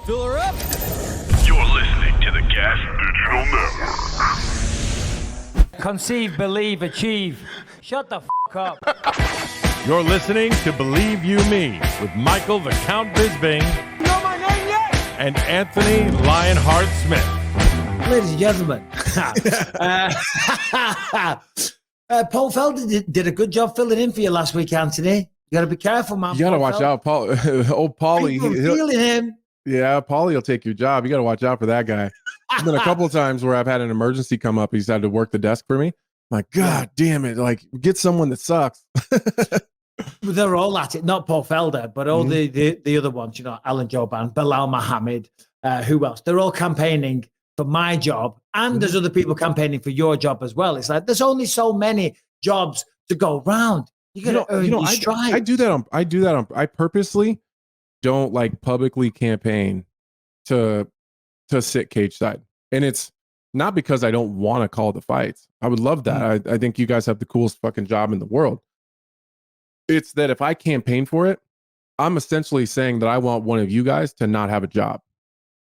Fill her up. You're listening to the Gas Digital Network. Conceive, believe, achieve. Shut the f*** up. You're listening to Believe You Me with Michael the Count Bisping. You know my name yet? And Anthony Lionheart Smith. Ladies and gentlemen, Paul Felder did a good job filling in for you last week, Anthony. You got to be careful, man. You got to watch out, Paul. Old Paulie. Feeling him. Yeah, Paulie will take your job. You got to watch out for that guy. There's been a couple of times where I've had an emergency come up. He's had to work the desk for me. I'm like, God damn it. Like, get someone that sucks. They're all at it. Not Paul Felder, but all the other ones, you know, Alan Joban, Bilal Muhammad, who else? They're all campaigning for my job. And there's other people campaigning for your job as well. It's like, there's only so many jobs to go round. You got to earn your stripes. I do that on, I purposely don't like publicly campaign to sit cage side. And it's not because I don't want to call the fights. I would love that. I think you guys have the coolest fucking job in the world. It's that if I campaign for it, I'm essentially saying that I want one of you guys to not have a job.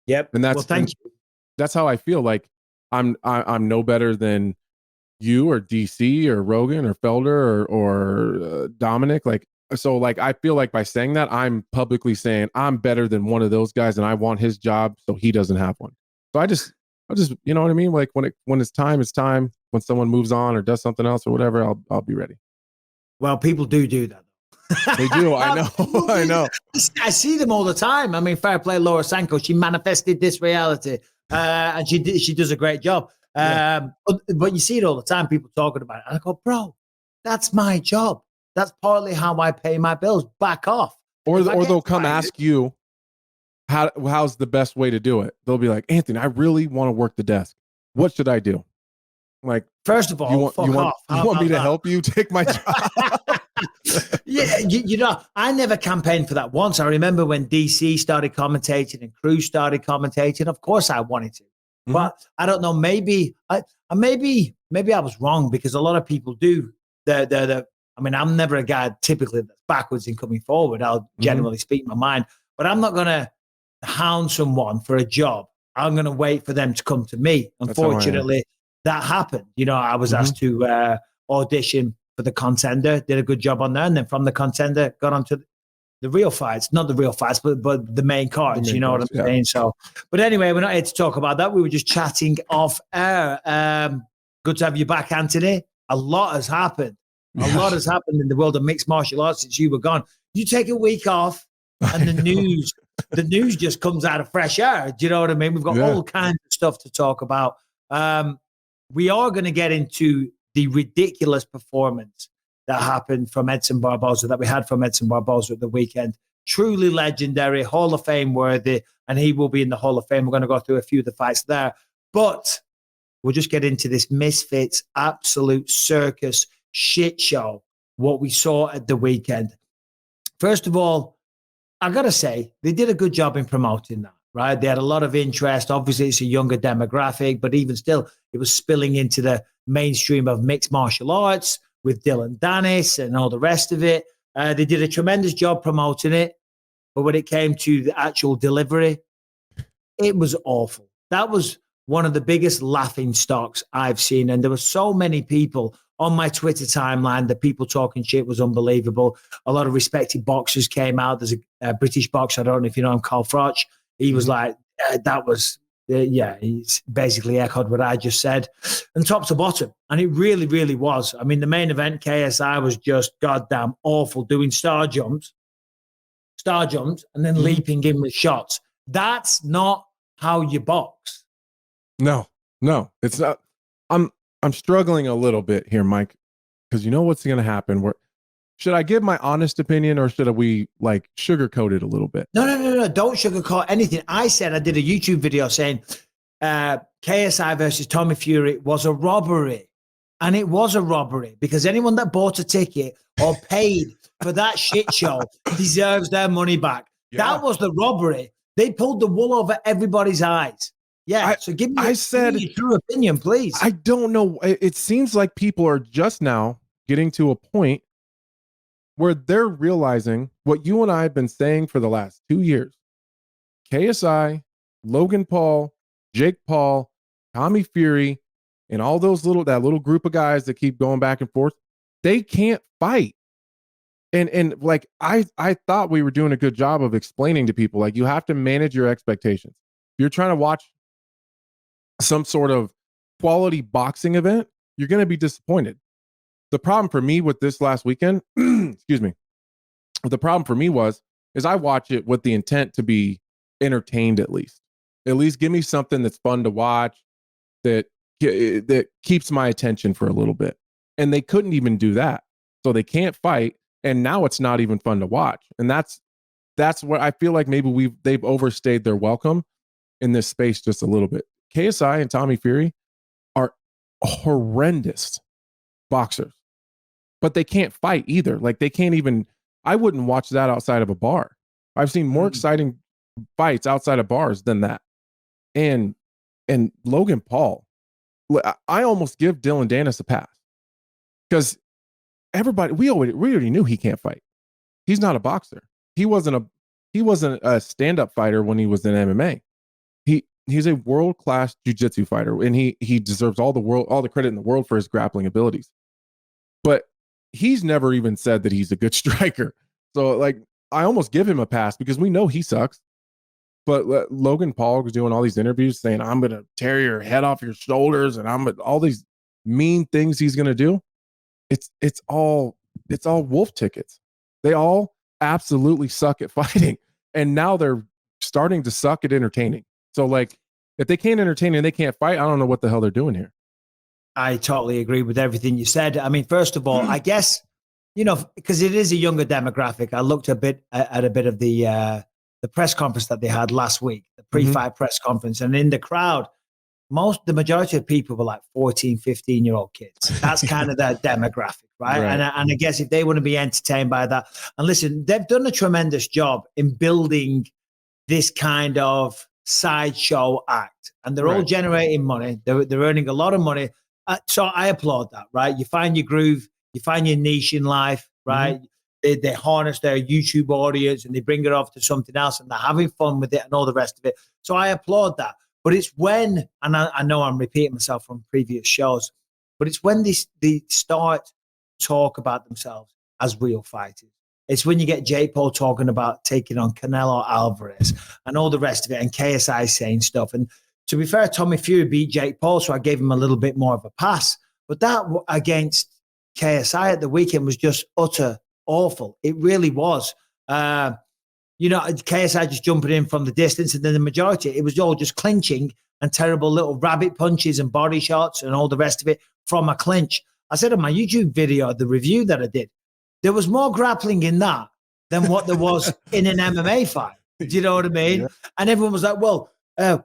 Yep. And that's, thank you. That's how I feel. Like I'm no better than you or DC or Rogan or Felder or Dominic. Like, so like, I feel like by saying that, I'm publicly saying I'm better than one of those guys and I want his job so he doesn't have one. So I just, you know what I mean? Like when it's time, it's time. When someone moves on or does something else or whatever, I'll be ready. Well, people do that. They do. I know. I know. I see them all the time. I mean, fair play, Laura Sanko. She manifested this reality, and she does a great job. But you see it all the time. People talking about it, and I go, bro, that's my job. That's partly how I pay my bills. Back off. Or they'll come ask you how's the best way to do it. They'll be like, Anthony, I really want to work the desk. What should I do? I'm like, first of all, you want me to help you take my job? Yeah, you know, I never campaigned for that once. I remember when DC started commentating and Cruz started commentating. Of course, I wanted to, but I don't know. Maybe I was wrong because a lot of people do. I mean, I'm never a guy typically that's backwards in coming forward. I'll generally speak my mind, but I'm not going to hound someone for a job. I'm going to wait for them to come to me. Unfortunately, that happened. You know, I was asked to audition for the Contender, did a good job on there, and then from the Contender got onto the real fights. Not the real fights, but the main cards, you know what I'm saying? So, but anyway, we're not here to talk about that. We were just chatting off air. Good to have you back, Anthony. A lot has happened. A lot has happened in the world of mixed martial arts since you were gone. You take a week off and the news just comes out of fresh air. Do you know what I mean? We've got all kinds of stuff to talk about. We are going to get into the ridiculous performance that happened from Edson Barbosa, that we had from Edson Barbosa at the weekend. Truly legendary, Hall of Fame worthy, and he will be in the Hall of Fame. We're going to go through a few of the fights there. But we'll just get into this Misfits absolute circus shit show, what we saw at the weekend. First of all, I got to say, they did a good job in promoting that. Right. They had a lot of interest. Obviously, it's a younger demographic, but even still, it was spilling into the mainstream of mixed martial arts with Dillon Danis and all the rest of it. They did a tremendous job promoting it. But when it came to the actual delivery, it was awful. That was one of the biggest laughing stocks I've seen. And there were so many people on my Twitter timeline. The people talking shit was unbelievable. A lot of respected boxers came out. There's a British boxer, I don't know if you know him, Carl Froch. He was like, that was, he's basically echoed what I just said, and top to bottom. And it really, really was. I mean, the main event, KSI, was just goddamn awful, doing star jumps, and then leaping in with shots. That's not how you box. No, it's not. I'm struggling a little bit here, Mike, because you know what's going to happen. Should I give my honest opinion or should we like sugarcoat it a little bit? No. Don't sugarcoat anything. I said I did a YouTube video saying KSI versus Tommy Fury was a robbery. And it was a robbery because anyone that bought a ticket or paid for that shit show deserves their money back. Yeah. That was the robbery. They pulled the wool over everybody's eyes. Yeah. So give me your true opinion, please. I don't know. It seems like people are just now getting to a point where they're realizing what you and I have been saying for the last 2 years. KSI, Logan Paul, Jake Paul, Tommy Fury, and all those that little group of guys that keep going back and forth, they can't fight. And like I thought we were doing a good job of explaining to people, like, you have to manage your expectations. If you're trying to watch some sort of quality boxing event, you're going to be disappointed. The problem for me with this last weekend, excuse me, the problem for me is I watch it with the intent to be entertained at least. At least give me something that's fun to watch, that keeps my attention for a little bit. And they couldn't even do that. So they can't fight. And now it's not even fun to watch. And that's what I feel like maybe they've overstayed their welcome in this space just a little bit. KSI and Tommy Fury are horrendous boxers, but they can't fight either. Like, they can't even, I wouldn't watch that outside of a bar. I've seen more exciting fights outside of bars than that. And Logan Paul, I almost give Dillon Danis a pass, because we already knew he can't fight. He's not a boxer. He wasn't a stand-up fighter when he was in MMA. He's a world-class jiu-jitsu fighter, and he deserves all the credit in the world for his grappling abilities. But he's never even said that he's a good striker. So, like, I almost give him a pass because we know he sucks. But Logan Paul was doing all these interviews saying, I'm going to tear your head off your shoulders, and all these mean things he's going to do. It's all wolf tickets. They all absolutely suck at fighting. And now they're starting to suck at entertaining. So, like, if they can't entertain and they can't fight, I don't know what the hell they're doing here. I totally agree with everything you said. I mean, first of all, I guess, because it is a younger demographic, I looked at a bit of the press conference that they had last week, the pre-fight press conference. And in the crowd, the majority of people were like 14, 15-year-old kids. That's kind of their demographic, right? And I guess if they want to be entertained by that, and listen, they've done a tremendous job in building this kind of sideshow act, and they're all generating money. They're earning a lot of money. So I applaud that, right? You find your groove, you find your niche in life, right? They harness their YouTube audience and they bring it off to something else, and they're having fun with it and all the rest of it. So I applaud that. But it's when, and I know I'm repeating myself from previous shows, but it's when they start to talk about themselves as real fighters. It's when you get Jake Paul talking about taking on Canelo Alvarez and all the rest of it, and KSI saying stuff. And to be fair, Tommy Fury beat Jake Paul, so I gave him a little bit more of a pass. But that against KSI at the weekend was just utter awful. It really was. KSI just jumping in from the distance, and then the majority, it was all just clinching and terrible little rabbit punches and body shots and all the rest of it from a clinch. I said on my YouTube video, the review that I did, there was more grappling in that than what there was in an MMA fight. Do you know what I mean? Yeah. And everyone was like, well,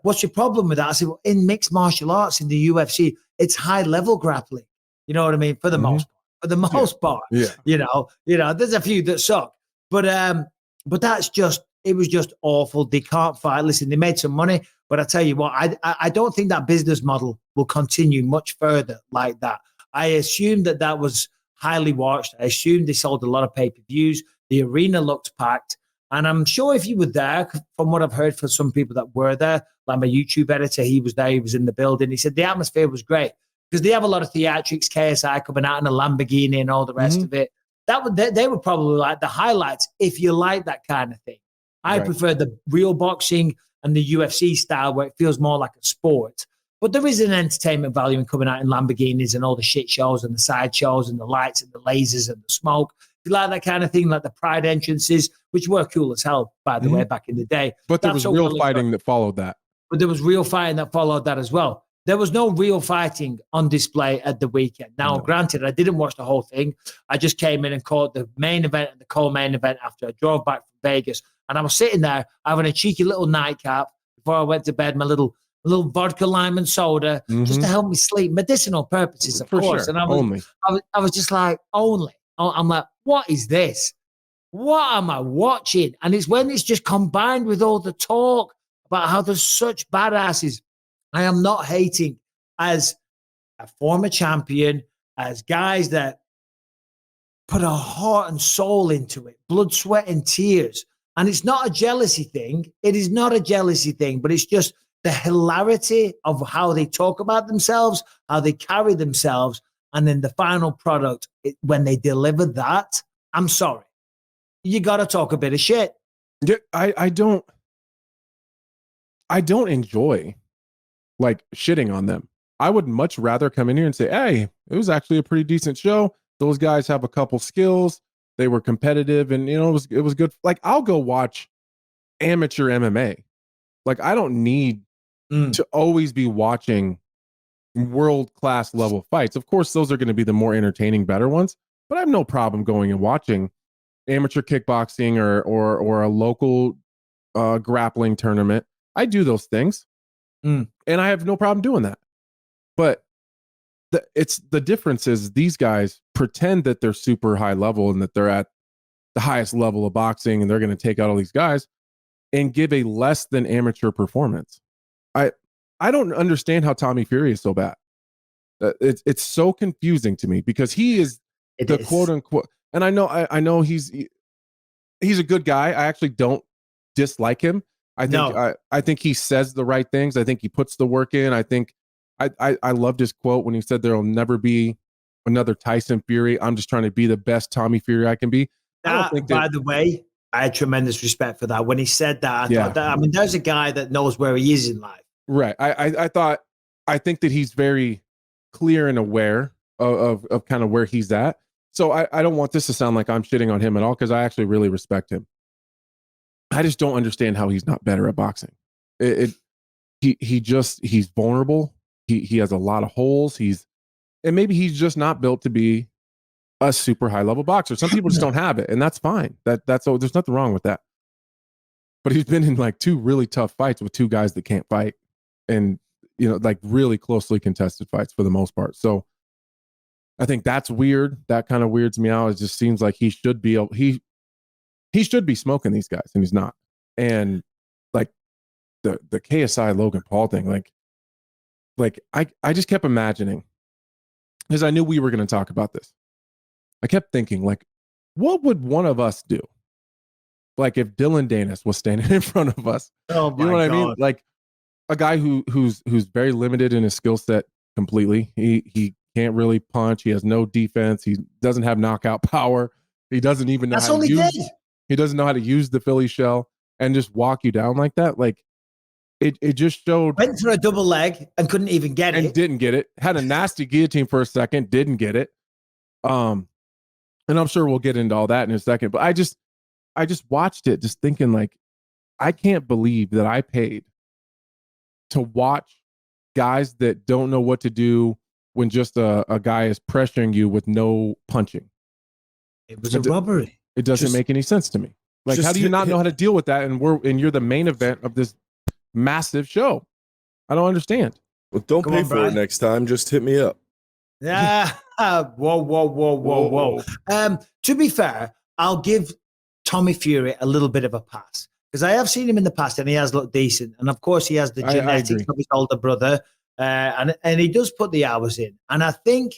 what's your problem with that? I said, well, in mixed martial arts, in the UFC, it's high level grappling. You know what I mean? For the most part. For the most part. Yeah. There's a few that suck. But it was just awful. They can't fight. Listen, they made some money, but I tell you what, I don't think that business model will continue much further like that. I assumed that was highly watched. I assumed they sold a lot of pay-per-views. The arena looked packed. And I'm sure if you were there, from what I've heard from some people that were there, like my YouTube editor, he was there, he was in the building. He said the atmosphere was great because they have a lot of theatrics, KSI coming out in a Lamborghini and all the rest of it. They were probably like the highlights if you like that kind of thing. I prefer the real boxing and the UFC style where it feels more like a sport. But there is an entertainment value in coming out in Lamborghinis and all the shit shows and the side shows and the lights and the lasers and the smoke. If you like that kind of thing, like the Pride entrances, which were cool as hell, by the way, back in the day. But there was real fighting that followed that. But there was real fighting that followed that as well. There was no real fighting on display at the weekend. Now, granted, I didn't watch the whole thing. I just came in and caught the main event and the co-main event after I drove back from Vegas. And I was sitting there having a cheeky little nightcap before I went to bed, my little vodka, lime, and soda, just to help me sleep. Medicinal purposes, of course. Sure. And I was just like, only. I'm like, what is this? What am I watching? And it's when it's just combined with all the talk about how there's such badasses. I am not hating as a former champion, as guys that put a heart and soul into it, blood, sweat, and tears. And it's not a jealousy thing. It is not a jealousy thing, but it's just the hilarity of how they talk about themselves, how they carry themselves, and then the final product, when they deliver that, I'm sorry. You got to talk a bit of shit. Yeah, I don't enjoy like shitting on them. I would much rather come in here and say, hey, it was actually a pretty decent show. Those guys have a couple skills. They were competitive and, you know, it was good. Like, I'll go watch amateur MMA. Like, I don't need to always be watching world-class level fights. Of course, those are going to be the more entertaining, better ones, but I have no problem going and watching amateur kickboxing or a local grappling tournament. I do those things and I have no problem doing that. But the difference is these guys pretend that they're super high level and that they're at the highest level of boxing and they're going to take out all these guys and give a less than amateur performance. I don't understand how Tommy Fury is so bad. It's so confusing to me because he is quote unquote, and I know he's a good guy. I actually don't dislike him. I think he says the right things. I think he puts the work in. I think I loved his quote when he said there'll never be another Tyson Fury. I'm just trying to be the best Tommy Fury I can be. By the way, I had tremendous respect for that. When he said that, I thought that, I mean, there's a guy that knows where he is in life. Right. I think that he's very clear and aware of kind of where he's at. So I don't want this to sound like I'm shitting on him at all, because I actually really respect him. I just don't understand how he's not better at boxing. He's vulnerable. He has a lot of holes. And maybe he's just not built to be a super high level boxer. Some people just don't have it, and that's fine. There's nothing wrong with that. But he's been in like 2 really tough fights with 2 guys that can't fight, and you know, like really closely contested fights for the most part. So I think that's weird. That kind of weirds me out. It just seems like he should be smoking these guys, and he's not. And like the KSI Logan Paul thing, like I just kept imagining, because I knew we were going to talk about this. I kept thinking, like, what would one of us do? Like if Dillon Danis was standing in front of us. Oh my you know what God. I mean? Like a guy who's very limited in his skill set completely. He can't really punch. He has no defense. He doesn't have knockout power. He doesn't even know he doesn't know how to use the Philly shell, and just walk you down like that. Like it just showed. Went for a double leg and couldn't even get it. And didn't get it. Had a nasty guillotine for a second, didn't get it. And I'm sure we'll get into all that in a second. But I just watched it, just thinking, like, I can't believe that I paid to watch guys that don't know what to do when just a guy is pressuring you with no punching. It was a robbery. It doesn't make any sense to me. Like, how do you not know how to deal with that? And you're the main event of this massive show. I don't understand. Well, don't pay for it next time. Just hit me up. Yeah. Whoa. To be fair, I'll give Tommy Fury a little bit of a pass, because I have seen him in the past and he has looked decent. And of course, he has the genetics of his older brother. And he does put the hours in. And I think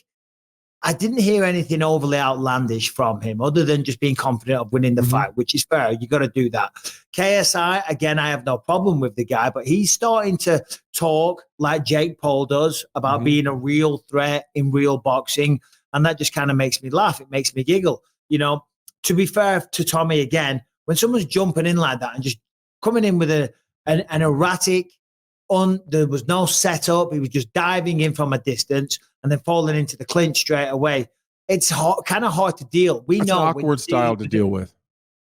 I didn't hear anything overly outlandish from him other than just being confident of winning the fight, which is fair. You got to do that. KSI, again, I have no problem with the guy, but he's starting to talk like Jake Paul does about being a real threat in real boxing. And that just kind of makes me laugh. It makes me giggle. You know, to be fair to Tommy, again, when someone's jumping in like that and just coming in with an erratic, there was no setup. He was just diving in from a distance and then falling into the clinch straight away. It's kind of hard to deal. That's know an awkward style to deal with.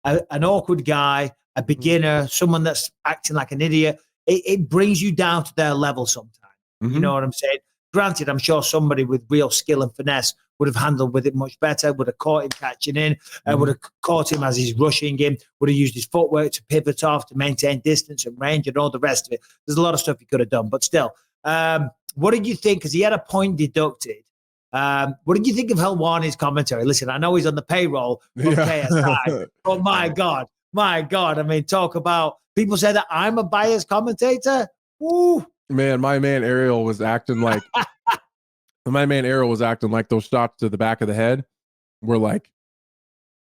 An awkward guy, a beginner, someone that's acting like an idiot. It brings you down to their level sometimes. You know what I'm saying? Granted, I'm sure somebody with real skill and finesse would have handled with it much better, would have caught him catching in, would have caught him as he's rushing him, would have used his footwork to pivot off, to maintain distance and range and all the rest of it. There's a lot of stuff he could have done, but still. What did you think? Because he had a point deducted. What did you think of Helwani's commentary? Listen, I know he's on the payroll from KSI, but my God. I mean, talk about, people say that I'm a biased commentator. Woo. Man, my man Ariel was acting like those shots to the back of the head were like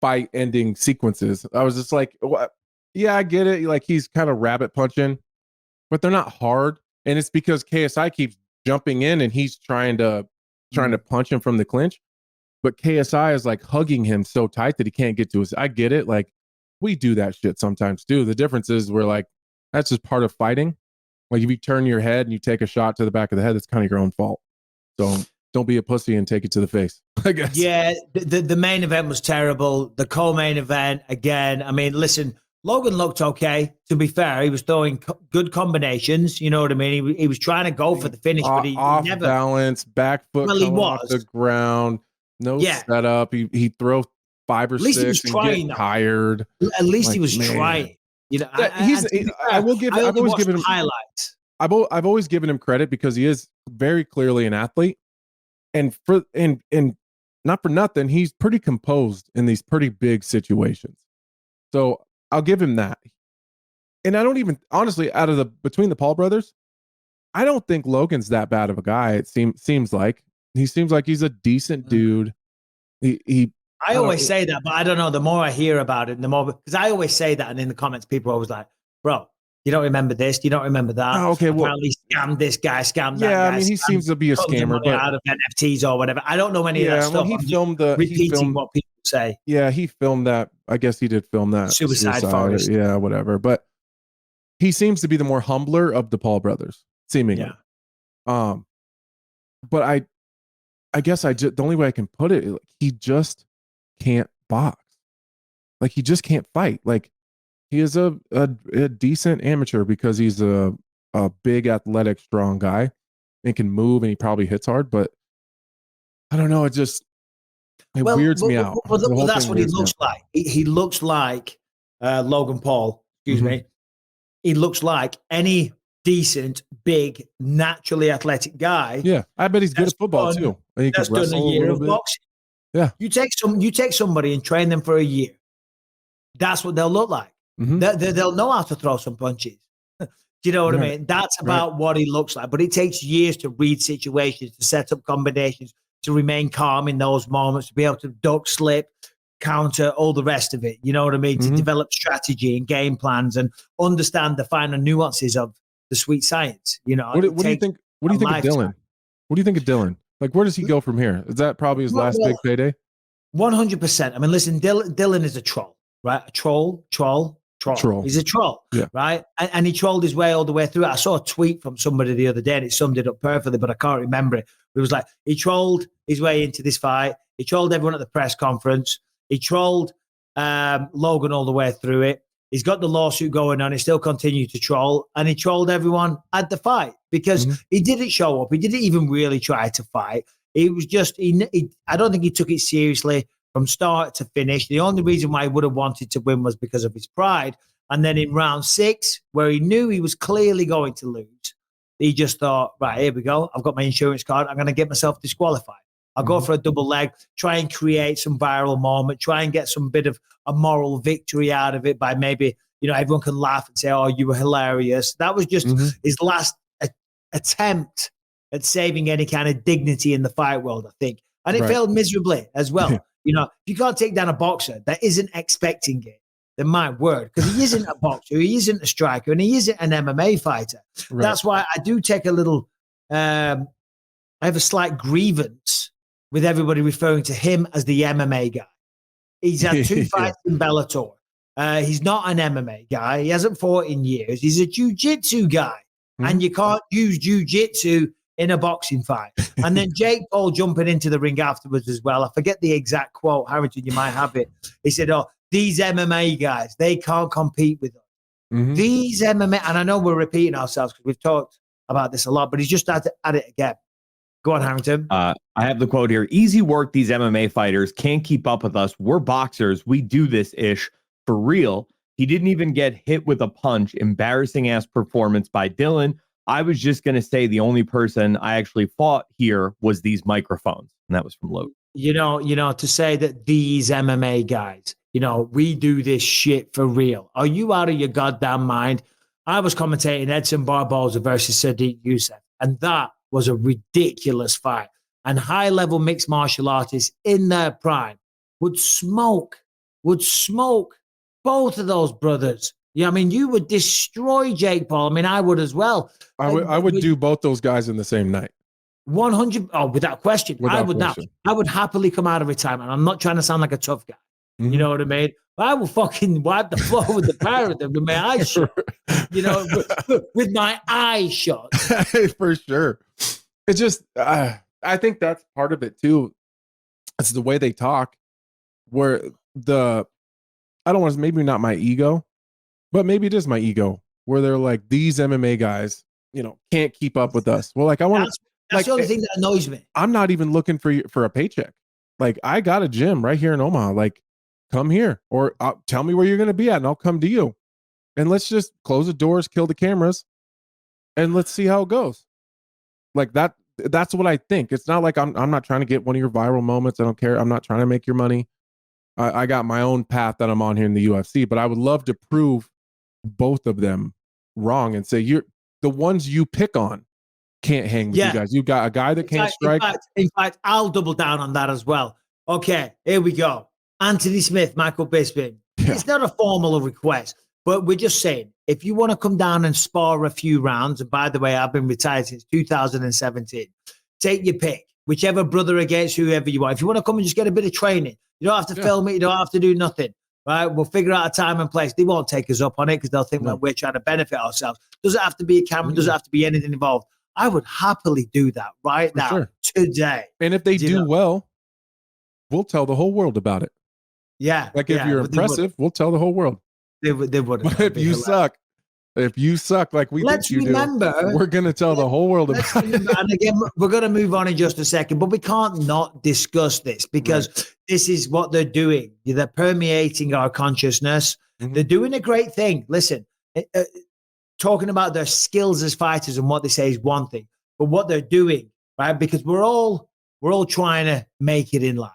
fight ending sequences. I was just like, what? Yeah, I get it. Like he's kind of rabbit punching, but they're not hard. And it's because KSI keeps jumping in and he's trying to punch him from the clinch. But KSI is like hugging him so tight that he can't get to his. I get it. Like we do that shit sometimes too. The difference is we're like, that's just part of fighting. Like if you turn your head and you take a shot to the back of the head, that's kind of your own fault. So don't be a pussy and take it to the face, I guess. Yeah, the main event was terrible. The co-main event, again, I mean, listen, Logan looked okay. To be fair, he was throwing good combinations. You know what I mean? He was trying to go for the finish, but he off never balance, back foot coming off the ground, no setup. He throw 5 or 6 and trying, get tired. At least he was trying. You know, I will give. I've always given him highlights. I've always given him credit because he is very clearly an athlete, and not for nothing, he's pretty composed in these pretty big situations. So I'll give him that. And I don't even honestly between the Paul brothers, I don't think Logan's that bad of a guy. It seems like he's a decent dude. I always say that, but I don't know. The more I hear about it, the more, because I always say that, and in the comments, people are always like, "Bro, you don't remember this, you don't remember that." Oh, okay, apparently scammed this guy, scammed that guy. Yeah, I mean, he seems to be a scammer, but out of NFTs or whatever. I don't know any of that stuff. He filmed what people say. Yeah, he filmed that. I guess he did film that suicide forest. Yeah, whatever. But he seems to be the more humbler of the Paul brothers, seemingly. Yeah. But I guess the only way I can put it, he just can't box. Like he just can't fight. Like he is a decent amateur because he's a big, athletic, strong guy and can move, and he probably hits hard. But I don't know. It weirds me out. Well, that's what he looks like. He looks like Logan Paul. Excuse me. He looks like any decent, big, naturally athletic guy. Yeah, I bet he's good at football too. And he that's done a year of boxing. Yeah, you take somebody and train them for a year. That's what they'll look like. They'll know how to throw some punches. Do you know what I mean? That's about what he looks like. But it takes years to read situations, to set up combinations, to remain calm in those moments, to be able to duck, slip, counter, all the rest of it. You know what I mean? To develop strategy and game plans and understand the finer nuances of the sweet science. You know. What do you think? What do you think of Dillon? What do you think of Dillon? Like, where does he go from here? Is that probably his last big payday? 100%. I mean, listen, Dillon is a troll, right? A troll. He's a troll, right? And he trolled his way all the way through. I saw a tweet from somebody the other day, and it summed it up perfectly, but I can't remember it. It was like, he trolled his way into this fight. He trolled everyone at the press conference. He trolled Logan all the way through it. He's got the lawsuit going on. He still continued to troll, and he trolled everyone at the fight because he didn't show up. He didn't even really try to fight. It was just, I don't think he took it seriously from start to finish. The only reason why he would have wanted to win was because of his pride. And then in round 6, where he knew he was clearly going to lose, he just thought, right, here we go. I've got my insurance card. I'm going to get myself disqualified. I'll go for a double leg, try and create some viral moment, try and get some bit of a moral victory out of it by maybe, everyone can laugh and say, oh, you were hilarious. That was just his last attempt at saving any kind of dignity in the fight world, I think. And it failed miserably as well. If you can't take down a boxer that isn't expecting it, then my word, because he isn't a boxer, he isn't a striker, and he isn't an MMA fighter. Right. That's why I do take a little, I have a slight grievance with everybody referring to him as the MMA guy. He's had 2 fights in Bellator. He's not an MMA guy. He hasn't fought in years. He's a jiu-jitsu guy. And you can't use jiu-jitsu in a boxing fight. And then Jake Paul jumping into the ring afterwards as well. I forget the exact quote. Harrington, you might have it. He said, oh, these MMA guys, they can't compete with us. These MMA, and I know we're repeating ourselves because we've talked about this a lot, but he's just at it again. Go on, Harrington. I have the quote here. Easy work. These MMA fighters can't keep up with us. We're boxers. We do this ish for real. He didn't even get hit with a punch. Embarrassing ass performance by Dillon. I was just going to say the only person I actually fought here was these microphones. And that was from Logan. To say that these MMA guys, we do this shit for real. Are you out of your goddamn mind? I was commentating Edson Barbosa versus Sadiq Yusuff, and that was a ridiculous fight. And high-level mixed martial artists in their prime would smoke both of those brothers Yeah, I mean, you would destroy Jake Paul. I mean, I would as well. I would do both those guys in the same night. 100. Oh, without question. I would not. I would happily come out of retirement. I'm not trying to sound like a tough guy. Mm-hmm. You know what I mean? I will fucking wipe the floor with the pair of them with my eyes shut. You know, with my eyes shut. For sure. It's just, I think that's part of it too. It's the way they talk, where I don't want to, maybe not my ego, but maybe it is my ego, where they're like, these MMA guys, you know, can't keep up with us. Well, like, I want to, that's the only thing that annoys me. I'm not even looking for a paycheck. Like, I got a gym right here in Omaha. Like, come here, or tell me where you're going to be at, and I'll come to you. And let's just close the doors, kill the cameras, and let's see how it goes. Like that. That's what I think. It's not like I'm not trying to get one of your viral moments. I don't care. I'm not trying to make your money. I got my own path that I'm on here in the UFC, but I would love to prove both of them wrong and say the ones you pick on can't hang with you guys. You got a guy that can't strike. In fact, I'll double down on that as well. Okay, here we go. Anthony Smith, Michael Bisping. Yeah. It's not a formal request, but we're just saying, if you want to come down and spar a few rounds, and by the way, I've been retired since 2017, take your pick, whichever brother against whoever you want. If you want to come and just get a bit of training, you don't have to film it, you don't have to do nothing, right? We'll figure out a time and place. They won't take us up on it because they'll think that we're trying to benefit ourselves. Doesn't have to be a camera, doesn't have to be anything involved. I would happily do that right now, today. And if they do well, we'll tell the whole world about it. Yeah. Like if you're impressive, we'll tell the whole world. They wouldn't. But if you suck like we think you do, we're going to tell the whole world about it. And again, we're going to move on in just a second, but we can't not discuss this because this is what they're doing. They're permeating our consciousness. Mm-hmm. They're doing a great thing. Listen, talking about their skills as fighters and what they say is one thing, but what they're doing, right? Because we're all trying to make it in life.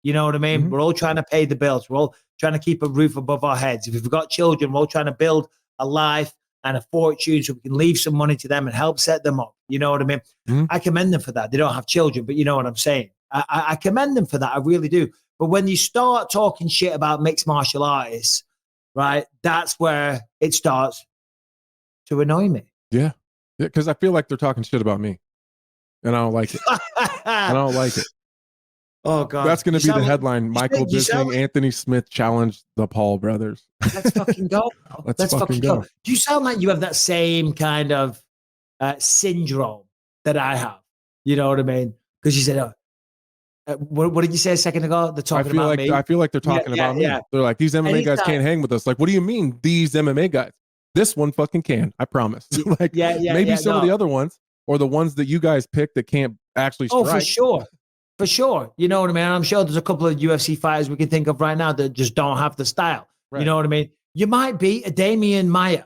You know what I mean? Mm-hmm. We're all trying to pay the bills. We're all trying to keep a roof above our heads. If we've got children, we're all trying to build a life and a fortune so we can leave some money to them and help set them up. You know what I mean? Mm-hmm. I commend them for that. They don't have children, but you know what I'm saying? I commend them for that. I really do. But when you start talking shit about mixed martial artists, right, that's where it starts to annoy me. Yeah. Because I feel like they're talking shit about me. And I don't like it. I don't like it. Oh, God. That's going to be the headline. Michael Bisping, Anthony Smith challenged the Paul brothers. Let's fucking go. Let's fucking go. Do you sound like you have that same kind of syndrome that I have? You know what I mean? Because you said, what did you say a second ago? They're talking about me. I feel like they're talking about me. Yeah. They're like, these MMA guys can't hang with us. Like, what do you mean, these MMA guys? This one fucking can. I promise. Like, maybe some of the other ones or the ones that you guys pick that can't actually strike. Oh, for sure. For sure. You know what I mean? I'm sure there's a couple of UFC fighters we can think of right now that just don't have the style. Right. You know what I mean? You might be a Damian Maia.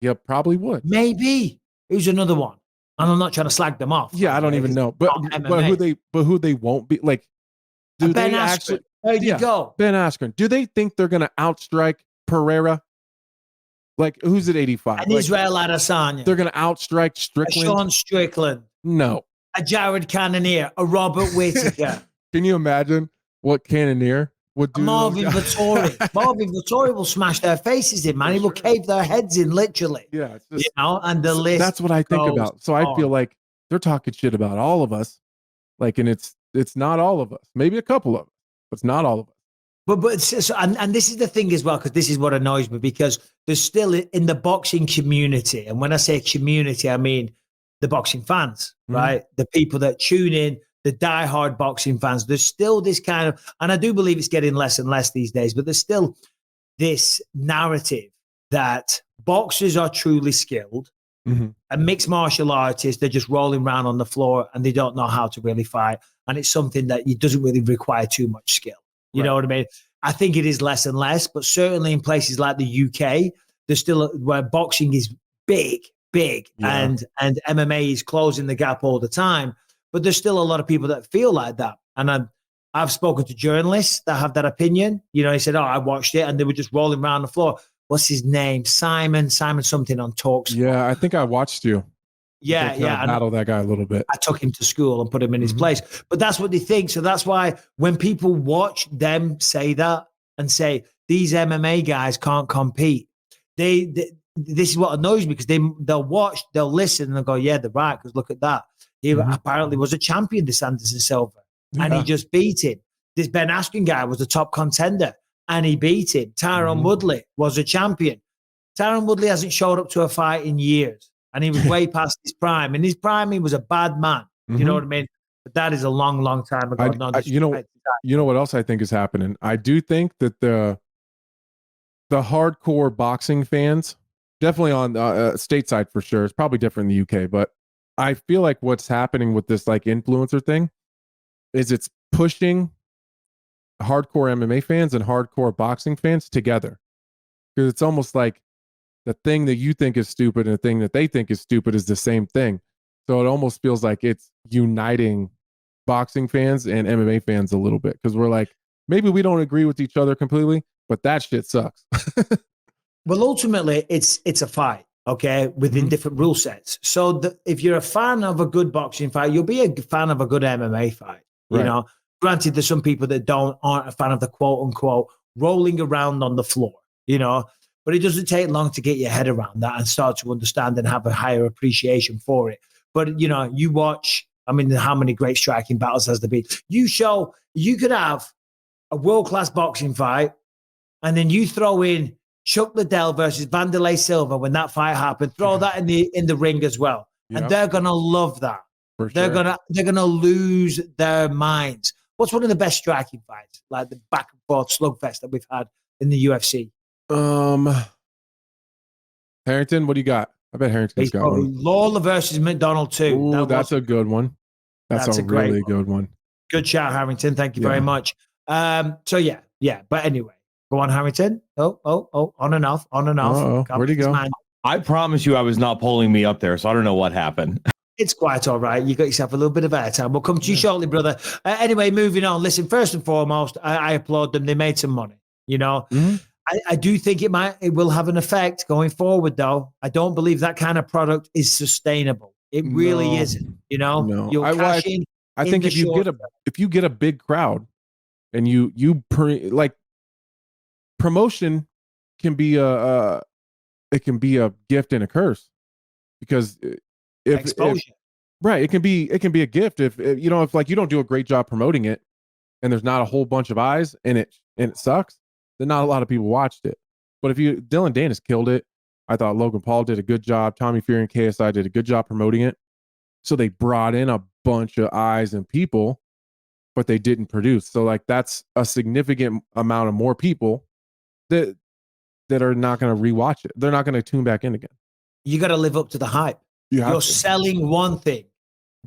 Yeah, probably would. Maybe. Who's another one? And I'm not trying to slag them off. Yeah, I don't even know. But who they won't be, like, do Ben they Askren. actually? There you go. Ben Askren. Do they think they're going to outstrike Pereira? Like, who's at 85? And Israel Adesanya. They're going to outstrike Strickland? Sean Strickland. No. A Jared Cannonier, a Robert Whittaker. Can you imagine what Cannonier would do? Marvin Vettori. Marvin Vettori will smash their faces in, man. He will cave their heads in, literally. Yeah. It's just, and the list. That's what I think about. So I feel like they're talking shit about all of us. Like, and it's not all of us. Maybe a couple of us, but it's not all of us. And this is the thing as well, because this is what annoys me, because there's still in the boxing community, and when I say community, I mean the boxing fans, right? The people that tune in, the diehard boxing fans. There's still this kind of, and I do believe it's getting less and less these days, but there's still this narrative that boxers are truly skilled and mixed martial artists, they're just rolling around on the floor and they don't know how to really fight. And it's something that it doesn't really require too much skill. You know what I mean? I think it is less and less, but certainly in places like the UK, there's still where boxing is big, and MMA is closing the gap all the time. But there's still a lot of people that feel like that. And I've spoken to journalists that have that opinion. You know, he said, I watched it and they were just rolling around the floor. What's his name? Simon something on Talks. Yeah, I think I watched you. Yeah. Battle that guy a little bit. I took him to school and put him in his place. But that's what they think. So that's why when people watch them say that and say, these MMA guys can't compete, this is what annoys me because they'll watch, they'll listen, and they'll go, yeah, they're right, because look at that. He apparently was a champion, this Anderson Silva, and he just beat him. This Ben Askren guy was a top contender, and he beat him. Tyron Woodley was a champion. Tyron Woodley hasn't showed up to a fight in years, and he was way past his prime. In his prime, he was a bad man. You know what I mean? But that is a long, long time ago. You know what else I think is happening? I do think that the hardcore boxing fans, definitely on stateside for sure, it's probably different in the UK, but I feel like what's happening with this like influencer thing is it's pushing hardcore MMA fans and hardcore boxing fans together, because it's almost like the thing that you think is stupid and the thing that they think is stupid is the same thing. So it almost feels like it's uniting boxing fans and MMA fans a little bit, because we're like, maybe we don't agree with each other completely, but that shit sucks. Well, ultimately, it's a fight, okay, within different rule sets. So if you're a fan of a good boxing fight, you'll be a fan of a good MMA fight. You know, granted, there's some people that aren't a fan of the quote unquote rolling around on the floor, you know, but it doesn't take long to get your head around that and start to understand and have a higher appreciation for it. But, you know, you watch, I mean, how many great striking battles has there been? You could have a world-class boxing fight, and then you throw in Chuck Liddell versus Wanderlei Silva when that fight happened. Throw that in the ring as well. And they're gonna love that. They're gonna lose their minds. What's one of the best striking fights? Like the back and forth slugfest that we've had in the UFC? Harrington, what do you got? I bet Harrington's got one. Lawler versus McDonald too. Ooh, that's a good one. That's a really good one. Good shout, Harrington. Thank you very much. So yeah. But anyway, go on, Harrington. Oh, on and off. Where'd he go? I promise you I was not pulling me up there, so I don't know what happened. It's quite all right. You got yourself a little bit of airtime. We'll come to you shortly, brother. Anyway, moving on. Listen, first and foremost, I applaud them. They made some money, you know. I do think it will have an effect going forward, though. I don't believe that kind of product is sustainable. It really isn't. You know, you'll cash in. I think if you get a big crowd, and like promotion can be a gift and a curse, because exposure, right? It can be a gift if like you don't do a great job promoting it, and there's not a whole bunch of eyes and it sucks, then not a lot of people watched it. But if Dillon Danis killed it. I thought Logan Paul did a good job. Tommy Fury and KSI did a good job promoting it. So they brought in a bunch of eyes and people, but they didn't produce. So like that's a significant amount of more people that are not going to rewatch it. They're not going to tune back in again. You got to live up to the hype. You're selling one thing.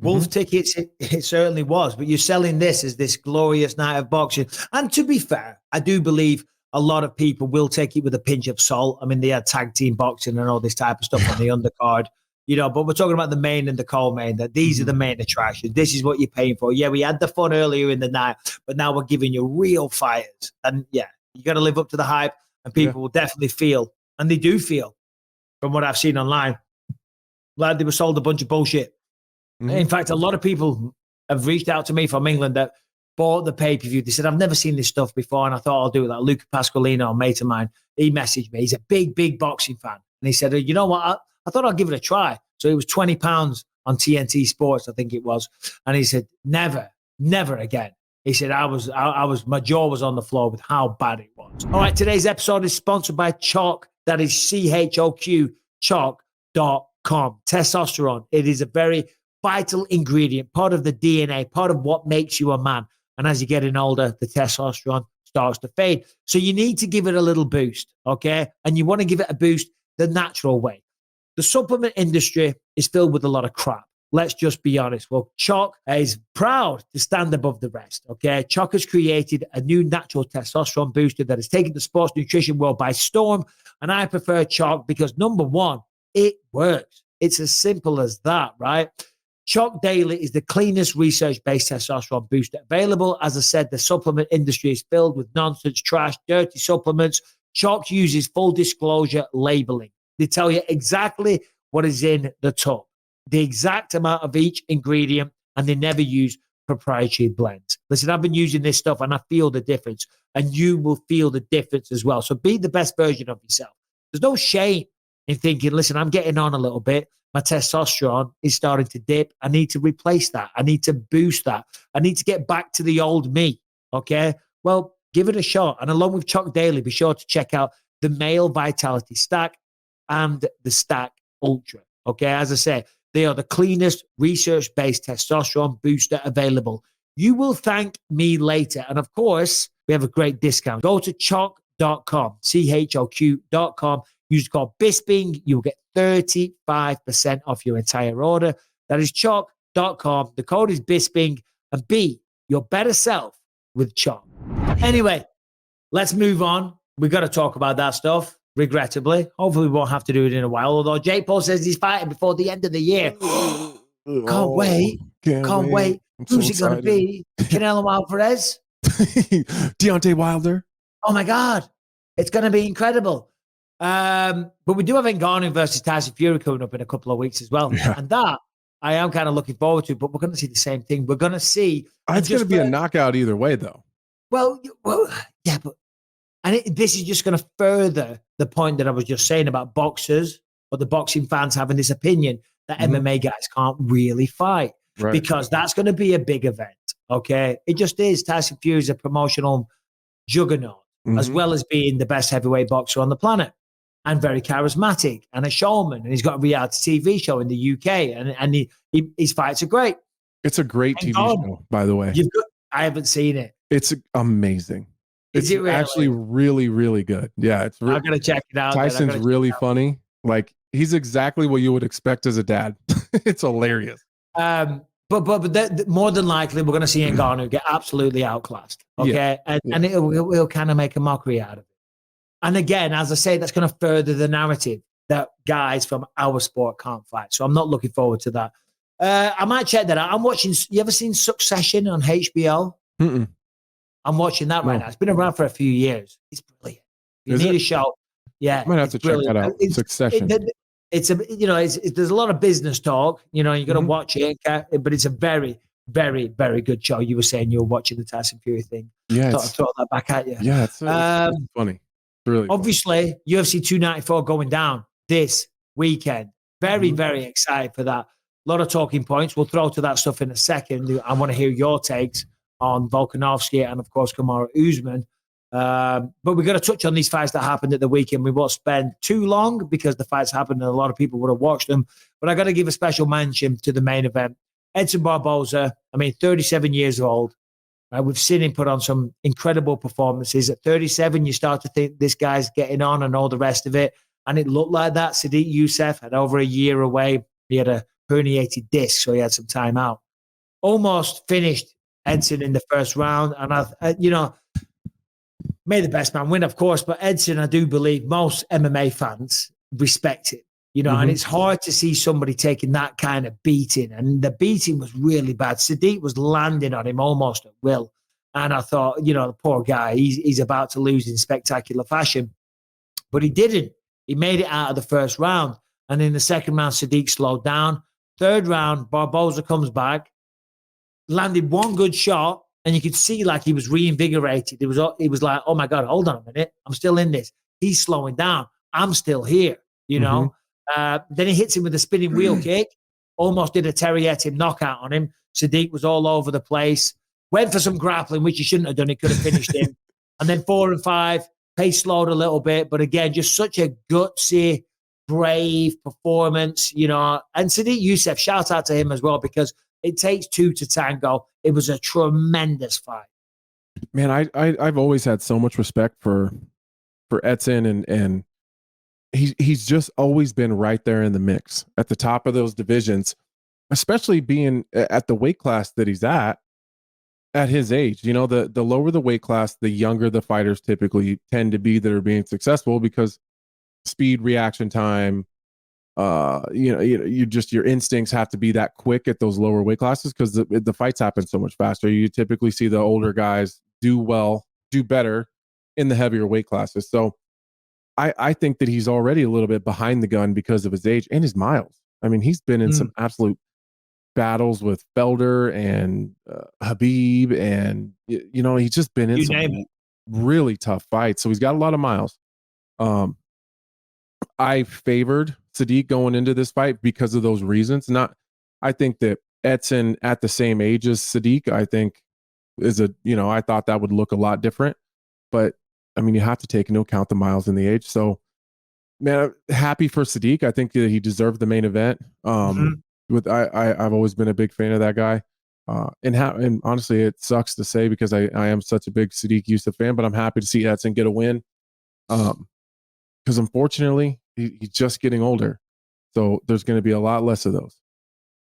Wolf tickets, it certainly was, but you're selling this as this glorious night of boxing. And to be fair, I do believe a lot of people will take it with a pinch of salt. I mean, they had tag team boxing and all this type of stuff on the undercard, you know, but we're talking about the main and the co-main, that these are the main attractions. This is what you're paying for. Yeah, we had the fun earlier in the night, but now we're giving you real fighters. And yeah, you got to live up to the hype, and people will definitely feel, and they do feel, from what I've seen online, like they were sold a bunch of bullshit. In fact, a lot of people have reached out to me from England that bought the pay-per-view. They said, I've never seen this stuff before, and I thought I'll do it. Like Luca Pasqualino, a mate of mine, he messaged me. He's a big boxing fan. And he said, you know what? I thought I'll give it a try. So it was £20 on TNT Sports, I think it was. And he said, never again. He said, my jaw was on the floor with how bad it was. All right, today's episode is sponsored by Choq. That is CHOQ, Choq.com. Testosterone. It is a very vital ingredient, part of the DNA, part of what makes you a man. And as you're getting older, the testosterone starts to fade. So you need to give it a little boost, okay? And you want to give it a boost the natural way. The supplement industry is filled with a lot of crap. Let's just be honest. Well, Choq is proud to stand above the rest, okay? Choq has created a new natural testosterone booster that has taken the sports nutrition world by storm. And I prefer Choq because, number one, it works. It's as simple as that, right? Choq Daily is the cleanest research-based testosterone booster available. As I said, the supplement industry is filled with nonsense, trash, dirty supplements. Choq uses full disclosure labeling. They tell you exactly what is in the tub, the exact amount of each ingredient, and they never use proprietary blends. Listen, I've been using this stuff and I feel the difference, and you will feel the difference as well. So be the best version of yourself. There's no shame in thinking, listen, I'm getting on a little bit. My testosterone is starting to dip. I need to replace that. I need to boost that. I need to get back to the old me. Okay. Well, give it a shot. And along with Choq Daily, be sure to check out the Male Vitality Stack and the Stack Ultra. Okay. As I say, they are the cleanest research-based testosterone booster available. You will thank me later. And of course, we have a great discount. Go to choq.com, CHOQ.com. Use the code Bisping. You'll get 35% off your entire order. That is choq.com. The code is Bisping. And be your better self with Choq. Anyway, let's move on. We've got to talk about that stuff, regrettably. Hopefully, we won't have to do it in a while. Although Jake Paul says he's fighting before the end of the year. Can't wait. Can't wait. Who's it going to be? Canelo Alvarez? Deontay Wilder? Oh, my God. It's going to be incredible. But we do have Ngannou versus Tyson Fury coming up in a couple of weeks as well. Yeah. And that I am kind of looking forward to, but we're going to see the same thing. We're going to see. It's going to be a knockout either way, though. Well, yeah, but this is just going to further the point that I was just saying about boxers or the boxing fans having this opinion that MMA guys can't really fight because that's going to be a big event. Okay. It just is. Tyson Fury is a promotional juggernaut as well as being the best heavyweight boxer on the planet. And very charismatic and a showman. And he's got a reality TV show in the UK. And his fights are great. It's a great TV show, by the way. I haven't seen it. It's amazing. It's really? Actually really, really good. Yeah. It's really, I'm going to check it out. Tyson's really funny. Like, he's exactly what you would expect as a dad. It's hilarious. But more than likely, we're going to see Ngannou get absolutely outclassed. Okay. Yeah. And it'll kind of make a mockery out of it. And again, as I say, that's going to further the narrative that guys from our sport can't fight. So I'm not looking forward to that. I might check that out. I'm watching. You ever seen Succession on HBO? Mm-mm. I'm watching that right now. It's been around for a few years. It's brilliant. You need a show. Yeah, I might have to check that out. Succession. There's a lot of business talk. You got to watch it, but it's a very, very, very good show. You were saying you were watching the Tyson Fury thing. Yeah, throw that back at you. Yeah, it's funny. Really obviously funny. UFC 294 going down this weekend. Very, very excited for that. A lot of talking points. We'll throw to that stuff in a second. I want to hear your takes on Volkanovski and, of course, Kamaru Usman. But we're going to touch on these fights that happened at the weekend. We won't spend too long because the fights happened and a lot of people would have watched them. But I got to give a special mention to the main event. Edson Barboza, 37 years old. We've seen him put on some incredible performances. At 37, you start to think this guy's getting on and all the rest of it. And it looked like that. Sadiq Yusuff had over a year away. He had a herniated disc, so he had some time out. Almost finished Edson in the first round. And, may the best man win, of course. But Edson, I do believe most MMA fans respect it. And it's hard to see somebody taking that kind of beating. And the beating was really bad. Sadiq was landing on him almost at will. And I thought, the poor guy, he's about to lose in spectacular fashion. But he didn't. He made it out of the first round. And in the second round, Sadiq slowed down. Third round, Barboza comes back, landed one good shot, and you could see like he was reinvigorated. He was like, oh my God, hold on a minute. I'm still in this. He's slowing down. I'm still here, Then he hits him with a spinning wheel kick, almost did a Terrietti knockout on him. Sadiq was all over the place, went for some grappling, which he shouldn't have done. He could have finished him. And then 4 and 5, pace slowed a little bit. But again, just such a gutsy, brave performance, And Sadiq Yusuff, shout out to him as well, because it takes two to tango. It was a tremendous fight. Man, I've always had so much respect for Edson and he's just always been right there in the mix at the top of those divisions, especially being at the weight class that he's at his age. The lower the weight class, the younger the fighters typically tend to be that are being successful because speed, reaction time, your instincts have to be that quick at those lower weight classes because the fights happen so much faster. You typically see the older guys do better in the heavier weight classes. So I think that he's already a little bit behind the gun because of his age and his miles. He's been in some absolute battles with Felder and Habib, and he's just been in some really tough fights. So he's got a lot of miles. I favored Sadiq going into this fight because of those reasons. I think that Edson at the same age as Sadiq, I think I thought that would look a lot different. But I mean, you have to take into account the miles and the age. So, man, I'm happy for Sadiq. I think that he deserved the main event. I've always been a big fan of that guy. And honestly, it sucks to say because I am such a big Sadiq Yusuff fan, but I'm happy to see Edson get a win. Because unfortunately, he's just getting older. So there's going to be a lot less of those.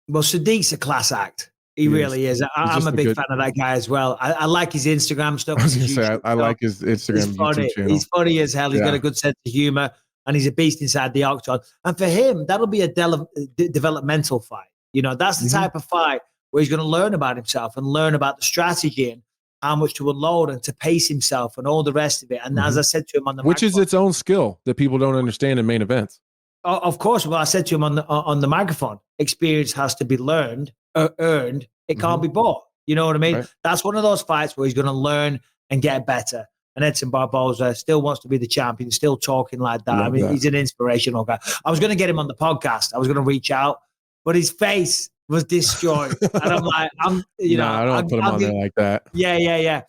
Well, Sadiq's a class act. He really is. I'm a big fan of that guy as well. I like his Instagram stuff. I was going to say, I like his Instagram YouTube channel. He's funny as hell. He's got a good sense of humor, and he's a beast inside the octagon. And for him, that'll be a developmental fight. That's the type of fight where he's going to learn about himself and learn about the strategy and how much to unload and to pace himself and all the rest of it. And as I said to him on the which is its own skill that people don't understand in main events. Of course. Well, I said to him on the microphone, experience has to be learned, earned. It can't be bought. You know what I mean? Right. That's one of those fights where he's going to learn and get better. And Edson Barbosa still wants to be the champion, still talking like that. I mean, he's an inspirational guy. I was going to get him on the podcast. I was going to reach out, but his face was destroyed. And I'm like, I don't put him on there like that. Yeah.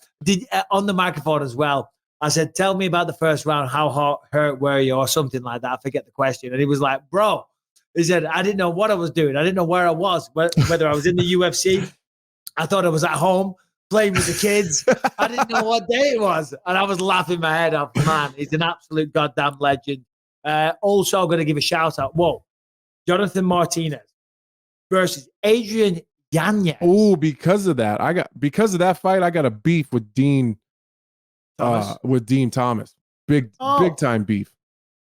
On the microphone as well. I said, tell me about the first round. How hurt were you or something like that? I forget the question. And he was like, bro, he said, I didn't know what I was doing. I didn't know where I was, whether I was in the UFC. I thought I was at home playing with the kids. I didn't know what day it was. And I was laughing my head off. Man, he's an absolute goddamn legend. Also going to give a shout out. Whoa. Jonathan Martinez versus Adrian Yanez. Oh, because of that fight, I got a beef with Dean Thomas. Big time beef.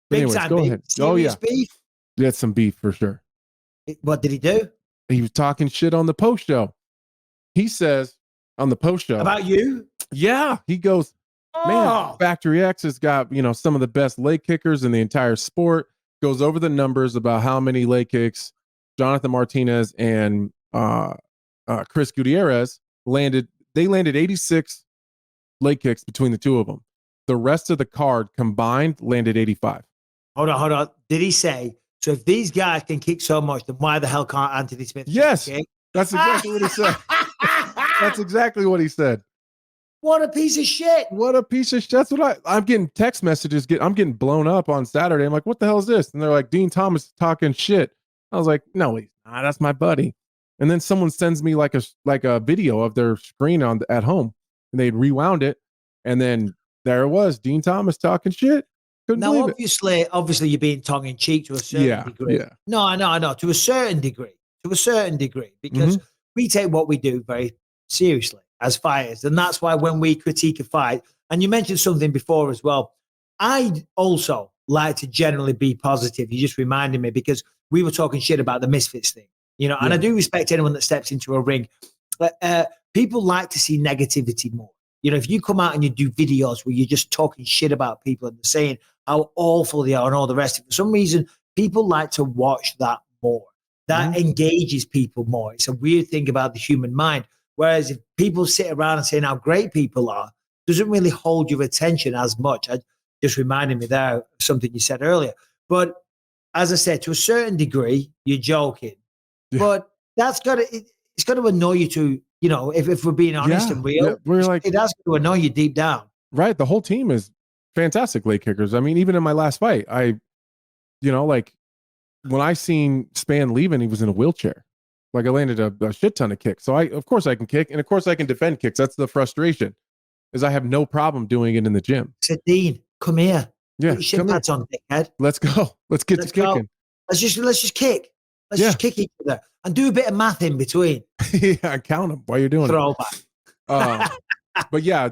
But anyways, go ahead. Serious beef? He had some beef for sure. What did he do? He was talking shit on the post show. He says on the post show about you. Yeah, he goes, man, Factory X has got some of the best leg kickers in the entire sport. Goes over the numbers about how many leg kicks Jonathan Martinez and Chris Gutierrez landed. They landed 86 leg kicks between the two of them. The rest of the card combined landed 85. Hold on. Did he say, so if these guys can kick so much, then why the hell can't Anthony Smith kick? That's exactly what he said. That's exactly what he said. What a piece of shit. That's what I'm getting text messages. I'm getting blown up on Saturday. I'm like, what the hell is this? And they're like, Dean Thomas talking shit. I was like, no, he's not. That's my buddy. And then someone sends me like a video of their screen at home, and they'd rewound it. And then there it was, Dean Thomas talking shit. Couldn't believe it. Obviously you're being tongue in cheek to a certain degree. Yeah. No, I know. To a certain degree, because we take what we do very seriously as fighters. And that's why when we critique a fight, and you mentioned something before as well, I also like to generally be positive. You just reminded me because we were talking shit about the Misfits thing, and I do respect anyone that steps into a ring. But people like to see negativity more. If you come out and you do videos where you're just talking shit about people and saying how awful they are and all the rest of it, for some reason, people like to watch that more. That engages people more. It's a weird thing about the human mind. Whereas if people sit around and saying how great people are, doesn't really hold your attention as much. I just reminded me there of something you said earlier. But as I said, to a certain degree, you're joking. Yeah. But it's got to annoy you to, if we're being honest and real, it has to annoy you deep down. Right. The whole team is fantastic leg kickers. I mean, even in my last fight, when I seen Span leaving, he was in a wheelchair. Like I landed a shit ton of kicks. So of course I can kick, and of course I can defend kicks. That's the frustration, is I have no problem doing it in the gym. Said, Dean, come here. Yeah, put your shin pads on, dickhead. Let's go. Let's get to kicking. Let's just kick. Let's just kick each other and do a bit of math in between. Yeah, count them while you're doing Throwback. But yeah,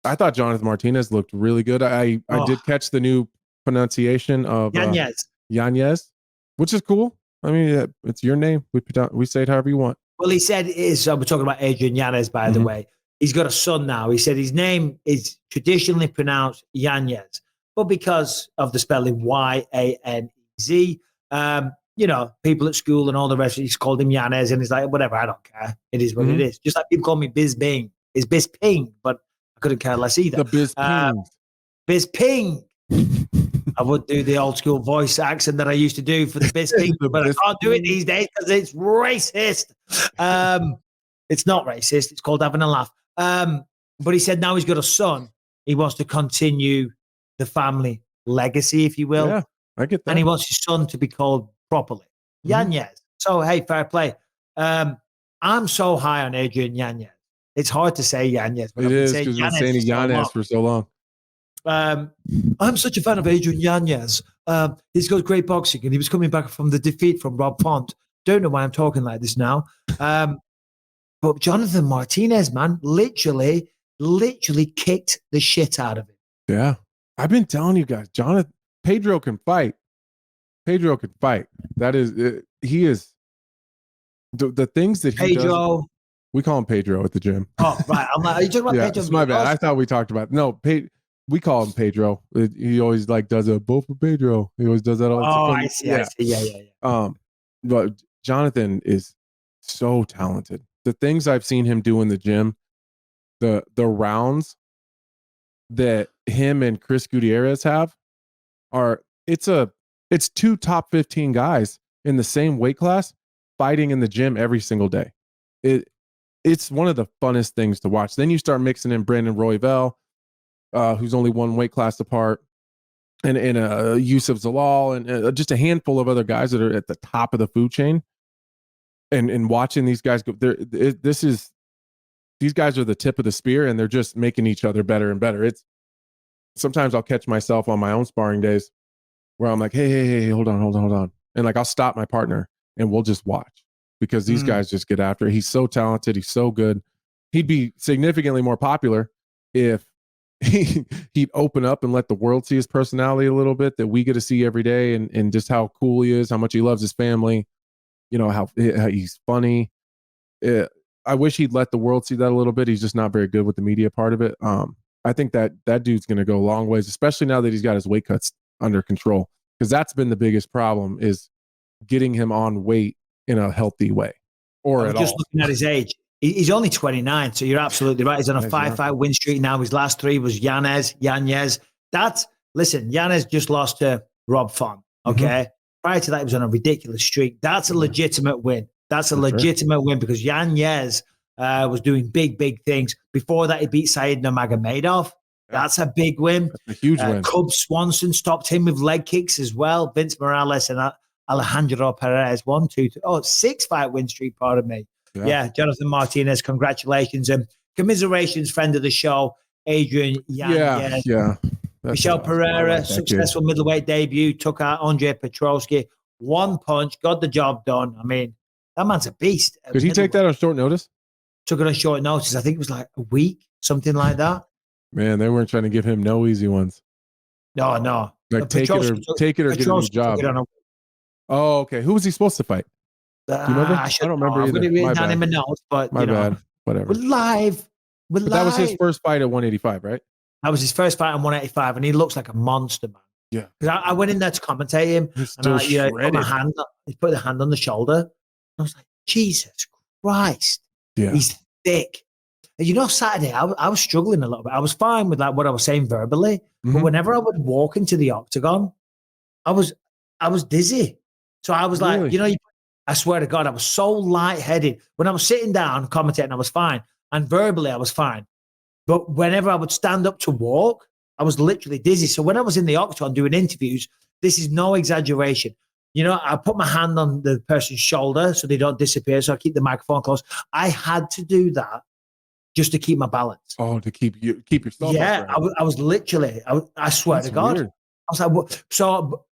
I thought Jonathan Martinez looked really good. I did catch the new pronunciation of Yanez, which is cool. I mean, it's your name. We say it however you want. Well, he said we're talking about Adrian Yanez, by the way. He's got a son now. He said his name is traditionally pronounced Yanez, but because of the spelling Yanez, people at school and all the rest, he's called him Yanez, and he's like, whatever, I don't care. It is what it is. Just like people call me Bisping. It's Bisping, but I couldn't care less either. The Bisping. Bisping. I would do the old school voice accent that I used to do for the Bisping, but I can't do it these days because it's racist. It's not racist. It's called having a laugh. But he said now he's got a son. He wants to continue the family legacy, if you will. Yeah, I get that. And he wants his son to be called properly Yanez. So, hey, fair play. I'm so high on Adrian Yanez. It's hard to say Yanez. But it is because we've been saying Yanez for so long. I'm such a fan of Adrian Yanez. He's got great boxing, and he was coming back from the defeat from Rob Font. Don't know why I'm talking like this now. But Jonathan Martinez, man, literally kicked the shit out of him. Yeah. I've been telling you guys, Pedro can fight. That is, he is, the things that he does. We call him Pedro at the gym. Oh, right. I'm like, are you talking about Pedro? It's my bad. I thought we talked about, no, we call him Pedro. He always like does a both for Pedro. He always does that all the time. Oh, I see. Yeah. But Jonathan is so talented. The things I've seen him do in the gym, the rounds that him and Chris Gutierrez have it's two top 15 guys in the same weight class fighting in the gym every single day. It's one of the funnest things to watch. Then you start mixing in Brandon Royval, who's only one weight class apart, and Yusuff Zalal, and just a handful of other guys that are at the top of the food chain. And watching these guys go, these guys are the tip of the spear, and they're just making each other better and better. Sometimes I'll catch myself on my own sparring days where I'm like, hey, hold on. And like, I'll stop my partner and we'll just watch because these guys just get after it. He's so talented. He's so good. He'd be significantly more popular if he'd open up and let the world see his personality a little bit that we get to see every day, and just how cool he is, how much he loves his family, how he's funny. I wish he'd let the world see that a little bit. He's just not very good with the media part of it. I think that dude's going to go a long ways, especially now that he's got his weight cuts under control, because that's been the biggest problem, is getting him on weight in a healthy way or at all. Just looking at his age, he's only 29, so you're absolutely right. He's on a 5-fight win streak now. His last 3 was Yanez. Listen, Yanez just lost to Rob Font, okay? Prior to that, he was on a ridiculous streak. That's a legitimate win. That's a legitimate win because Yanez was doing big things. Before that, he beat Said Nurmagomedov. That's a big win. That's a huge win. Cub Swanson stopped him with leg kicks as well. Vince Morales and Alejandro Perez, 6-fight win streak, pardon me. Yeah, Jonathan Martinez, congratulations. And commiserations, friend of the show, Adrian Yanez. Yeah. Michel Pereira, successful middleweight debut, took out Andre Petrosky. One punch, got the job done. I mean, that man's a beast. Did he take that on short notice? Took it on short notice. I think it was like a week, something like that. Man, they weren't trying to give him no easy ones. No. Like take it or get a new job. Oh, okay. Who was he supposed to fight? Do you remember? I don't remember either. My bad. In my notes, but my bad. Whatever. We're live. That was his first fight at 185, right? That was his first fight at 185, and he looks like a monster, man. Yeah. Because I went in there to commentate him, and he put the hand on the shoulder. I was like, Jesus Christ. Yeah. He's thick. And Saturday, I was struggling a little bit. I was fine with like what I was saying verbally, but whenever I would walk into the octagon, I was dizzy. So I was like, I swear to God, I was so lightheaded. When I was sitting down commentating, I was fine. And verbally, I was fine. But whenever I would stand up to walk, I was literally dizzy. So when I was in the octagon doing interviews, this is no exaggeration. I put my hand on the person's shoulder so they don't disappear. So I keep the microphone close. I had to do that just to keep my balance. Oh, to keep yourself. Yeah, I was literally, I swear to God. Weird. I was like, what? So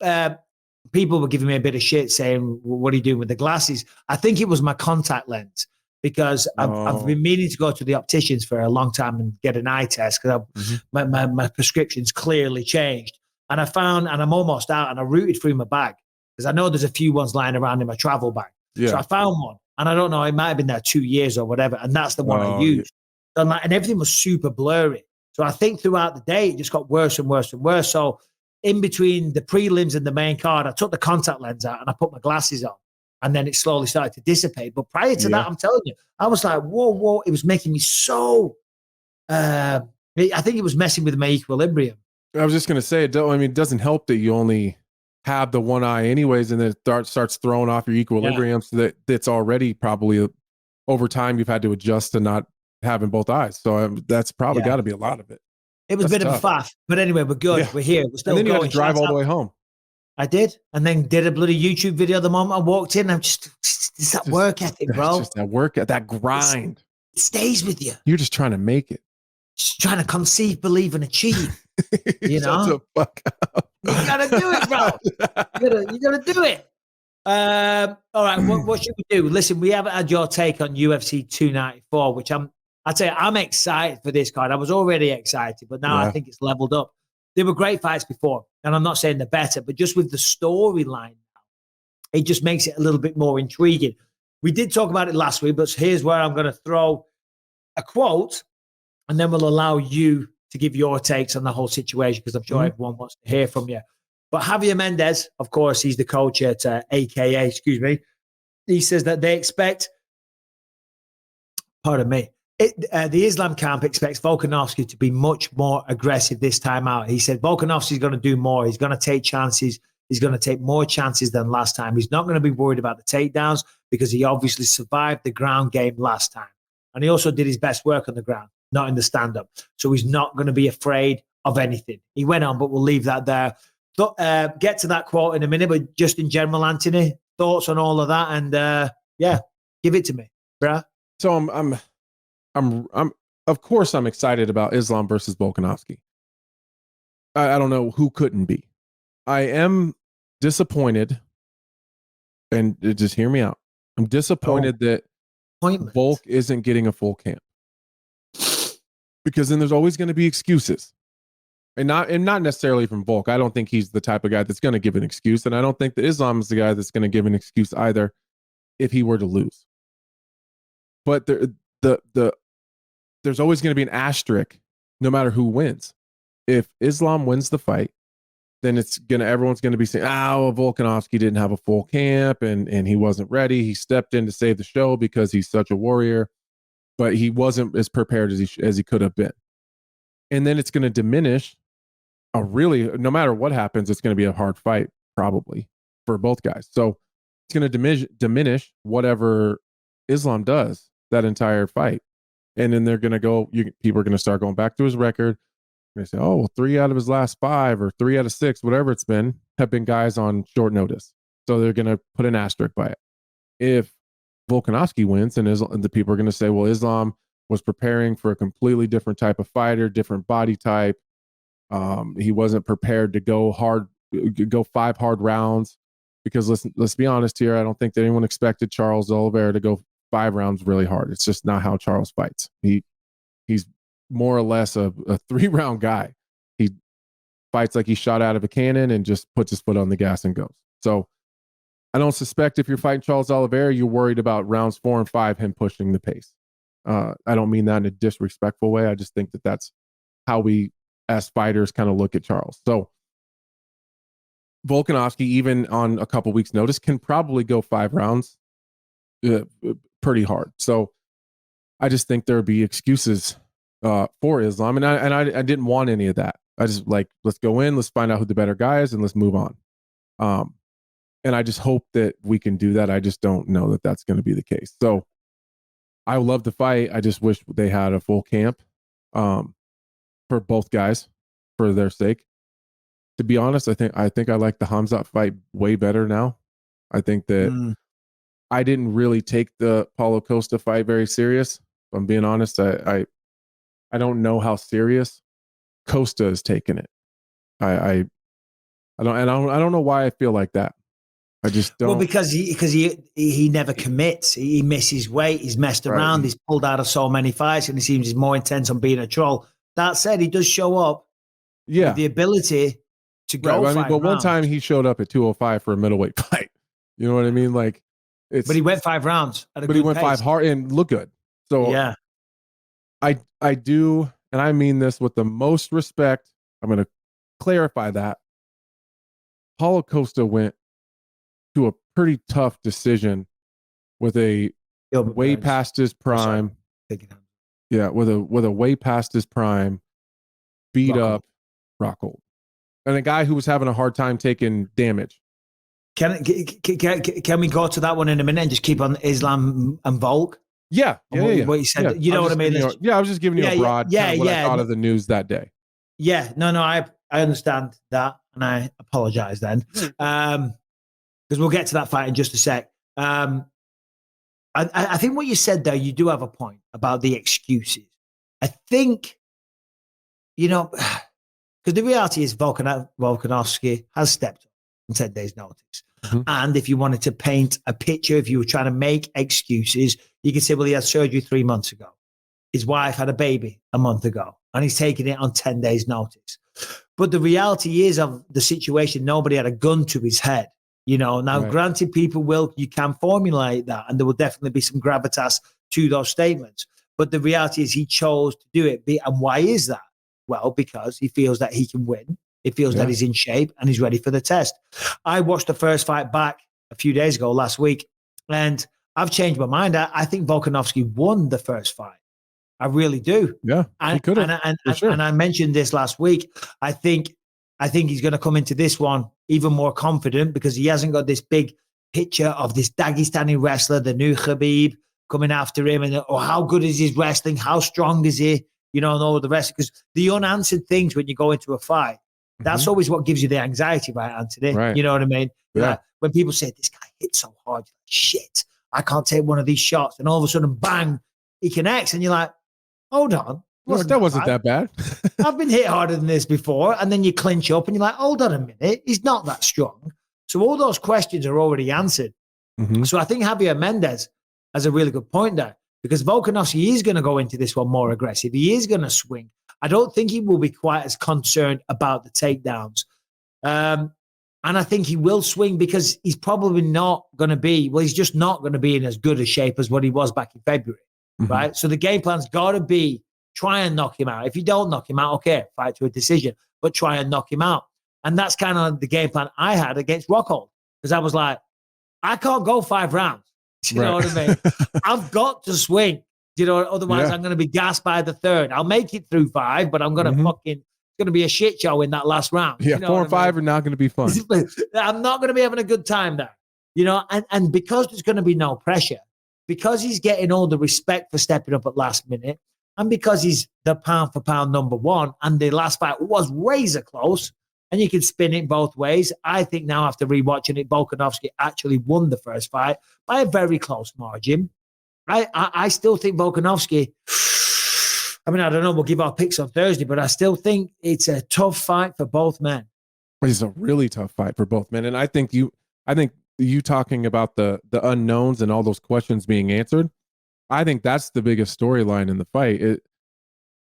people were giving me a bit of shit saying, what are you doing with the glasses? I think it was my contact lens because I've been meaning to go to the opticians for a long time and get an eye test because my prescription's clearly changed. And I found, and I'm almost out, and I rooted through my bag because I know there's a few ones lying around in my travel bag. Yeah. So I found one, and I don't know, it might have been there 2 years or whatever, and that's the one I used. Yeah. And everything was super blurry. So I think throughout the day, it just got worse and worse and worse. So in between the prelims and the main card, I took the contact lens out and I put my glasses on. And then it slowly started to dissipate. But prior to that, I'm telling you, I was like, whoa. It was making me so, I think it was messing with my equilibrium. I was just going to say, it doesn't help that you only have the one eye anyways, and then it starts throwing off your equilibrium. So that's already probably over time you've had to adjust to not having both eyes. So that's probably got to be a lot of it. It was a bit of a faff. But anyway, we're good. Yeah. We're here. We're still going. And then going. You had to drive all the way home. I did. And then did a bloody YouTube video the moment I walked in. It's that work ethic, bro. It's just that work, that grind. It stays with you. You're just trying to make it. Just trying to conceive, believe, and achieve. You know? Shut the fuck up. You gotta do it, bro. You gotta do it. All right, what should we do? Listen, we haven't had your take on UFC 294, which I'd say I'm excited for this card. I was already excited, but now I think it's leveled up. They were great fights before, and I'm not saying they're better, but just with the storyline, it just makes it a little bit more intriguing. We did talk about it last week, but here's where I'm going to throw a quote, and then we'll allow you to give your takes on the whole situation, because I'm sure everyone wants to hear from you. But Javier Mendez, of course, he's the coach at AKA, he says that they expect, the Islam camp expects Volkanovski to be much more aggressive this time out. He said Volkanovski's going to do more. He's going to take chances. He's going to take more chances than last time. He's not going to be worried about the takedowns because he obviously survived the ground game last time. And he also did his best work on the ground, not in the stand-up. So he's not going to be afraid of anything. He went on, but we'll leave that there. Get to that quote in a minute, but just in general, Anthony, thoughts on all of that? And give it to me, bruh. So I'm of course I'm excited about Islam versus Volkanovski. I don't know who couldn't be. I am disappointed, and just hear me out. I'm disappointed that Volk isn't getting a full camp, because then there's always going to be excuses, and not necessarily from Volk. I don't think he's the type of guy that's going to give an excuse, and I don't think that Islam is the guy that's going to give an excuse either if he were to lose. But there's always going to be an asterisk no matter who wins. If Islam wins the fight, then everyone's going to be saying, Volkanovski didn't have a full camp and he wasn't ready. He stepped in to save the show because he's such a warrior, but he wasn't as prepared as he could have been. And then it's going to diminish no matter what happens, it's going to be a hard fight probably for both guys. So it's going to diminish whatever Islam does that entire fight. And then they're going to go, people are going to start going back to his record. They say, 3 out of his last 5 or 3 out of 6, whatever it's been, have been guys on short notice. So they're going to put an asterisk by it. If Volkanovski wins, and the people are going to say, well, Islam was preparing for a completely different type of fighter, different body type. He wasn't prepared to go 5 hard rounds, because let's be honest here. I don't think that anyone expected Charles Oliveira to go 5 rounds really hard. It's just not how Charles fights. He's more or less a 3-round guy. He fights like he's shot out of a cannon and just puts his foot on the gas and goes. So I don't suspect if you're fighting Charles Oliveira, you're worried about rounds 4 and 5, him pushing the pace. I don't mean that in a disrespectful way. I just think that that's how we as fighters kind of look at Charles. So Volkanovski, even on a couple weeks notice, can probably go 5 rounds pretty hard. So I just think there would be excuses for Islam, and I didn't want any of that. I just let's go in, let's find out who the better guy is, and let's move on. And I just hope that we can do that. I just don't know that that's going to be the case. So I love the fight. I just wish they had a full camp for both guys, for their sake. To be honest, I think I like the Hamzat fight way better now. I think that I didn't really take the Paulo Costa fight very serious. If I'm being honest, I don't know how serious Costa is taking it. I don't know why I feel like that. I just don't. Well, because he never commits. He misses weight. He's messed around. He's pulled out of so many fights, and he seems he's more intense on being a troll. That said, he does show up. Yeah, with the ability to go. But one time he showed up at 205 for a middleweight fight. You know what I mean? But he went 5 rounds. But he went pace. 5 hard and looked good. So yeah, I do, and I mean this with the most respect. I'm going to clarify that Paulo Costa went to a pretty tough decision with a way past his prime. Yeah, with a way past his prime, beat up Rockhold. and a guy who was having a hard time taking damage. Can we go to that one in a minute and just keep on Islam and Volk? Yeah. What you said. Yeah. You know what I mean? I was just giving you a broad kind of what I thought of the news that day. Yeah. No, I understand that, and I apologize then. Because we'll get to that fight in just a sec. I think what you said there, you do have a point about the excuses. I think, because the reality is Volkanovski has stepped up on 10 days' notice. Mm-hmm. And if you wanted to paint a picture, if you were trying to make excuses, you could say, well, he had surgery 3 months ago. His wife had a baby a month ago, and he's taking it on 10 days' notice. But the reality is of the situation, nobody had a gun to his head. Now, right. Granted, you can formulate that, and there will definitely be some gravitas to those statements. But the reality is he chose to do it. And why is that? Well, because he feels that he can win. He feels that he's in shape and he's ready for the test. I watched the first fight back a few days ago, last week, and I've changed my mind. I think Volkanovski won the first fight. I really do. Yeah, he could have. And I mentioned this last week. I think he's going to come into this one even more confident because he hasn't got this big picture of this Dagestani wrestler, the new Khabib, coming after him. And how good is his wrestling? How strong is he? And all the rest. Because the unanswered things when you go into a fight, that's always what gives you the anxiety, right, Anthony? Right. You know what I mean? Yeah. Like, when people say, this guy hits so hard, shit, I can't take one of these shots. And all of a sudden, bang, he connects. And you're like, hold on. That wasn't that bad. I've been hit harder than this before. And then you clinch up and you're like, hold on a minute. He's not that strong. So all those questions are already answered. Mm-hmm. So I think Javier Mendez has a really good point there because Volkanovski is going to go into this one more aggressive. He is going to swing. I don't think he will be quite as concerned about the takedowns. And I think he will swing because he's probably not going to be, he's just not going to be in as good a shape as what he was back in February, right? So the game plan's got to be try and knock him out. If you don't knock him out, okay, fight to a decision, but try and knock him out. And that's kind of the game plan I had against Rockhold because I was like, I can't go 5 rounds. You know what I mean? I've got to swing. Otherwise I'm going to be gassed by the third. I'll make it through 5, but I'm going to it's going to be a shit show in that last round. Yeah, 4 and 5 are not going to be fun. I'm not going to be having a good time there. And because there's going to be no pressure, because he's getting all the respect for stepping up at last minute, and because he's the pound for pound number 1, and the last fight was razor close, and you can spin it both ways. I think now after rewatching it, Volkanovski actually won the first fight by a very close margin. I still think Volkanovski, I don't know, we'll give our picks on Thursday, but I still think it's a tough fight for both men. It's a really tough fight for both men. And I think you talking about the unknowns and all those questions being answered, I think that's the biggest storyline in the fight.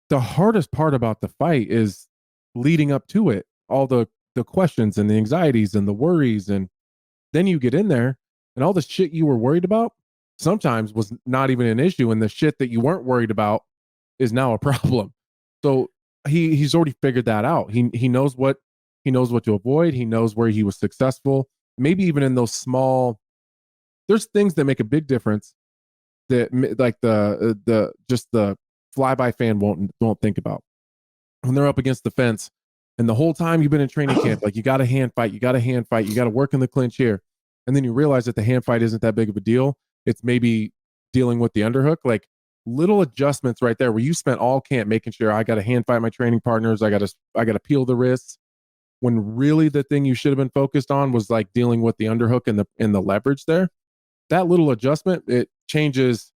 The hardest part about the fight is leading up to it, all the questions and the anxieties and the worries. And then you get in there and all the shit you were worried about sometimes was not even an issue, and the shit that you weren't worried about is now a problem. So he's already figured that out. He knows what to avoid. He knows where he was successful. Maybe even in those small, there's things that make a big difference that like the flyby fan won't think about when they're up against the fence. And the whole time you've been in training camp, like you got a hand fight, you got to work in the clinch here, and then you realize that the hand fight isn't that big of a deal. It's maybe dealing with the underhook, like little adjustments right there where you spent all camp making sure I got to hand fight my training partners. I got to peel the wrists, when really the thing you should have been focused on was like dealing with the underhook and the leverage there. That little adjustment, it changes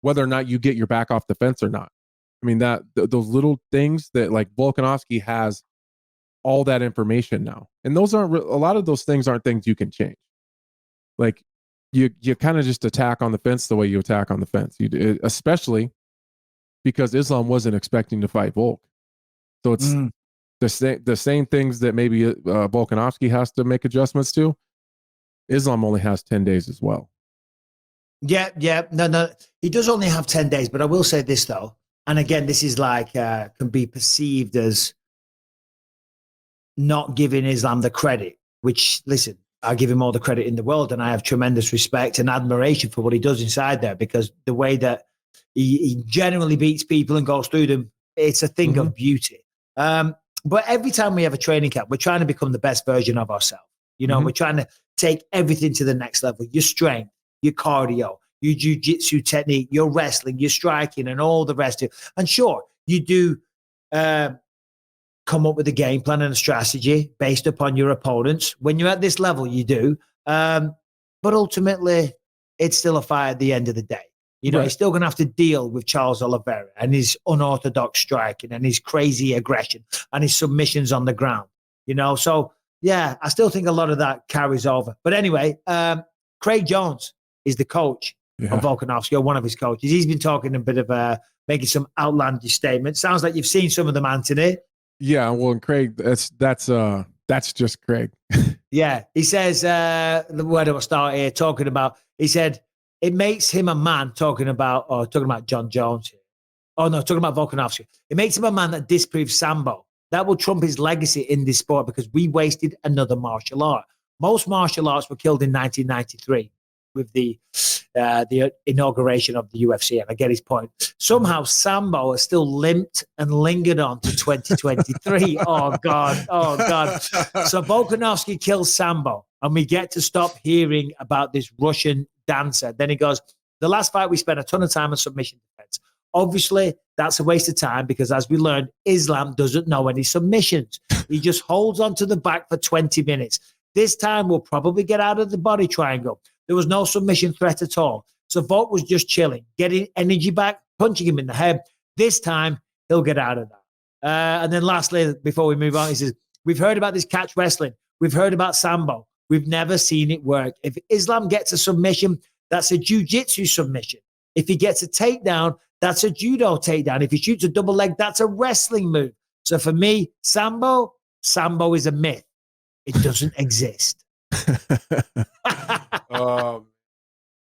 whether or not you get your back off the fence or not. I mean, those little things that like Volkanovski has all that information now. And those aren't, a lot of those things aren't things you can change. Like you kind of just attack on the fence the way you attack on the fence. Especially because Islam wasn't expecting to fight Volk. So it's the same things that maybe Volkanovski has to make adjustments to. Islam only has 10 days as well. Yeah. No. He does only have 10 days, but I will say this though. And again, this is like, can be perceived as not giving Islam the credit, which, listen, I give him all the credit in the world, and I have tremendous respect and admiration for what he does inside there, because the way that he generally beats people and goes through them, it's a thing of beauty. But every time we have a training camp, we're trying to become the best version of ourselves. You know, we're trying to take everything to the next level. Your strength, your cardio, your jiu-jitsu technique, your wrestling, your striking, and all the rest of it. And sure, you do come up with a game plan and a strategy based upon your opponents. When you're at this level, you do. But ultimately, it's still a fight at the end of the day. You know, he's still going to have to deal with Charles Oliveira and his unorthodox striking and his crazy aggression and his submissions on the ground. You know, so yeah, I still think a lot of that carries over. But anyway, Craig Jones is the coach of Volkanovski, or one of his coaches. He's been talking a bit of making some outlandish statements. Sounds like you've seen some of them, Anthony. Yeah, well, and Craig, that's just Craig. Yeah, he says, where do I start here? Talking about, he said, it makes him a man, talking about John Jones here. Oh, no, talking about Volkanovski. It makes him a man that disproves Sambo. That will trump his legacy in this sport because we wasted another martial art. Most martial arts were killed in 1993 with the inauguration of the UFC, and I get his point. Somehow Sambo has still limped and lingered on to 2023. Oh, God. So Volkanovski kills Sambo, and we get to stop hearing about this Russian dancer. Then he goes, the last fight we spent a ton of time on submission defense. Obviously, that's a waste of time because, as we learned, Islam doesn't know any submissions. He just holds onto the back for 20 minutes. This time, we'll probably get out of the body triangle. There was no submission threat at all. So Volk was just chilling, getting energy back, punching him in the head. This time, he'll get out of that. And then lastly, before we move on, he says, we've heard about this catch wrestling. We've heard about Sambo. We've never seen it work. If Islam gets a submission, that's a jiu-jitsu submission. If he gets a takedown, that's a judo takedown. If he shoots a double leg, that's a wrestling move. So for me, Sambo is a myth. It doesn't exist.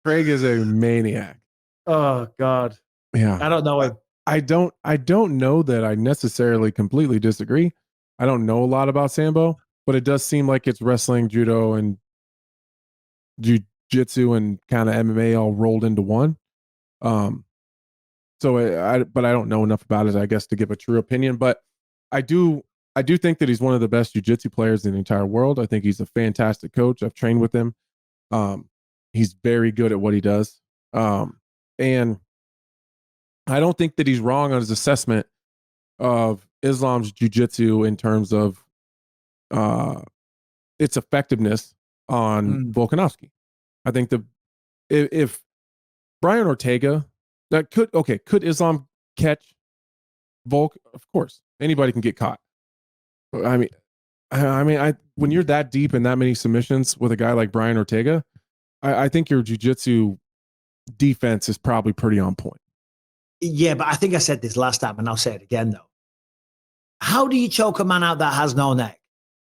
Craig is a maniac. Oh God. Yeah. I don't know him. I don't know that I necessarily completely disagree. I don't know a lot about Sambo, but it does seem like it's wrestling, judo, and jiu-jitsu and kind of MMA all rolled into one. But I don't know enough about it, I guess, to give a true opinion. But I do think that he's one of the best jiu-jitsu players in the entire world. I think he's a fantastic coach. I've trained with him. He's very good at what he does. And I don't think that he's wrong on his assessment of Islam's jiu-jitsu in terms of its effectiveness on Volkanovski. I think if Brian Ortega, could Islam catch Volk? Of course, anybody can get caught. I mean, when you're that deep in that many submissions with a guy like Brian Ortega, I think your jiu-jitsu defense is probably pretty on point. Yeah, but I think I said this last time, and I'll say it again, though. How do you choke a man out that has no neck?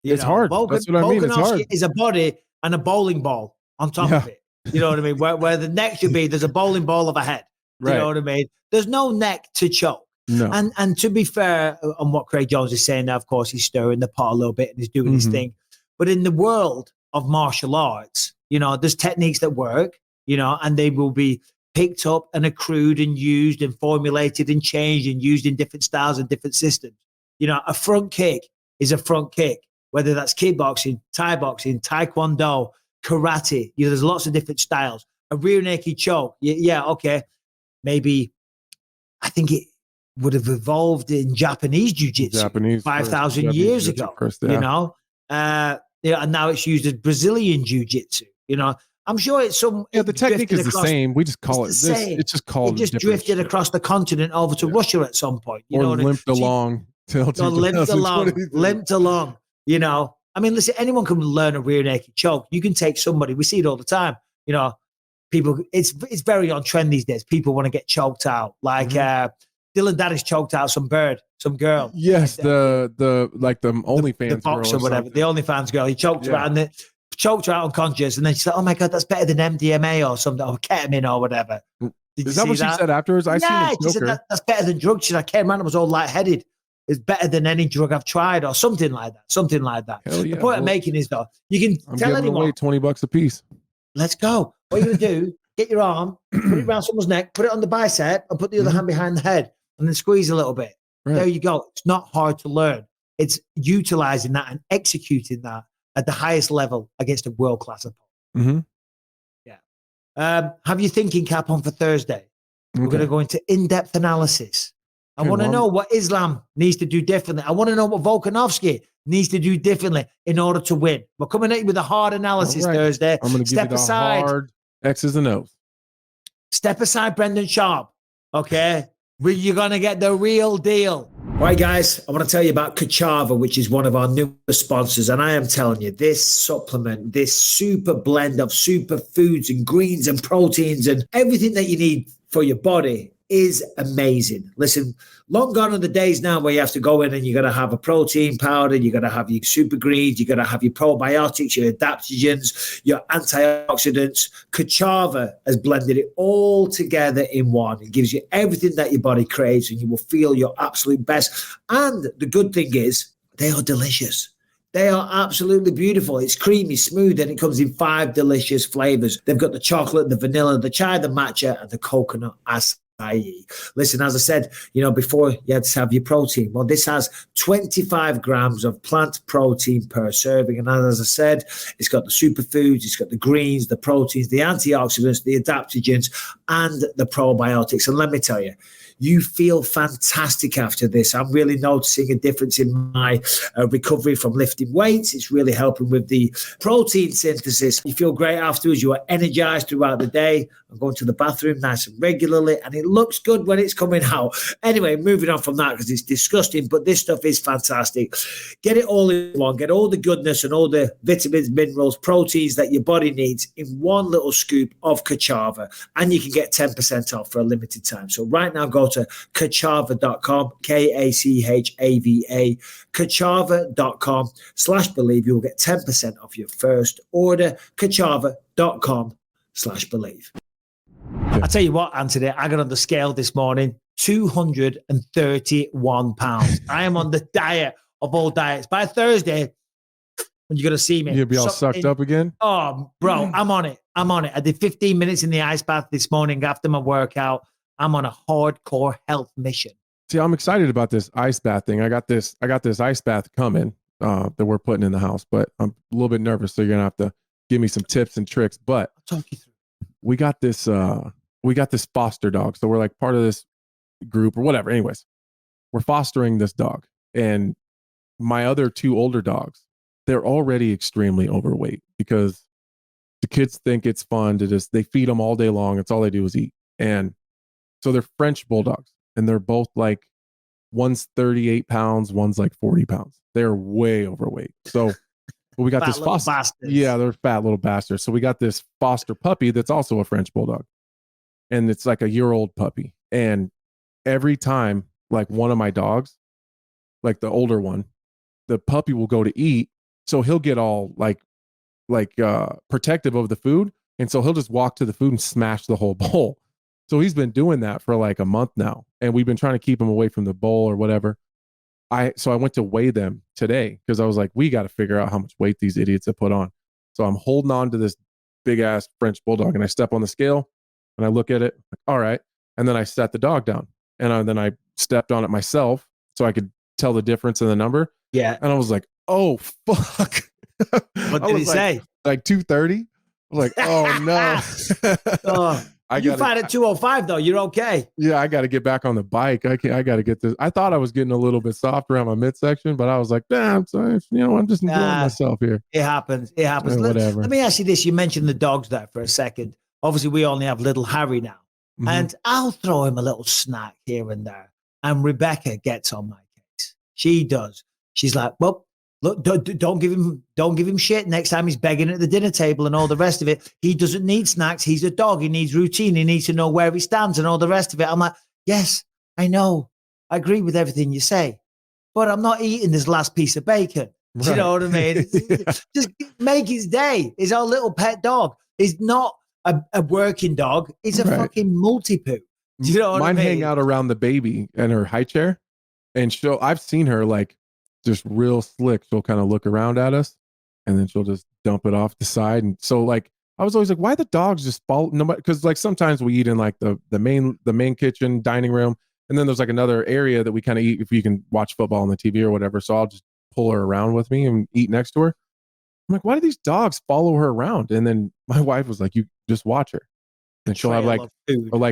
It's hard. That's what I mean. It's hard. Is a body and a bowling ball on top of it. You know what I mean? Where the neck should be, there's a bowling ball of a head. You know what I mean? There's no neck to choke. No. And to be fair on what Craig Jones is saying now, of course, he's stirring the pot a little bit and he's doing his thing. But in the world of martial arts, you know, there's techniques that work, you know, and they will be picked up and accrued and used and formulated and changed and used in different styles and different systems. You know, a front kick is a front kick, whether that's kickboxing, Thai boxing, taekwondo, karate. You know, there's lots of different styles. A rear naked choke, okay. Maybe I think it would have evolved in Japanese jiu-jitsu 5,000 years ago, you know? And now it's used as Brazilian jiu-jitsu, you know? I'm sure it's some... Yeah, the technique is the same. We just call it this. It's just called... It just drifted across the continent over to Russia at some point. You know, limped along. Limped along, you know? I mean, listen, anyone can learn a rear naked choke. You can take somebody, we see it all the time, you know, people, it's very on trend these days. People want to get choked out. Like Dillon Danis choked out some girl. Yes, the OnlyFans the box or whatever, the OnlyFans girl. He choked her out and choked her out unconscious. And then she said, "Oh my God, that's better than MDMA or something, or ketamine or whatever." Is that what she said afterwards? She said that's better than drugs. She said, "I came around, I was all lightheaded. It's better than any drug I've tried," or something like that. The point I'm making is, though, you can tell anyone away $20 a piece. Let's go. What are you gonna do? Get your arm, put it around someone's neck, put it on the bicep, and put the other hand behind the head, and then squeeze a little bit. Right. There you go. It's not hard to learn. It's utilizing that and executing that at the highest level against a world-class opponent. Mm-hmm. Yeah. Have your thinking cap on for Thursday. We're going to go into in-depth analysis. I want to know what Islam needs to do differently. I want to know what Volkanovski needs to do differently in order to win. We're coming at you with a hard analysis Thursday. I'm going to give you the hard X's and O's. Step aside, Brendan Sharp. Okay? You're going to get the real deal. Right, guys, I want to tell you about Kachava, which is one of our newest sponsors. And I am telling you, this supplement, this super blend of superfoods and greens and proteins and everything that you need for your body is amazing. Listen, long gone are the days now where you have to go in and you're going to have a protein powder, you're going to have your super greens, you're going to have your probiotics, your adaptogens, your antioxidants. Kachava has blended it all together in one. It gives you everything that your body craves and you will feel your absolute best. And the good thing is they are delicious. They are absolutely beautiful. It's creamy, smooth, and it comes in 5 delicious flavors. They've got the chocolate, the vanilla, the chai, the matcha, and the coconut acai. Listen, as I said, before you had to have your protein. Well, this has 25 grams of plant protein per serving. And as I said, it's got the superfoods, it's got the greens, the proteins, the antioxidants, the adaptogens, and the probiotics. And let me tell you, you feel fantastic after this. I'm really noticing a difference in my recovery from lifting weights. It's really helping with the protein synthesis. You feel great afterwards. You are energized throughout the day. I'm going to the bathroom nice and regularly, and it looks good when it's coming out. Anyway, moving on from that because it's disgusting, but this stuff is fantastic. Get it all in one. Get all the goodness and all the vitamins, minerals, proteins that your body needs in one little scoop of Kachava, and you can get 10% off for a limited time. So right now, go to kachava.com, Kachava, kachava.com/believe. You will get 10% off your first order. Kachava.com/believe. I tell you what, Anthony, I got on the scale this morning, 231 pounds. I am on the diet of all diets. By Thursday, when you're going to see me, you'll be all sucked up again. Oh, bro, I'm on it. I did 15 minutes in the ice bath this morning after my workout. I'm on a hardcore health mission. See, I'm excited about this ice bath thing. I got this ice bath coming that we're putting in the house, but I'm a little bit nervous. So you're going to have to give me some tips and tricks, but I'll talk you through. We got this foster dog. So we're like part of this group or whatever. Anyways, we're fostering this dog, and my other 2 older dogs, they're already extremely overweight because the kids think it's fun to they feed them all day long. It's all they do is eat. And so they're French bulldogs, and they're both like, one's 38 pounds, one's like 40 pounds. They're way overweight. So we got this foster. Bastards. Yeah, they're fat little bastards. So we got this foster puppy that's also a French bulldog, and it's like a year-old puppy. And every time, like one of my dogs, like the older one, the puppy will go to eat. So he'll get all like protective of the food. And so he'll just walk to the food and smash the whole bowl. So he's been doing that for like a month now. And we've been trying to keep him away from the bowl or whatever. So I went to weigh them today because I was like, we got to figure out how much weight these idiots have put on. So I'm holding on to this big ass French bulldog, and I step on the scale and I look at it. Like, all right. And then I set the dog down, and then I stepped on it myself so I could tell the difference in the number. Yeah. And I was like, oh, fuck. What did he say? Like 230. I was like, oh no. You fight at 205 though. You're okay. Yeah, I got to get back on the bike. I got to get this. I thought I was getting a little bit soft around my midsection, but I was like, damn, I'm just enjoying myself here. It happens. Yeah, whatever. Let me ask you this. You mentioned the dogs there for a second. Obviously, we only have little Harry now, and I'll throw him a little snack here and there. And Rebecca gets on my case. She does. She's like, well, look, don't give him shit next time he's begging at the dinner table and all the rest of it. He doesn't need snacks. He's a dog. He needs routine. He needs to know where he stands and all the rest of it. I'm like, yes, I know. I agree with everything you say, but I'm not eating this last piece of bacon. Do you know what I mean? Yeah. Just make his day. He's our little pet dog. He's not a working dog. He's a fucking multi-poo. Do you know what I mean? Mine hang out around the baby and her high chair, and I've seen her like just real slick. She'll kind of look around at us, and then she'll just dump it off the side. And so like I was always like, why the dogs just follow? No, because like sometimes we eat in like the main kitchen, dining room, and then there's like another area that we kind of eat if we can watch football on the TV or whatever. So I'll just pull her around with me and eat next to her. I'm like, why do these dogs follow her around? And then my wife was like, you just watch her. And she'll have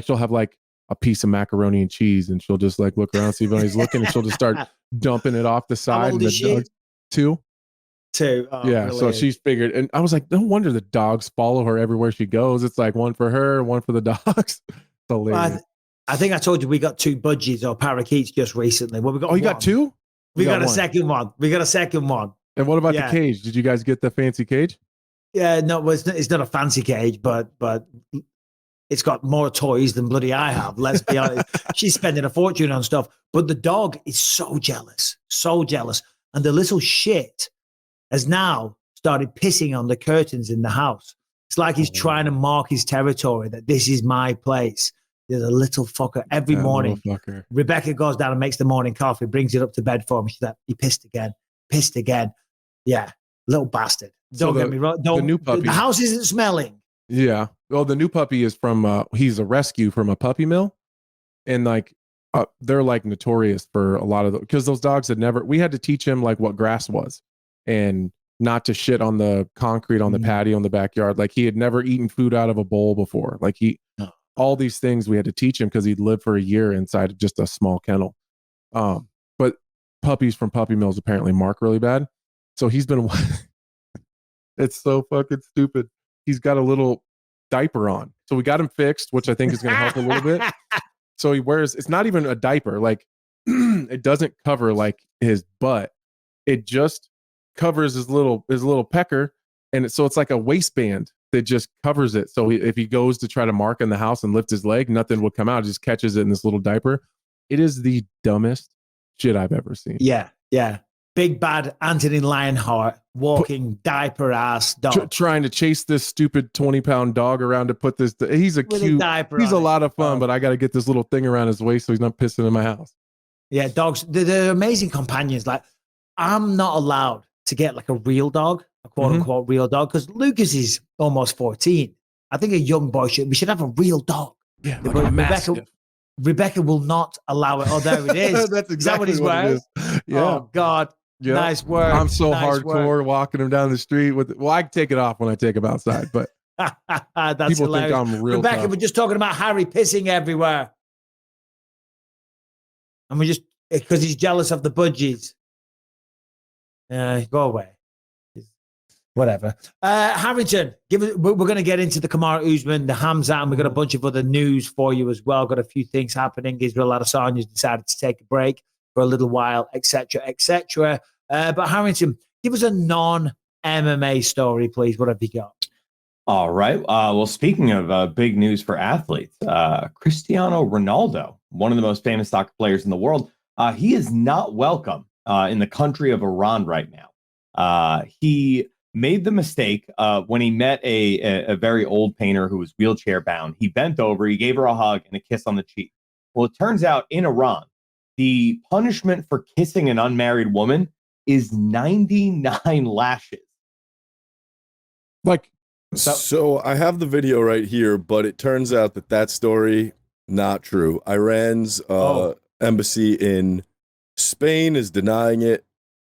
she'll have like a piece of macaroni and cheese, and she'll just like look around, see if anybody's looking, and she'll just start dumping it off the side. How old and is the she? dogs, 2. Oh, yeah. So she's figured, and I was like, no wonder the dogs follow her everywhere she goes. It's like one for her, one for the dogs. It's hilarious. I think I told you we got 2 budgies or parakeets just recently. Well, we got. Oh, you got 2? We got a second one. We got a second one. And what about the cage? Did you guys get the fancy cage? Yeah, no, it's not a fancy cage, but it's got more toys than bloody I have. Let's be honest. She's spending a fortune on stuff, but the dog is so jealous, and the little shit has now started pissing on the curtains in the house. It's like he's trying to mark his territory, that this is my place. There's a little fucker every morning. Rebecca goes down and makes the morning coffee, brings it up to bed for him. She's like, he pissed again. Yeah, little bastard. Don't get me wrong. The new puppy. The house isn't smelling. Yeah. Well, the new puppy is from, he's a rescue from a puppy mill. And like, they're like notorious for a lot of because those dogs we had to teach him like what grass was and not to shit on the concrete on the patio in the backyard. Like he had never eaten food out of a bowl before. Like all these things we had to teach him because he'd lived for a year inside of just a small kennel. But puppies from puppy mills apparently mark really bad. So he's been, it's so fucking stupid. He's got a little diaper on. So we got him fixed, which I think is going to help a little bit. So he wears, it's not even a diaper. Like it doesn't cover like his butt. It just covers his little pecker. And so it's like a waistband that just covers it. So if he goes to try to mark in the house and lift his leg, nothing would come out. It just catches it in this little diaper. It is the dumbest shit I've ever seen. Yeah. Yeah. Big bad Anthony Lionheart walking diaper ass dog. Trying to chase this stupid 20-pound dog around to put this. He's a cute diaper. He's a lot of fun, but I got to get this little thing around his waist so he's not pissing in my house. Yeah, dogs, they're amazing companions. Like, I'm not allowed to get like a real dog, a quote unquote real dog, because Lucas is almost 14. I think a young boy we should have a real dog. Yeah, like Rebecca will not allow it. Oh, there it is. That's exactly what it is. Yeah. Oh, God. Yeah. Nice work. I'm so hardcore walking him down the street well, I take it off when I take him outside, but that's people hilarious. think I'm real Rebecca, tough. we're just talking about Harry pissing everywhere. And we just, because he's jealous of the budgies. Go away. Whatever. Harrington, we're going to get into the Kamaru Usman, the Hamza, and we've got a bunch of other news for you as well. Got a few things happening. Israel Adesanya's decided to take a break for a little while, etc., etc. But Harrington, give us a non-MMA story, please. What have you got? All right. Well, speaking of big news for athletes, Cristiano Ronaldo, one of the most famous soccer players in the world, he is not welcome in the country of Iran right now. He made the mistake when he met a very old painter who was wheelchair bound. He bent over, he gave her a hug and a kiss on the cheek. Well, it turns out in Iran, the punishment for kissing an unmarried woman is 99 lashes. Like, so I have the video right here, but it turns out that story, not true. Iran's embassy in Spain is denying it.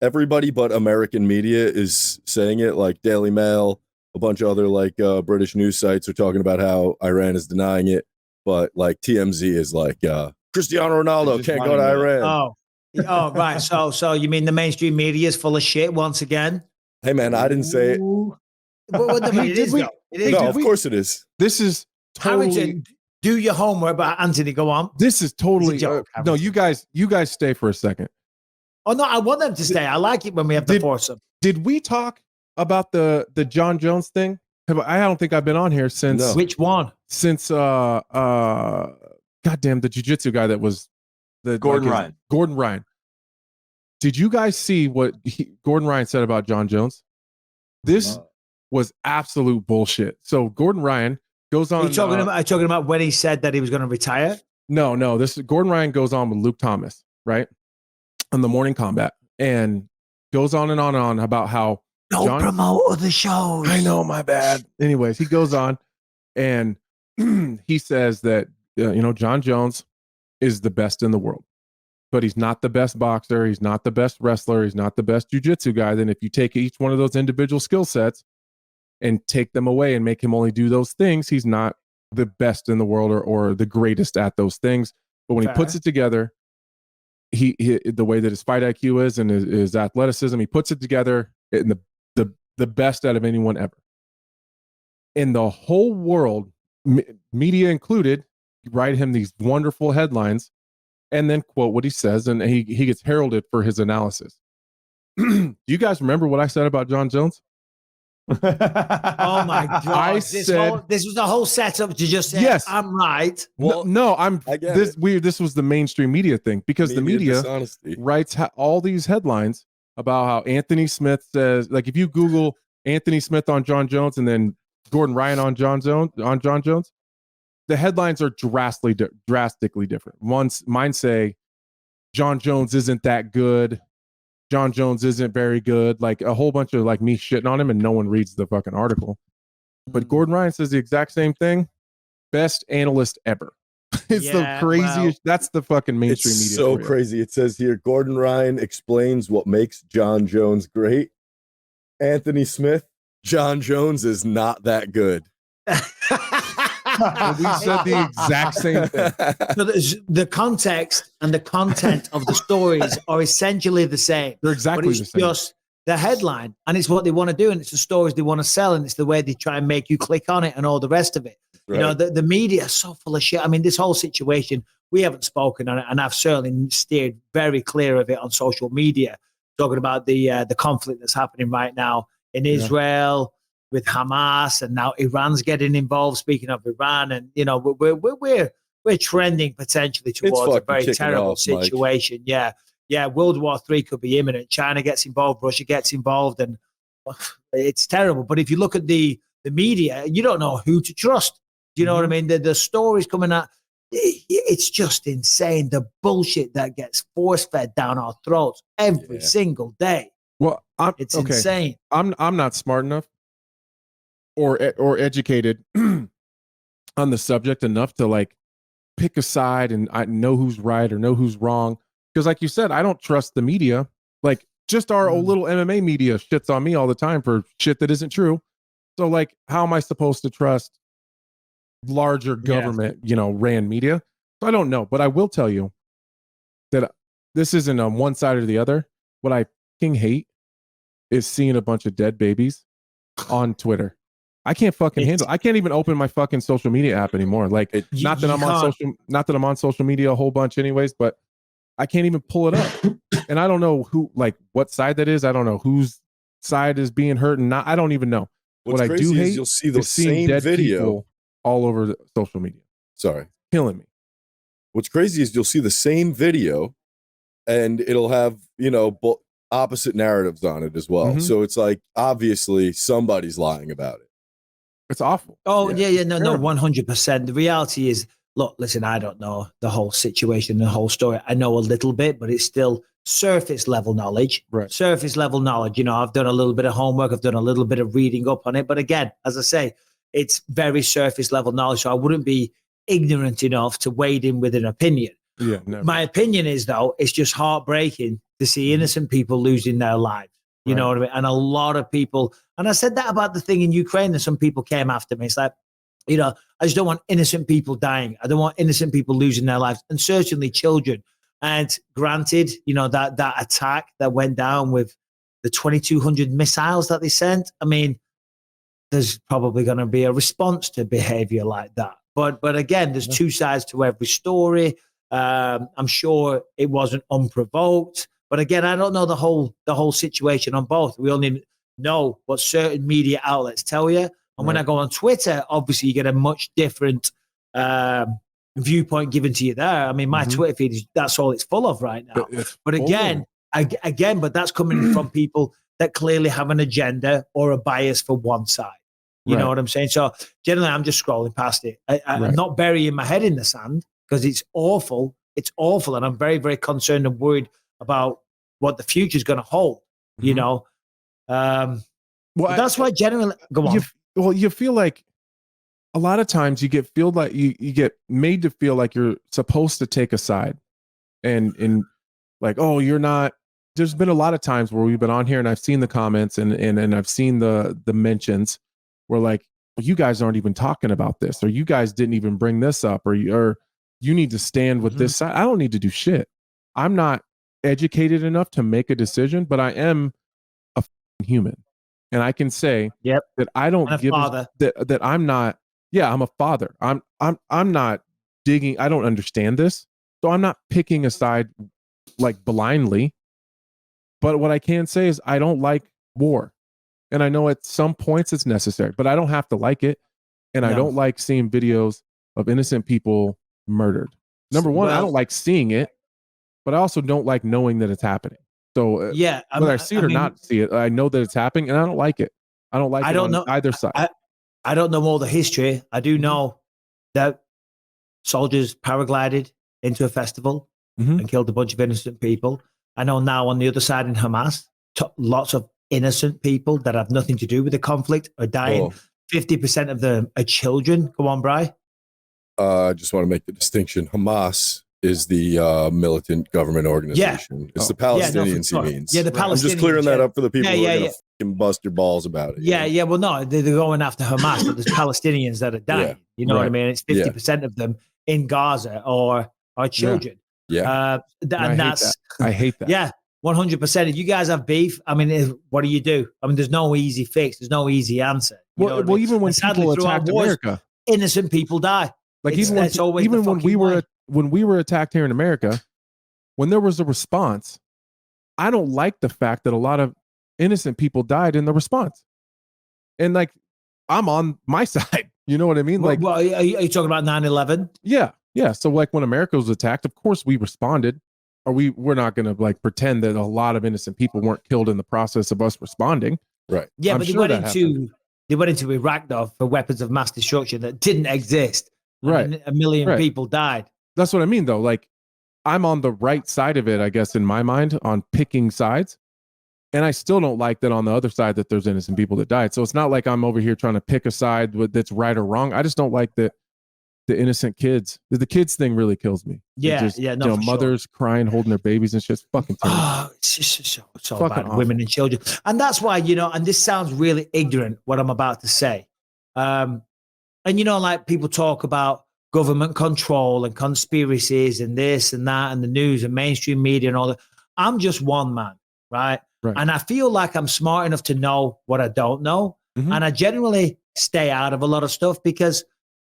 Everybody but American media is saying it, like Daily Mail, a bunch of other like British news sites are talking about how Iran is denying it. But like TMZ is like, Cristiano Ronaldo can't go to Iran. Oh, right. So you mean the mainstream media is full of shit once again? Hey, man, I didn't say it. It is. No, of course it is. This is totally. Harrington, do your homework, but Anthony, go on. This is totally. It's a joke, no, you guys stay for a second. Oh, no, I want them to stay. I like it when we have to force them. Did we talk about the John Jones thing? I don't think I've been on here since. No. Which one? Since goddamn, the jiu-jitsu guy that was Gordon Ryan. Gordon Ryan. Did you guys see what Gordon Ryan said about John Jones? This was absolute bullshit. So Gordon Ryan goes on. Are you talking about when he said that he was going to retire? No. This Gordon Ryan goes on with Luke Thomas, right? On the Morning Combat, and goes on and on about how don't promote other shows. I know, my bad. Anyways, he goes on and he says that John Jones is the best in the world. but he's not the best boxer. He's not the best wrestler. He's not the best jiu-jitsu guy. Then if you take each one of those individual skill sets and take them away and make him only do those things, he's not the best in the world or the greatest at those things. But when he puts it together, he the way that his fight IQ is and his athleticism, he puts it together in the best out of anyone ever. In the whole world, media included, write him these wonderful headlines and then quote what he says, and he gets heralded for his analysis. Do you guys remember what I said about John Jones? Oh my God! This was the whole setup to just say, yes, I'm right. Well, this was the mainstream media thing, because the media writes all these headlines about how Anthony Smith says, like, if you Google Anthony Smith on John Jones and then Gordon Ryan on John Jones, the headlines are drastically different. Mine say John Jones isn't that good. John Jones isn't very good. Like a whole bunch of like me shitting on him, and no one reads the fucking article. But Gordon Ryan says the exact same thing. Best analyst ever. It's the craziest. Well, that's the fucking mainstream media. It's so crazy. It says here, Gordon Ryan explains what makes John Jones great. Anthony Smith, John Jones is not that good. We said the exact same thing. So the context and the content of the stories are essentially the same. They're exactly the same. It's just the headline, and it's what they want to do, and it's the stories they want to sell, and it's the way they try and make you click on it and all the rest of it. Right. You know, the media is so full of shit. I mean, this whole situation, we haven't spoken on it, and I've certainly steered very clear of it on social media, talking about the conflict that's happening right now in Israel with Hamas, and now Iran's getting involved. Speaking of Iran, and you know, we're trending potentially towards a very terrible situation. Mike. Yeah, World War III could be imminent. China gets involved, Russia gets involved, and it's terrible. But if you look at the media, you don't know who to trust. Do you know what I mean? The stories coming out, it's just insane. The bullshit that gets force-fed down our throats every single day. Well, it's insane. I'm not smart enough or educated on the subject enough to like pick a side and I know who's right or know who's wrong. Because like you said, I don't trust the media. Like just our old little MMA media shits on me all the time for shit that isn't true. So like, how am I supposed to trust larger government, ran media? So I don't know, but I will tell you that this isn't on one side or the other. What I fucking hate is seeing a bunch of dead babies on Twitter. I can't fucking handle. I can't even open my fucking social media app anymore. Like, not that I'm on social media a whole bunch, anyways. But I can't even pull it up, and I don't know what side that is. I don't know whose side is being hurt, and not. I don't even know. What's what I do hate you'll see the same same video all over the social media. Sorry, killing me. What's crazy is you'll see the same video, and it'll have opposite narratives on it as well. So it's like obviously somebody's lying about it. It's awful. Oh, no, 100%. The reality is, look, listen, I don't know the whole situation, the whole story. I know a little bit, but it's still surface level knowledge. Right. Surface level knowledge. I've done a little bit of homework. I've done a little bit of reading up on it. But again, as I say, it's very surface level knowledge. So I wouldn't be ignorant enough to wade in with an opinion. Yeah, never. My opinion is, though, it's just heartbreaking to see innocent people losing their lives. You know what I mean? And a lot of people, and I said that about the thing in Ukraine, and some people came after me. It's like, I just don't want innocent people dying. I don't want innocent people losing their lives, and certainly children. And granted, that attack that went down with the 2,200 missiles that they sent, I mean, there's probably going to be a response to behavior like that. But again, there's two sides to every story. I'm sure it wasn't unprovoked. But again, I don't know the whole situation on both. We only know what certain media outlets tell you. And when I go on Twitter, obviously you get a much different viewpoint given to you there. I mean, my Twitter feed that's all it's full of right now. But again, but that's coming from people that clearly have an agenda or a bias for one side. You know what I'm saying? So generally, I'm just scrolling past it. I'm not burying my head in the sand because it's awful. It's awful, and I'm very, very concerned and worried about what the future is going to hold. That's why generally go on. You feel like a lot of times you get made to feel like you're supposed to take a side, and like, oh, you're not. There's been a lot of times where we've been on here and I've seen the comments and I've seen the mentions where like, well, you guys aren't even talking about this, or you guys didn't even bring this up, or you need to stand with this side. I don't need to do shit. I'm not educated enough to make a decision, but I am a human, and I can say that I don't give that I'm not. Yeah, I'm a father. I'm not digging. I don't understand this, so I'm not picking a side like blindly. But what I can say is I don't like war. And I know at some points it's necessary, but I don't have to like it. And I don't like seeing videos of innocent people murdered. Number one, I don't like seeing it, but I also don't like knowing that it's happening. So whether I see it or not see it, I know that it's happening and I don't like it. I don't like it on either side. I don't know all the history. I do know that soldiers paraglided into a festival and killed a bunch of innocent people. I know now on the other side in Hamas, lots of innocent people that have nothing to do with the conflict are dying. 50% of them are children. Go on, Bri. I just want to make the distinction. Hamas is the militant government organization. It's the Palestinians he means. Yeah, the Palestinians. I'm just clearing that up for the people who are going to fucking bust your balls about it. Yeah. Well, no, they're going after Hamas, but there's Palestinians that are dying. You know what I mean? It's 50% of them in Gaza are children. Yeah. I hate that. Yeah. 100%. If you guys have beef, I mean, what do you do? I mean, there's no easy fix. There's no easy answer. Well, even when people attacked America, innocent people die. Like even when we were attacked here in America, when there was a response, I don't like the fact that a lot of innocent people died in the response. And like, I'm on my side. You know what I mean? Like, are you talking about 9/11? Yeah. Yeah. So like when America was attacked, of course we responded. Or we're not going to like pretend that a lot of innocent people weren't killed in the process of us responding. Right. Yeah, but they went into Iraq though for weapons of mass destruction that didn't exist. Right. A million people died. That's what I mean though. Like I'm on the right side of it, I guess, in my mind, on picking sides. And I still don't like that on the other side that there's innocent people that died. So it's not like I'm over here trying to pick a side that's right or wrong. I just don't like that. The innocent kids, the kids thing really kills me. Mothers crying, holding their babies and shit. It's fucking terrible. Oh, it's just so bad. Awful. Women and children. And that's why, and this sounds really ignorant, what I'm about to say. And, like people talk about government control and conspiracies and this and that and the news and mainstream media and all that. I'm just one man, right? And I feel like I'm smart enough to know what I don't know. And I generally stay out of a lot of stuff because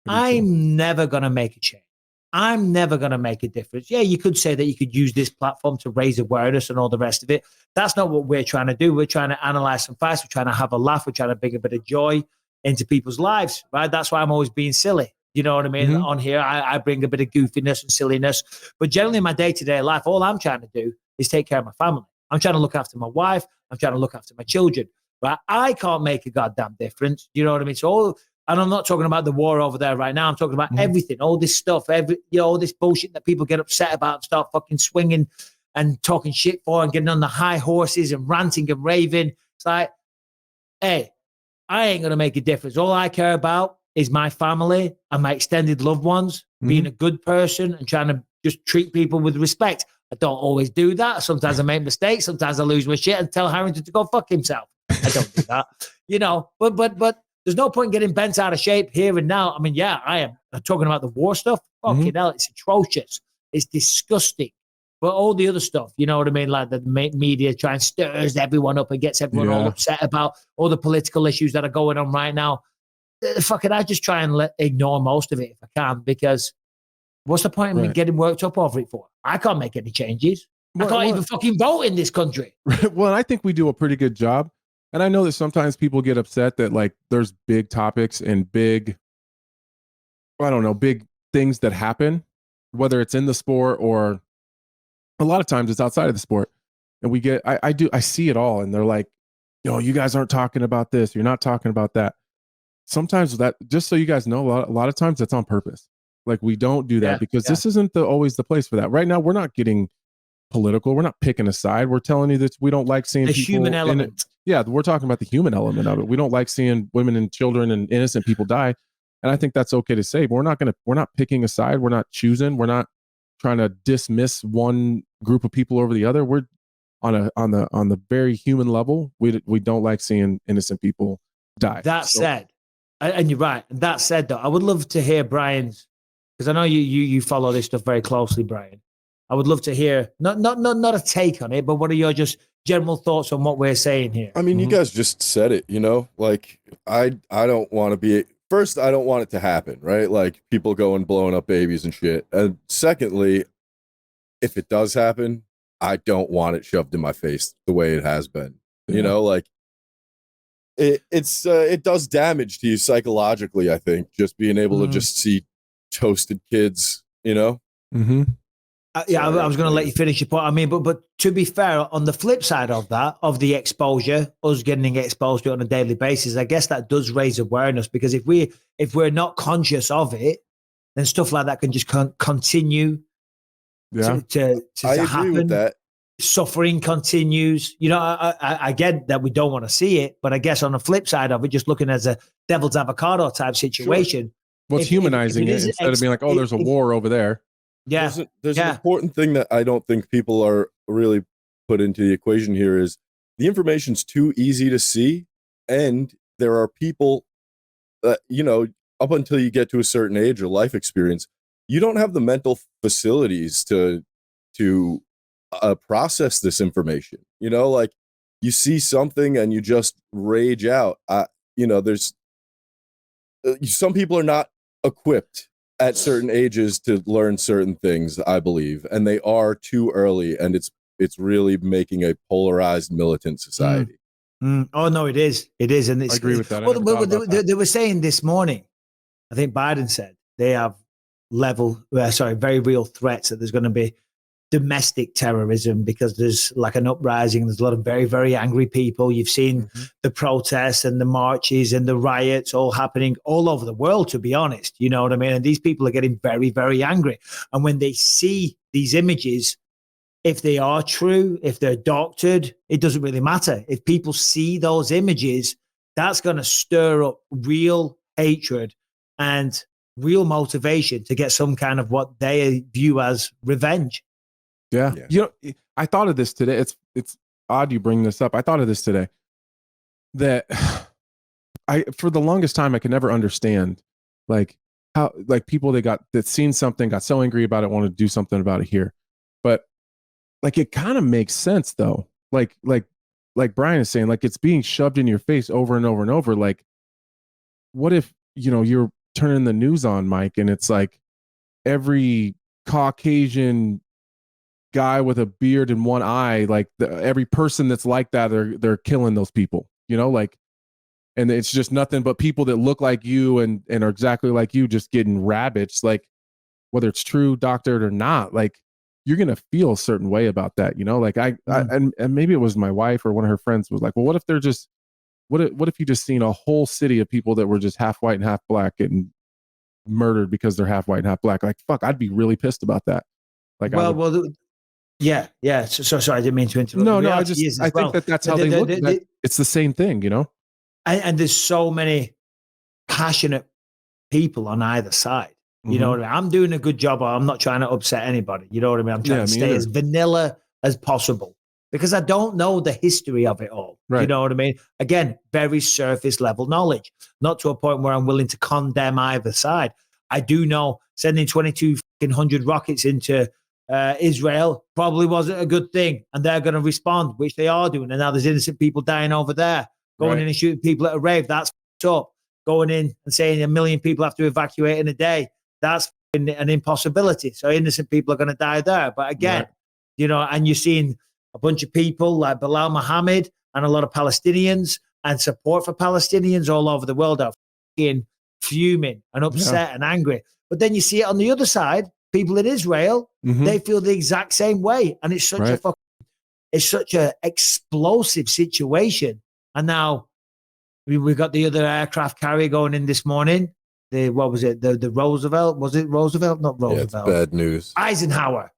I'm never going to make a change. I'm never going to make a difference. Yeah, you could say that you could use this platform to raise awareness and all the rest of it. That's not what we're trying to do. We're trying to analyze some facts. We're trying to have a laugh. We're trying to bring a bit of joy into people's lives, right? That's why I'm always being silly. You know what I mean? On here, I bring a bit of goofiness and silliness. But generally in my day-to-day life, all I'm trying to do is take care of my family. I'm trying to look after my wife. I'm trying to look after my children. Right? I can't make a goddamn difference. You know what I mean? And I'm not talking about the war over there right now. I'm talking about everything, all this stuff, all this bullshit that people get upset about and start fucking swinging and talking shit for and getting on the high horses and ranting and raving. It's like, hey, I ain't going to make a difference. All I care about is my family and my extended loved ones, being a good person and trying to just treat people with respect. I don't always do that. Sometimes I make mistakes. Sometimes I lose my shit and tell Harrington to go fuck himself. I don't do that, but there's no point getting bent out of shape here and now. I mean, yeah, I am talking about the war stuff. Fucking hell, it's atrocious. It's disgusting. But all the other stuff, you know what I mean? Like the media try and stirs everyone up and gets everyone all upset about all the political issues that are going on right now. I just try and ignore most of it if I can, because what's the point of me getting worked up over it for? I can't make any changes. I can't even fucking vote in this country. Well, I think we do a pretty good job. And I know that sometimes people get upset that like there's big topics and big things that happen, whether it's in the sport or a lot of times it's outside of the sport. And I see it all. And they're like, you guys aren't talking about this. You're not talking about that. Sometimes that, just so you guys know, a lot of times that's on purpose. Like we don't do that because this isn't always the place for that. Right now, we're not getting political. We're not picking a side. We're telling you that we don't like seeing the people human element. Yeah, we're talking about the human element of it. We don't like seeing women and children and innocent people die. And I think that's okay to say, but we're not picking a side. We're not choosing. We're not trying to dismiss one group of people over the other. We're on the very human level. We don't like seeing innocent people die. That said, and you're right. That said, though, I would love to hear Brian's, because I know you follow this stuff very closely, Brian. I would love to hear not a take on it, but what are your just general thoughts on what we're saying here? I mean, you guys just said it, like I don't want to be, first, I don't want it to happen, right? Like people going blowing up babies and shit. And secondly, if it does happen, I don't want it shoved in my face the way it has been, like it does damage to you psychologically. I think just being able to just see toasted kids, Mm-hmm. Yeah, I was going to let you finish your point. I mean, but to be fair, on the flip side of that, of the exposure, us getting exposed to it on a daily basis, I guess that does raise awareness, because if we're not conscious of it, then stuff like that can just continue to I agree happen. with that. Suffering continues. I get that we don't want to see it, but I guess on the flip side of it, just looking as a devil's avocado type situation. Sure. Well, it's humanizing it instead of being like, oh, there's a war over there. Yeah. There's an important thing that I don't think people are really put into the equation here is the information's too easy to see. And there are people that, up until you get to a certain age or life experience, you don't have the mental facilities to process this information. Like you see something and you just rage out. There's some people are not equipped at certain ages to learn certain things, I believe, and they are too early, and it's really making a polarized militant society. Oh no, it is, and it's, I agree with that. They were saying this morning, I think Biden said they have very real threats that there's going to be domestic terrorism because there's like an uprising. There's a lot of very, very angry people. You've seen the protests and the marches and the riots all happening all over the world, to be honest. You know what I mean? And these people are getting very, very angry. And when they see these images, if they are true, if they're doctored, it doesn't really matter. If people see those images, that's going to stir up real hatred and real motivation to get some kind of what they view as revenge. Yeah. I thought of this today. It's odd you bring this up. I thought of this today that for the longest time, I could never understand like how, like people that seen something, got so angry about it, wanted to do something about it here. But like, it kind of makes sense though. Like Brian is saying, like it's being shoved in your face over and over and over. Like, what if, you're turning the news on, Mike, and it's like every Caucasian guy with a beard and one eye, like every person that's like that, they're killing those people, like, and it's just nothing but people that look like you and are exactly like you just getting ravaged, like whether it's true, doctored or not, like you're going to feel a certain way about that, like and maybe it was my wife or one of her friends was like, well, what if they're just, what if you just seen a whole city of people that were just half white and half black getting murdered because they're half white and half black? Like, fuck, I'd be really pissed about that. Like, yeah. So sorry, I didn't mean to interrupt. No, I think that's how they look at it. It's the same thing, And there's so many passionate people on either side. You know what I mean? I'm doing a good job. I'm not trying to upset anybody. You know what I mean? I'm trying to stay as vanilla as possible because I don't know the history of it all. Right. You know what I mean? Again, very surface level knowledge, not to a point where I'm willing to condemn either side. I do know sending 2,200 rockets into Israel probably wasn't a good thing, and they're going to respond, which they are doing. And now there's innocent people dying over there, going in and shooting people at a rave. That's up. Going in and saying 1 million people have to evacuate in a day. That's an impossibility. So innocent people are going to die there. But again, and you're seeing a bunch of people like Bilal Muhammad and a lot of Palestinians and support for Palestinians all over the world are fuming and upset and angry. But then you see it on the other side, people in Israel, they feel the exact same way. And it's such a explosive situation. And now we got the other aircraft carrier going in this morning. What was it? The Roosevelt? Was it Roosevelt? Not Roosevelt. Yeah, it's bad news. Eisenhower.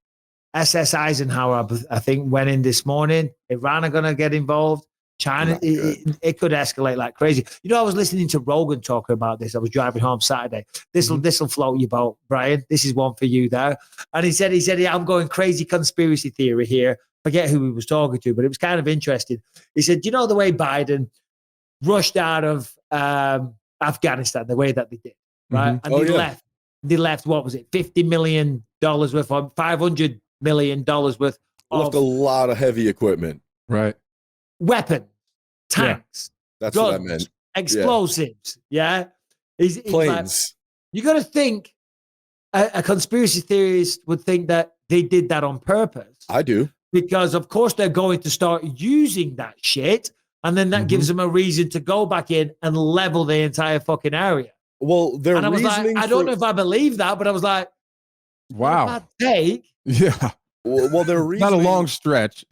SS Eisenhower, I think, went in this morning. Iran are going to get involved. China, it could escalate like crazy. You know, I was listening to Rogan talking about this. I was driving home Saturday. This'll float your boat, Brian. This is one for you there. And he said, yeah, I'm going crazy conspiracy theory here. Forget who he was talking to, but it was kind of interesting. He said, you know, the way Biden rushed out of Afghanistan, the way that they did, right? And they left, what was it, $50 million worth, or $500 million worth. Left a lot of heavy equipment. Right. Weapons, tanks, That's guns, what I meant. explosives. Yeah. He's Planes. like, you got to think a conspiracy theorist would think that they did that on purpose. I do. Because, of course, they're going to start using that shit. And then that gives them a reason to go back in and level the entire fucking area. Well, their and I was like, I don't know if I believe that, but I was like, wow. Take. Yeah. Well, their reasoning, not a long stretch.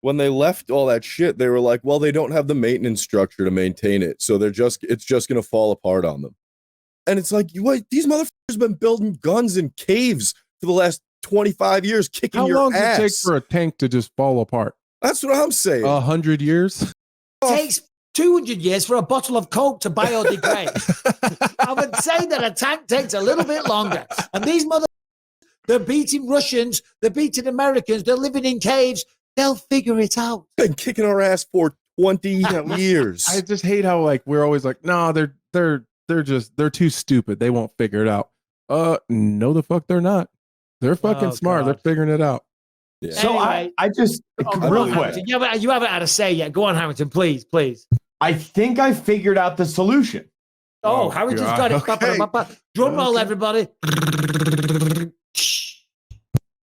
When they left all that shit, they were like, well, they don't have the maintenance structure to maintain it. So it's just going to fall apart on them. And it's like, these motherfuckers been building guns in caves for the last 25 years, kicking your ass. How long does it take for a tank to just fall apart? That's what I'm saying. 100 years? It takes 200 years for a bottle of Coke to biodegrade. I would say that a tank takes a little bit longer. And these they're beating Russians, they're beating Americans, they're living in caves. They'll figure it out. Been kicking our ass for 20 years. I just hate how we're always like, no, they're too stupid. They won't figure it out. No, the fuck they're not. They're fucking smart. God. They're figuring it out. Yeah. So anyway, I just real quick. You haven't had a say yet. Go on, Harrington, please. I think I figured out the solution. Oh, Harrington's got it. Okay. Drum roll, everybody.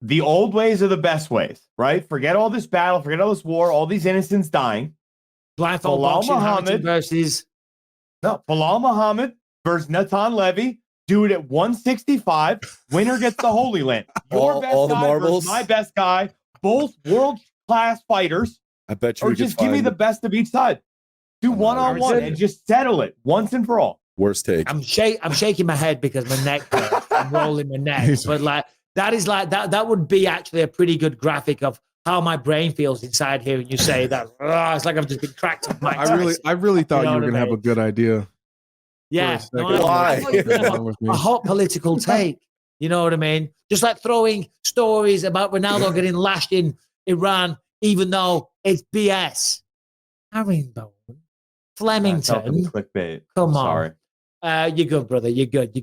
The old ways are the best ways, right? Forget all this battle, forget all this war, all these innocents dying. Blindfold boxing, Harrington versus Bilal Muhammad versus Natan Levy. Do it at 165. Winner gets the Holy Land. Your best all the guy marbles. versus my best guy. Both world-class fighters. I bet you. Or just give me the best of each side. Do one-on-one and just settle it once and for all. Worst take. I'm shaking my head because my neck hurts. I'm rolling my neck. But that would be actually a pretty good graphic of how my brain feels inside here. And you say that, it's like I've just been cracked up my I really thought you were going to have a good idea. Yeah. Why? A hot political take. You know what I mean? Just like throwing stories about Ronaldo getting lashed in Iran, even though it's BS. Herringbone. Flemington. Clickbait. Come on. Sorry. You're good, brother. You're good.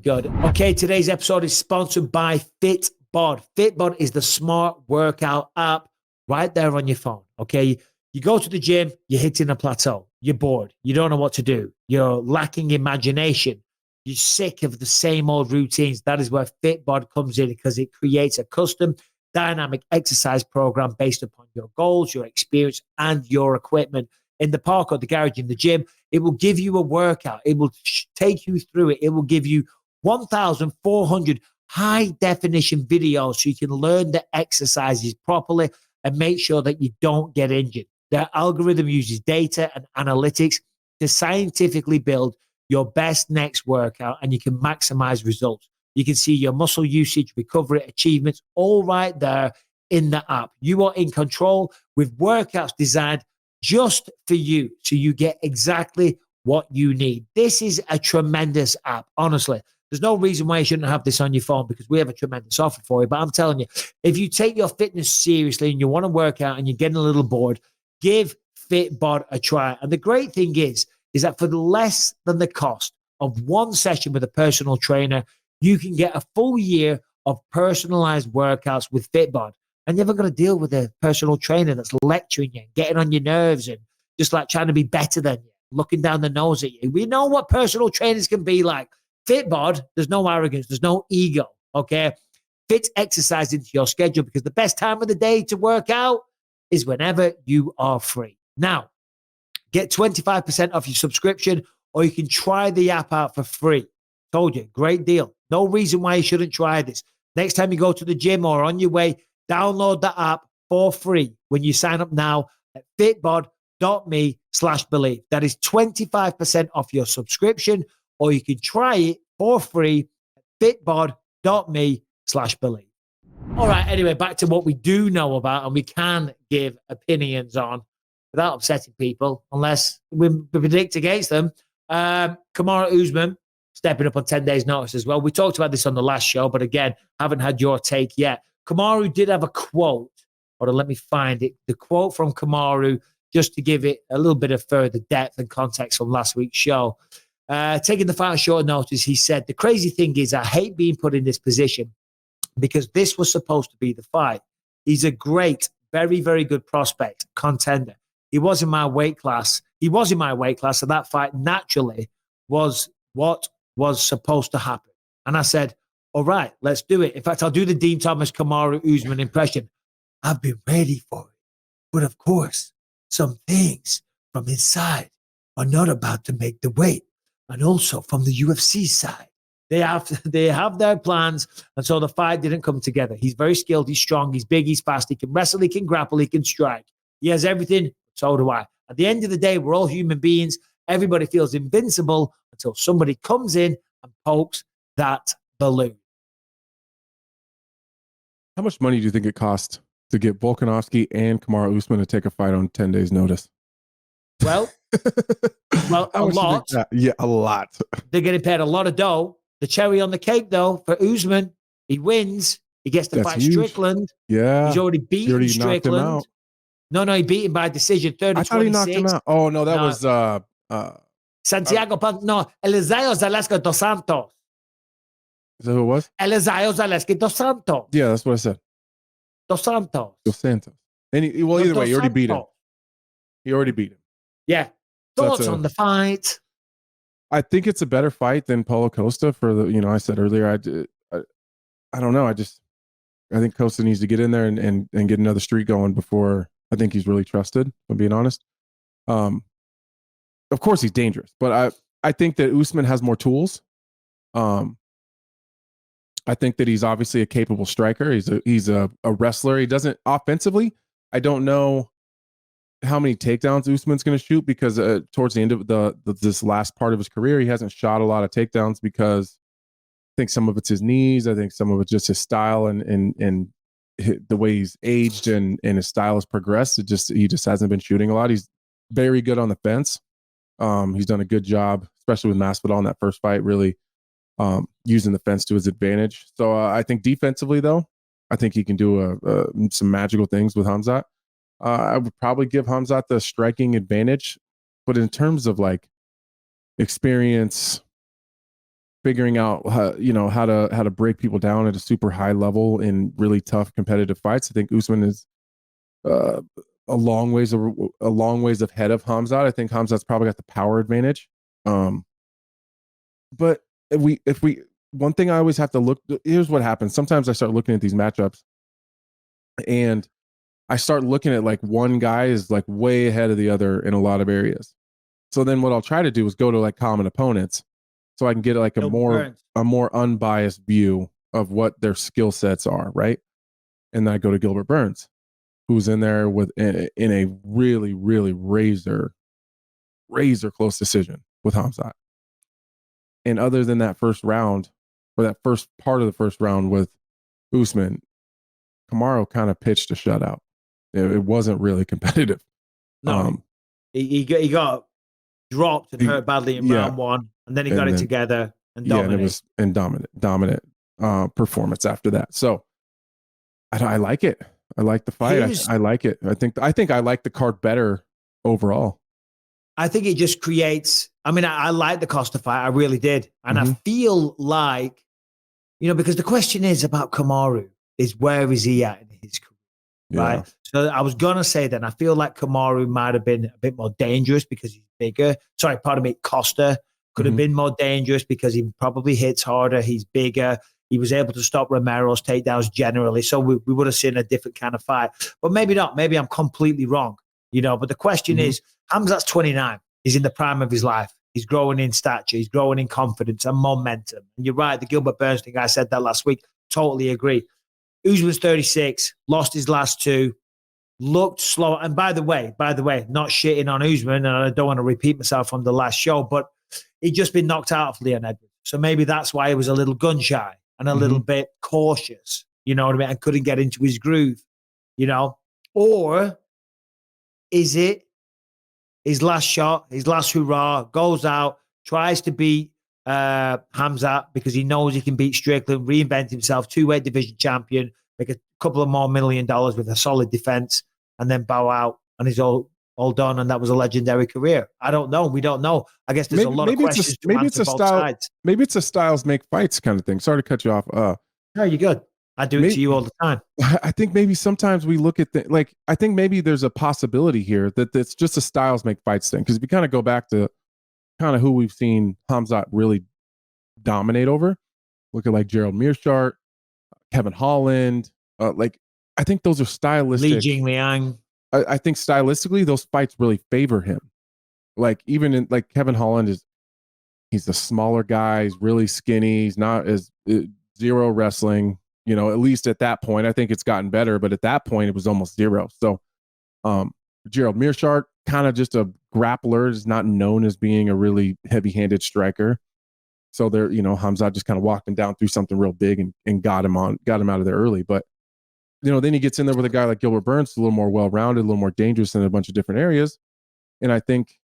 Okay, today's episode is sponsored by Fitbod. Fitbod is the smart workout app right there on your phone. Okay, you go to the gym, you're hitting a plateau, you're bored, you don't know what to do, you're lacking imagination, you're sick of the same old routines. That is where Fitbod comes in, because it creates a custom dynamic exercise program based upon your goals, your experience, and your equipment. In the park or the garage, in the gym, it will give you a workout. It will take you through it. It will give you 1,400 high definition videos so you can learn the exercises properly and make sure that you don't get injured. Their algorithm uses data and analytics to scientifically build your best next workout, and you can maximize results. You can see your muscle usage, recovery, achievements, all right there in the app. You are in control with workouts designed just for you, so you get exactly what you need. This is a tremendous app, honestly. There's no reason why you shouldn't have this on your phone, because we have a tremendous offer for you. But I'm telling you, if you take your fitness seriously and you want to work out and you're getting a little bored, give Fitbod a try. And the great thing is that for less than the cost of one session with a personal trainer, you can get a full year of personalized workouts with Fitbod. And you're never going to deal with a personal trainer that's lecturing you, getting on your nerves, and just like trying to be better than you, looking down the nose at you. We know what personal trainers can be like. Fitbod, there's no arrogance, there's no ego, okay? Fit exercise into your schedule, because the best time of the day to work out is whenever you are free. Now, get 25% off your subscription, or you can try the app out for free. Told you, great deal. No reason why you shouldn't try this. Next time you go to the gym or on your way, download the app for free when you sign up now at fitbod.me/believe. That is 25% off your subscription, or you can try it for free at fitbod.me/believe. All right, anyway, back to what we do know about and we can give opinions on. without upsetting people, unless we predict against them. Kamaru Usman stepping up on 10 days' notice as well. We talked about this on the last show, but again, haven't had your take yet. Kamaru did have a quote. Hold on, let me find it. The quote from Kamaru, just to give it a little bit of further depth and context from last week's show. Taking the fight on short notice, he said, the crazy thing is I hate being put in this position because this was supposed to be the fight. He's a great, very, very good prospect, contender. He was in my weight class. And that fight naturally was what was supposed to happen. And I said, all right, let's do it. In fact, I'll do the Dean Thomas Kamaru Usman impression. I've been ready for it. But of course, some things from inside are not about to make the weight. And also from the UFC side, they have their plans. And so the fight didn't come together. He's very skilled. He's strong. He's big. He's fast. He can wrestle. He can grapple. He can strike. He has everything. So do I. At the end of the day, we're all human beings. Everybody feels invincible until somebody comes in and pokes that balloon. How much money do you think it cost to get Volkanovski and Kamaru Usman to take a fight on 10 days' notice? Well, a lot. Yeah, a lot. They're getting paid a lot of dough. The cherry on the cake, though, for Usman, he wins. He gets to fight huge. Strickland. Yeah. He's already beaten Strickland. No, he beat him by decision, 30-26. I thought he knocked him out. Oh, no, that was... Santiago Eliseo Zaleski dos Santos. Is that who it was? Eliseo Zaleski dos Santos. Yeah, that's what I said. Dos Santos. And either way, he already beat him. He already beat him. Yeah. Thoughts on the fight? I think it's a better fight than Paulo Costa for the, I said earlier, I don't know. I think Costa needs to get in there and get another streak going before I think he's really trusted, if I'm being honest. Of course he's dangerous, but I think that Usman has more tools. I think that he's obviously a capable striker. He's a wrestler. He doesn't offensively. I don't know how many takedowns Usman's going to shoot because towards the end of this last part of his career, he hasn't shot a lot of takedowns because I think some of it's his knees. I think some of it's just his style and the way he's aged and his style has progressed. He just hasn't been shooting a lot. He's very good on the fence. He's done a good job, especially with Masvidal in that first fight, really using the fence to his advantage. So I think defensively, though, I think he can do some magical things with Khamzat. I would probably give Khamzat the striking advantage, but in terms of like experience, figuring out how to break people down at a super high level in really tough competitive fights, I think Usman is a long ways ahead of Khamzat. I think Khamzat's probably got the power advantage. But if we one thing I always have to look, here's what happens. Sometimes I start looking at these matchups and I start looking at like one guy is like way ahead of the other in a lot of areas. So then what I'll try to do is go to like common opponents so I can get like a more unbiased view of what their skill sets are, right? And then I go to Gilbert Burns, who's in there in a really, really razor close decision with Khamzat. And other than that first round, or that first part of the first round with Usman, Kamaru kind of pitched a shutout. It wasn't really competitive. No, he got dropped and hurt badly in round one, and then he got it together and dominated. And it was dominant performance after that. So I like it. I like the fight. I like it. I think I like the card better overall. I think it just creates. I mean, I like the Costa fight. I really did, and I feel like, because the question is about Kamaru is where is he at in his career? Right. Yeah. So I was going to say that I feel like Kamaru might have been a bit more dangerous because he's bigger. Sorry, pardon me. Costa could have been more dangerous because he probably hits harder. He's bigger. He was able to stop Romero's takedowns generally. So we would have seen a different kind of fight. But maybe not. Maybe I'm completely wrong. But the question is, Khamzat's 29. He's in the prime of his life. He's growing in stature. He's growing in confidence and momentum. And you're right. The Gilbert Burns thing, I said that last week. Totally agree. Usman's 36, lost his last two, looked slow. And by the way, not shitting on Usman, and I don't want to repeat myself from the last show, but he'd just been knocked out of Leon Edwards. So maybe that's why he was a little gun shy and a little bit cautious, you know what I mean? And couldn't get into his groove, Or is it his last shot, his last hurrah, goes out, tries to beat Hamzat because he knows he can beat Strickland, reinvent himself, two-weight division champion, make a couple of more $1 million with a solid defense, and then bow out, and he's all done, and that was a legendary career. I don't know. We don't know. I guess there's a lot of questions to answer both sides. Maybe it's a styles make fights kind of thing. Sorry to cut you off. No, you're good. I do it to you all the time. I think maybe sometimes we look at I think maybe there's a possibility here that it's just a styles make fights thing. Because if you kind of go back to kind of who we've seen Hamzat really dominate over, look at like Gerald Meerschaert, Kevin Holland, I think those are stylistic. Li Jingliang. I think stylistically those fights really favor him. Like even in like Kevin Holland he's a smaller guy, he's really skinny, he's not as zero wrestling, at least at that point. I think it's gotten better, but at that point it was almost zero. So Gerald Meerschaert, kind of just a grappler, is not known as being a really heavy-handed striker. So there, Hamzat just kind of walked him down through something real big and got him out of there early. But then he gets in there with a guy like Gilbert Burns, a little more well-rounded, a little more dangerous in a bunch of different areas. And I think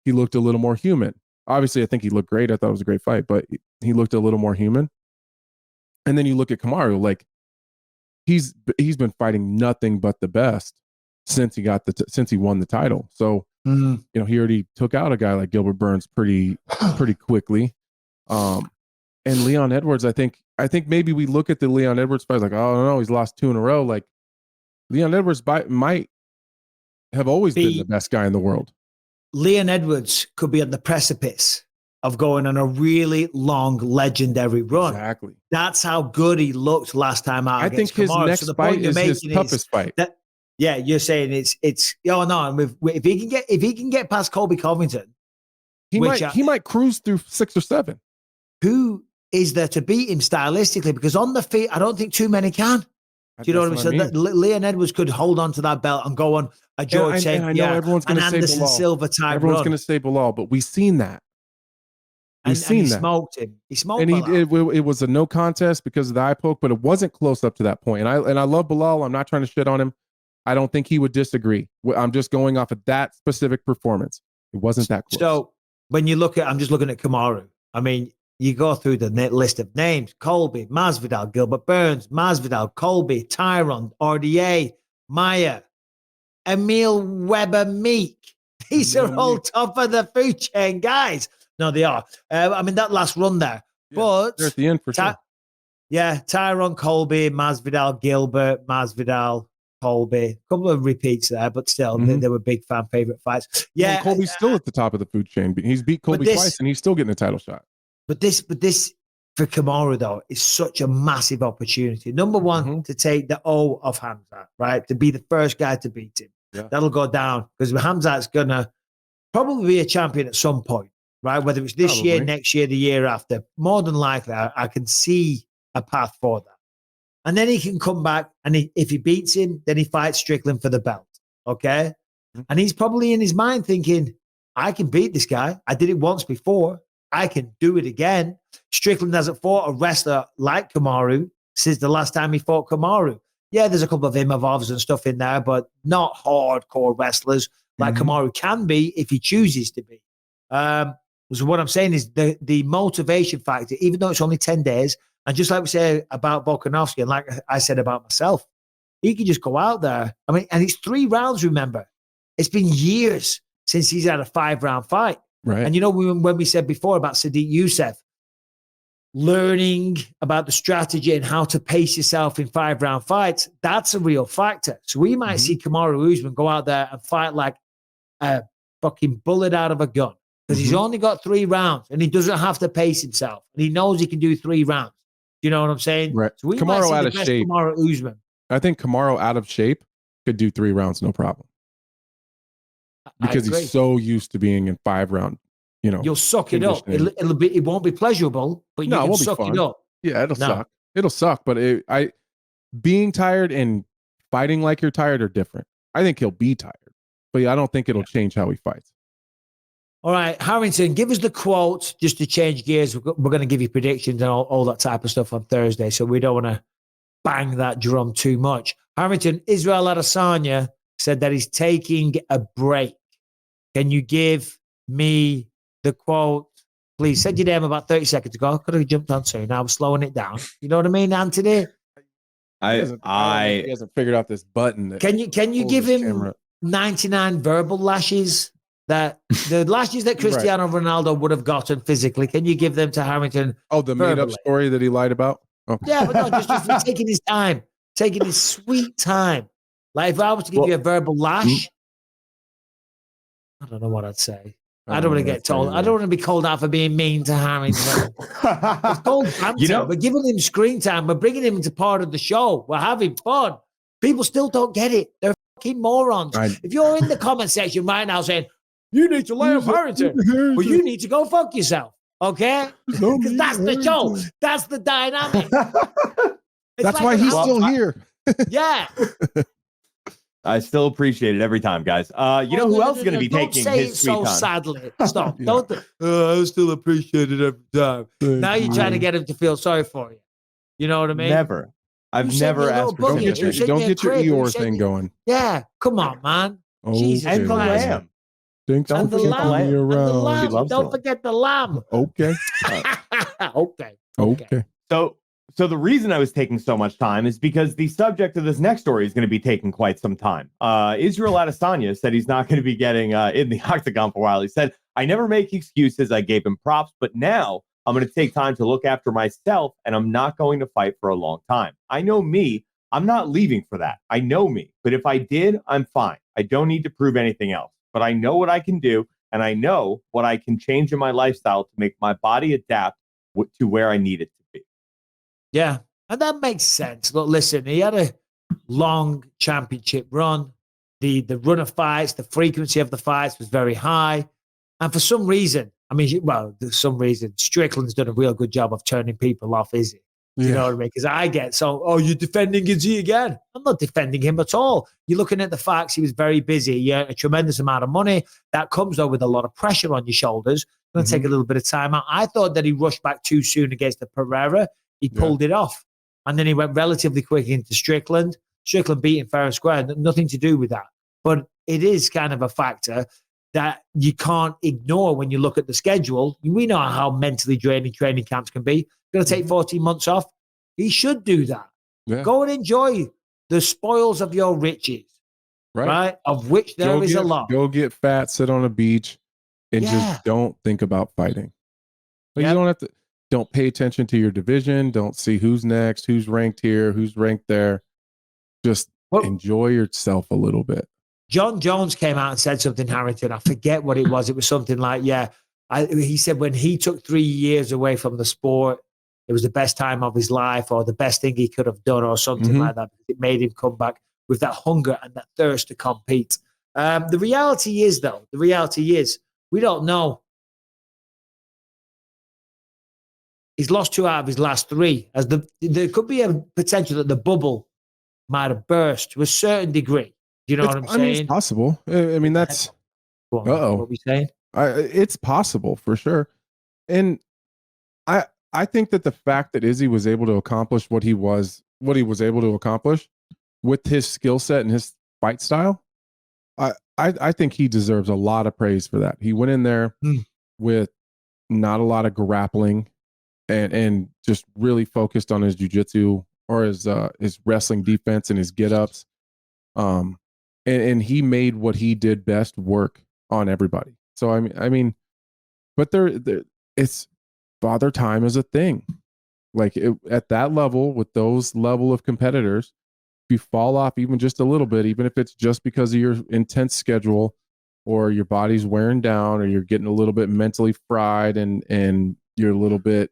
he looked a little more human. Obviously, I think he looked great. I thought it was a great fight, but he looked a little more human. And then you look at Kamaru, like he's been fighting nothing but the best since he won the title. So, he already took out a guy like Gilbert Burns pretty quickly. And Leon Edwards, I think maybe we look at the Leon Edwards fight like, oh no, he's lost 2 in a row. Like Leon Edwards might have always been the best guy in the world. Leon Edwards could be on the precipice of going on a really long, legendary run. Exactly. That's how good he looked last time out. I think his Kamaru. next fight is his toughest fight. Yeah, you're saying it's if he can get past Colby Covington, he might cruise through 6 or 7. Who is there to beat him stylistically? Because on the feet, I don't think too many can. Do you know what I mean? So Leon Edwards could hold on to that belt and go on a George St. Pierre, an Anderson Silva type Everyone's going to say Bilal, but we've seen that. He smoked him. He smoked and Bilal. It was a no contest because of the eye poke, but it wasn't close up to that point. And I love Bilal. I'm not trying to shit on him. I don't think he would disagree. I'm just going off of that specific performance. It wasn't that close. So when you look at, I'm just looking at Kamaru. I mean, you go through the list of names: Colby, Masvidal, Gilbert Burns, Masvidal, Colby, Tyron, RDA, Maya, Emil Weber, Meek. These are all top of the food chain guys. No, they are. I mean, that last run there. Yeah, but they're at the end for sure. Yeah, Tyron, Colby, Masvidal, Gilbert, Masvidal, Colby. A couple of repeats there, but still, they were big fan favorite fights. Yeah, well, Colby's still at the top of the food chain. He's beat Colby twice, and he's still getting a title shot. But this for Kamaru, though, is such a massive opportunity. Number one, to take the O of Hamzat, right? To be the first guy to beat him. Yeah. That'll go down because Hamzat's going to probably be a champion at some point, right? Whether it's this year, next year, the year after. More than likely, I can see a path for that. And then he can come back, and if he beats him, then he fights Strickland for the belt, okay? And he's probably in his mind thinking, I can beat this guy. I did it once before. I can do it again. Strickland hasn't fought a wrestler like Kamaru since the last time he fought Kamaru. Yeah, there's a couple of Imavovs and stuff in there, but not hardcore wrestlers like Kamaru can be if he chooses to be. So what I'm saying is the motivation factor, even though it's only 10 days, and just like we say about Volkanovski, and like I said about myself, he can just go out there. I mean, and it's 3 rounds, remember. It's been years since he's had a 5-round fight. Right. And when we said before about Sadiq Yusuff, learning about the strategy and how to pace yourself in 5-round fights, that's a real factor. So we might see Kamaru Usman go out there and fight like a fucking bullet out of a gun because he's only got 3 rounds and he doesn't have to pace himself. And he knows he can do 3 rounds. You know what I'm saying? Right. So we Kamaru might see out the of best shape. Kamaru Usman. I think Kamaru out of shape could do 3 rounds, no problem. Because he's so used to being in 5-round, you'll suck it up. It won't be pleasurable, but you can suck it up. Yeah, it'll suck. It'll suck, but being tired and fighting like you're tired are different. I think he'll be tired, but I don't think it'll change how he fights. All right, Harrington, give us the quote just to change gears. We're going to give you predictions and all that type of stuff on Thursday, so we don't want to bang that drum too much. Harrington, Israel Adesanya said that he's taking a break Can you give me the quote? Please, said your name about 30 seconds ago. I could have jumped on soon. I was slowing it down. You know what I mean, Anthony? I don't know if he hasn't figured out this button. Can you give him 99 verbal lashes that the lashes that Cristiano Ronaldo would have gotten physically? Can you give them to Harrington? Oh, the made up story that he lied about? Oh. Yeah, but no, just taking his time, taking his sweet time. Like if I was to give you a verbal lash, I don't know what I'd say. I don't want to get told. I don't want to be called out for being mean to Harrington. It's called banter. We're giving him screen time. We're bringing him into part of the show. We're having fun. People still don't get it. They're fucking morons. If you're in the comment section right now saying, you need to lay off Harrington, well, you need to go fuck yourself. Okay? Because that's the show. That's the dynamic. That's like why he's still here. Yeah. I still appreciate it every time, guys. You know who else is going to be taking his sweet time? Sadly. Stop. Don't. I still appreciate it every time. Now you're trying to get him to feel sorry for you. You know what I mean? Never. I've never asked for don't get your Eeyore thing going. Yeah. Come on, man. Jesus and the lamb. Don't forget the lamb. Don't forget the lamb. Okay. Okay. So the reason I was taking so much time is because the subject of this next story is going to be taking quite some time. Israel Adesanya said he's not going to be getting in the octagon for a while. He said, I never make excuses. I gave him props, but now I'm going to take time to look after myself, and I'm not going to fight for a long time. I know me. I'm not leaving for that. I know me. But if I did, I'm fine. I don't need to prove anything else. But I know what I can do, and I know what I can change in my lifestyle to make my body adapt to where I need it to be. Yeah, and that makes sense. Look, listen, he had a long championship run. The run of fights, the frequency of the fights was very high. And for some reason, there's some reason, Strickland's done a real good job of turning people off, Izzy. You know what I mean? Because you're defending Izzy again. I'm not defending him at all. You're looking at the facts. He was very busy. He earned a tremendous amount of money. That comes, though, with a lot of pressure on your shoulders. Going to take a little bit of time out. I thought that he rushed back too soon against the Pereira. He pulled it off. And then he went relatively quick into Strickland. Strickland beating fair and square. Nothing to do with that. But it is kind of a factor that you can't ignore when you look at the schedule. We know how mentally draining training camps can be. Going to take 14 months off. He should do that. Yeah. Go and enjoy the spoils of your riches. Right? Of which there is a lot. Go get fat, sit on a beach, and just don't think about fighting. But you don't have to. Don't pay attention to your division. Don't see who's next, who's ranked here, who's ranked there. Just enjoy yourself a little bit. John Jones came out and said something, Harrington. I forget what it was. It was something like, he said when he took 3 years away from the sport, it was the best time of his life or the best thing he could have done or something like that. It made him come back with that hunger and that thirst to compete. The reality is, we don't know. He's lost 2 out of his last 3. There could be a potential that the bubble might have burst to a certain degree. Do you know what I'm saying? It's possible. I mean, that's... What are we saying? It's possible, for sure. And I think that the fact that Izzy was able to accomplish what he was able to accomplish with his skill set and his fight style, I think he deserves a lot of praise for that. He went in there with not a lot of grappling and just really focused on his jiu-jitsu or his wrestling defense and his get-ups. And he made what he did best work on everybody. So I mean, but it's father time is a thing. Like at that level, with those level of competitors, if you fall off even just a little bit, even if it's just because of your intense schedule or your body's wearing down or you're getting a little bit mentally fried and you're a little bit,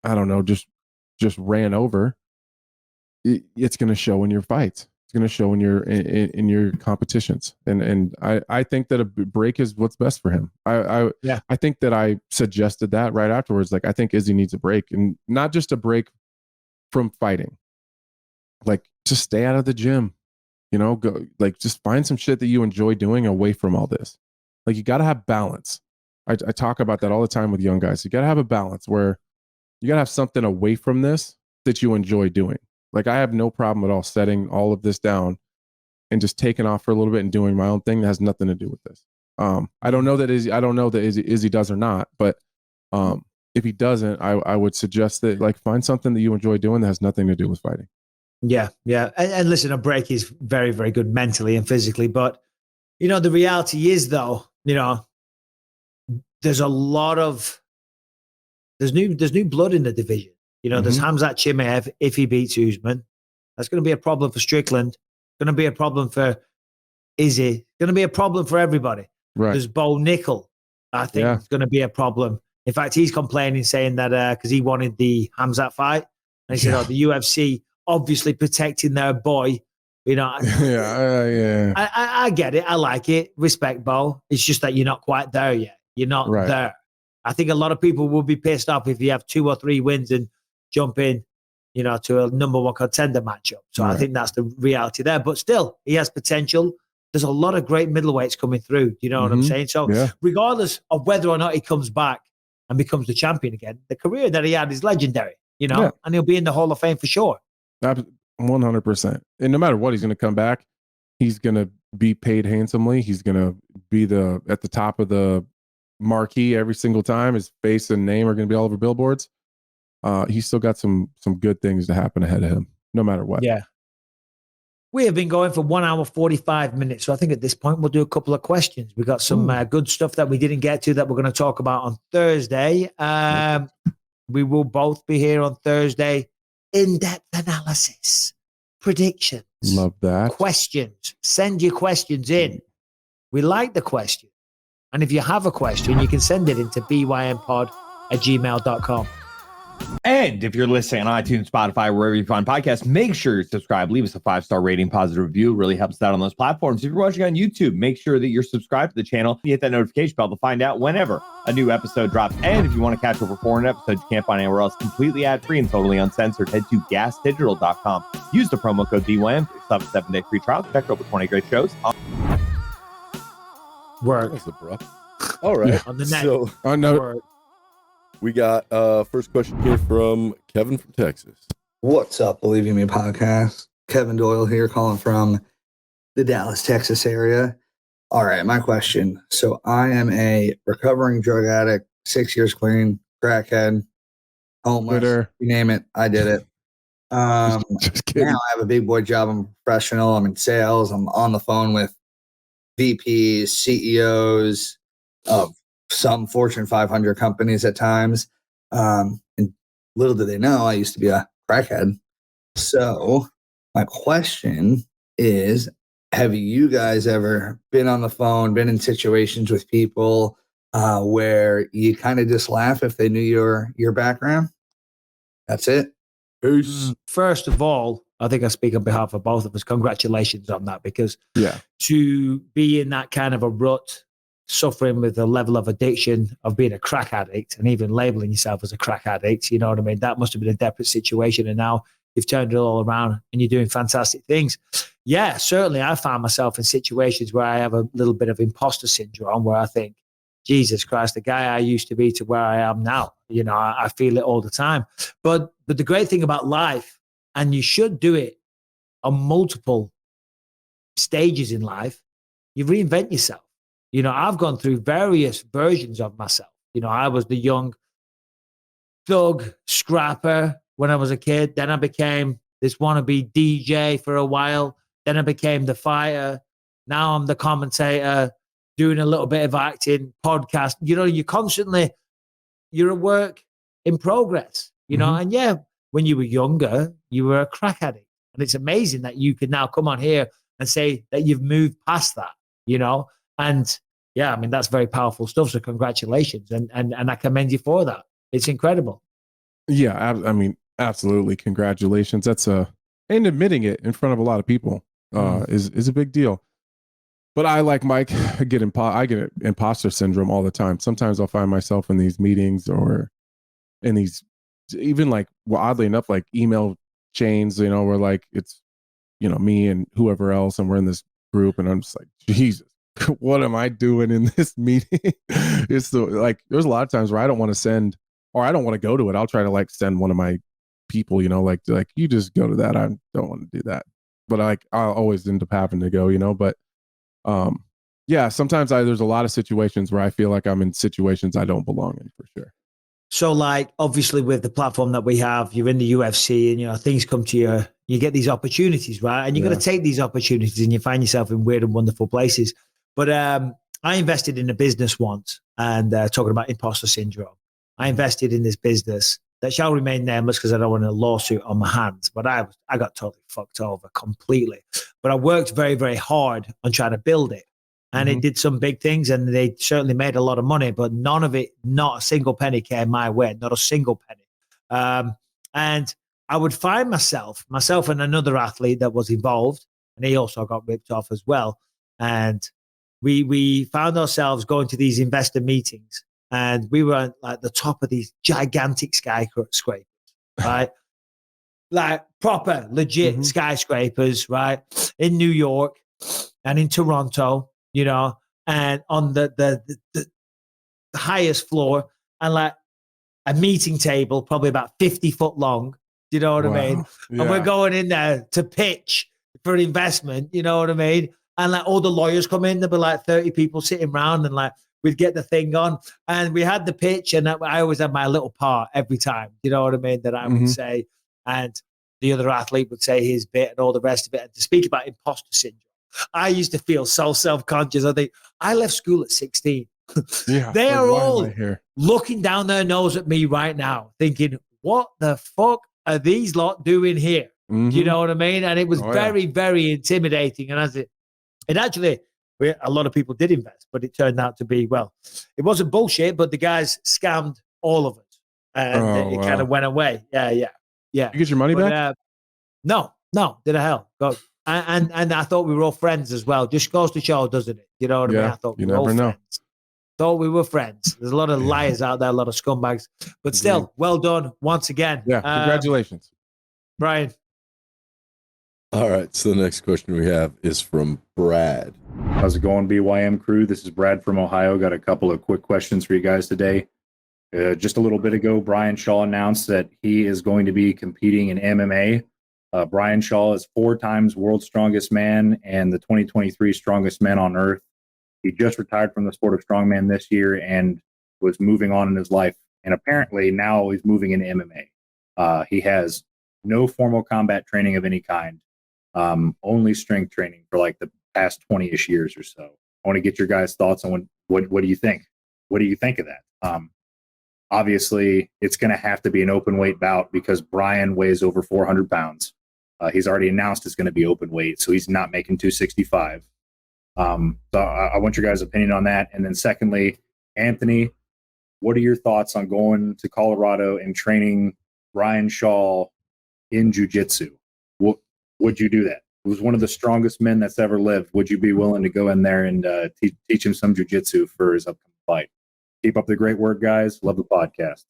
I don't know, just ran over, it's going to show in your fights. It's going to show in your competitions. And I think that a break is what's best for him. I think that I suggested that right afterwards. Like, I think Izzy needs a break, and not just a break from fighting. Like, just stay out of the gym, go, like, just find some shit that you enjoy doing away from all this. Like, you got to have balance. I talk about that all the time with young guys. You got to have a balance where you got to have something away from this that you enjoy doing. Like, I have no problem at all setting all of this down and just taking off for a little bit and doing my own thing that has nothing to do with this. I don't know that Izzy does or not, but if he doesn't, I would suggest that like find something that you enjoy doing that has nothing to do with fighting. Yeah. And listen, a break is very, very good mentally and physically. But, the reality is, though, there's a lot of there's new blood in the division. There's Khamzat Chimaev if he beats Usman. That's going to be a problem for Strickland. Going to be a problem for Izzy. Going to be a problem for everybody. Right. There's Bo Nickel. I think it's going to be a problem. In fact, he's complaining, saying that because he wanted the Khamzat fight, and he said, the UFC obviously protecting their boy. I get it. I like it. Respect, Bo. It's just that you're not quite there yet. You're not there. I think a lot of people will be pissed off if you have 2 or 3 wins and jump in, to a number 1 contender matchup. So I think that's the reality there. But still, he has potential. There's a lot of great middleweights coming through. You know what I'm saying? So regardless of whether or not he comes back and becomes the champion again, the career that he had is legendary, and he'll be in the Hall of Fame for sure. 100%. And no matter what, he's going to come back. He's going to be paid handsomely. He's going to be at the top of the marquee every single time. His face and name are going to be all over billboards. He's still got some good things to happen ahead of him, no matter what. Yeah. We have been going for 1 hour, 45 minutes. So I think at this point, we'll do a couple of questions. We got some good stuff that we didn't get to that we're going to talk about on Thursday. We will both be here on Thursday. In-depth analysis, predictions. Love that. Questions. Send your questions in. We like the question. And if you have a question, you can send it into bympod@gmail.com. And if you're listening on iTunes, Spotify, wherever you find podcasts, make sure you subscribe. Leave us a 5-star rating, positive review. It really helps us out on those platforms. If you're watching on YouTube, make sure that you're subscribed to the channel. You hit that notification bell to find out whenever a new episode drops. And if you want to catch over 400 episodes you can't find anywhere else, completely ad-free and totally uncensored, head to gasdigital.com. Use the promo code DYM for a 7-day free trial. Check over 20 great shows. Work. That's abrupt. All right. On the net. So we got first question here from Kevin from Texas. What's up, Believe You Me podcast? Kevin Doyle here, calling from the Dallas, Texas area. All right, my question. So I am a recovering drug addict, 6 years clean, crackhead, homeless, you name it, I did it. Just kidding. Now I have a big boy job. I'm a professional. I'm in sales. I'm on the phone with VPs, CEOs of some Fortune 500 companies at times. And little do they know, I used to be a crackhead. So my question is, have you guys ever been on the phone, been in situations with people where you kind of just laugh if they knew your background? That's it. Peace. First of all, I think I speak on behalf of both of us. Congratulations on that, because to be in that kind of a rut, suffering with the level of addiction of being a crack addict and even labeling yourself as a crack addict, you know what I mean? That must have been a desperate situation. And now you've turned it all around and you're doing fantastic things. Yeah, certainly I found myself in situations where I have a little bit of imposter syndrome, where I think, Jesus Christ, the guy I used to be to where I am now, I feel it all the time. But the great thing about life, and you should do it on multiple stages in life, you reinvent yourself. I've gone through various versions of myself. I was the young thug scrapper when I was a kid. Then I became this wannabe DJ for a while. Then I became the fighter. Now I'm the commentator, doing a little bit of acting, podcast. You're a work in progress, and yeah, when you were younger, you were a crack addict. And it's amazing that you can now come on here and say that you've moved past that, and yeah, I mean, that's very powerful stuff. So congratulations. And I commend you for that. It's incredible. Yeah. I mean, absolutely. Congratulations. That's and admitting it in front of a lot of people is a big deal. But I, like Mike, I get imposter syndrome all the time. Sometimes I'll find myself in these meetings or in these, even like, well, oddly enough, like email chains, where like it's, me and whoever else, and we're in this group, and I'm just like, Jesus, what am I doing in this meeting? It's like, there's a lot of times where I don't want to send, or I don't want to go to it. I'll try to like send one of my people, like you just go to that. I don't want to do that. But I always end up having to go, but Yeah, sometimes there's a lot of situations where I feel like I'm in situations I don't belong in, for sure. So, like, obviously, with the platform that we have, you're in the UFC, and things come to you. You get these opportunities, right? And you're going to take these opportunities, and you find yourself in weird and wonderful places. But I invested in a business once, and talking about imposter syndrome, I invested in this business that shall remain nameless because I don't want a lawsuit on my hands. But I got totally fucked over completely. But I worked very, very hard on trying to build it. And it did some big things, and they certainly made a lot of money, but none of it, not a single penny came my way, not a single penny. And I would find myself and another athlete that was involved, and he also got ripped off as well. And we found ourselves going to these investor meetings, and we were at like the top of these gigantic skyscrapers, right? Like proper, legit skyscrapers, right? In New York and in Toronto. And on the highest floor, and like a meeting table, probably about 50 foot long. Do you know what I mean? Yeah. And we're going in there to pitch for investment. You know what I mean? And like all the lawyers come in, there'll be like 30 people sitting around, and like we'd get the thing on, and we had the pitch, and I always had my little part every time. You know what I mean? That I would say, and the other athlete would say his bit, and all the rest of it. And to speak about imposter syndrome, I used to feel so self-conscious. I think I left school at 16. Yeah, they are all here looking down their nose at me right now, thinking, what the fuck are these lot doing here? Do you know what I mean? And it was very, very intimidating. And it actually, a lot of people did invest, but it turned out to be, well, it wasn't bullshit, but the guys scammed all of us. And it kind of went away. Yeah. You get your money back? No, did a hell. Go. And I thought we were all friends as well. Just goes to show, doesn't it? You know what I mean? I thought we were all friends. Thought we were friends. There's a lot of liars out there, a lot of scumbags. But still, well done once again. Yeah, congratulations. Brian. All right, so the next question we have is from Brad. How's it going, BYM crew? This is Brad from Ohio. Got a couple of quick questions for you guys today. Just a little bit ago, Brian Shaw announced that he is going to be competing in MMA. Brian Shaw is 4 times world's strongest man and the 2023 strongest man on earth. He just retired from the sport of strongman this year and was moving on in his life. And apparently now he's moving into MMA. He has no formal combat training of any kind, only strength training for like the past 20-ish years or so. I want to get your guys' thoughts on what do you think? What do you think of that? Obviously, it's going to have to be an open weight bout because Brian weighs over 400 pounds. He's already announced it's going to be open weight, so he's not making 265. So I want your guys' opinion on that. And then secondly, Anthony, what are your thoughts on going to Colorado and training Brian Shaw in jiu-jitsu? Would you do that? He was one of the strongest men that's ever lived. Would you be willing to go in there and teach him some jiu-jitsu for his upcoming fight? Keep up the great work, guys. Love the podcast.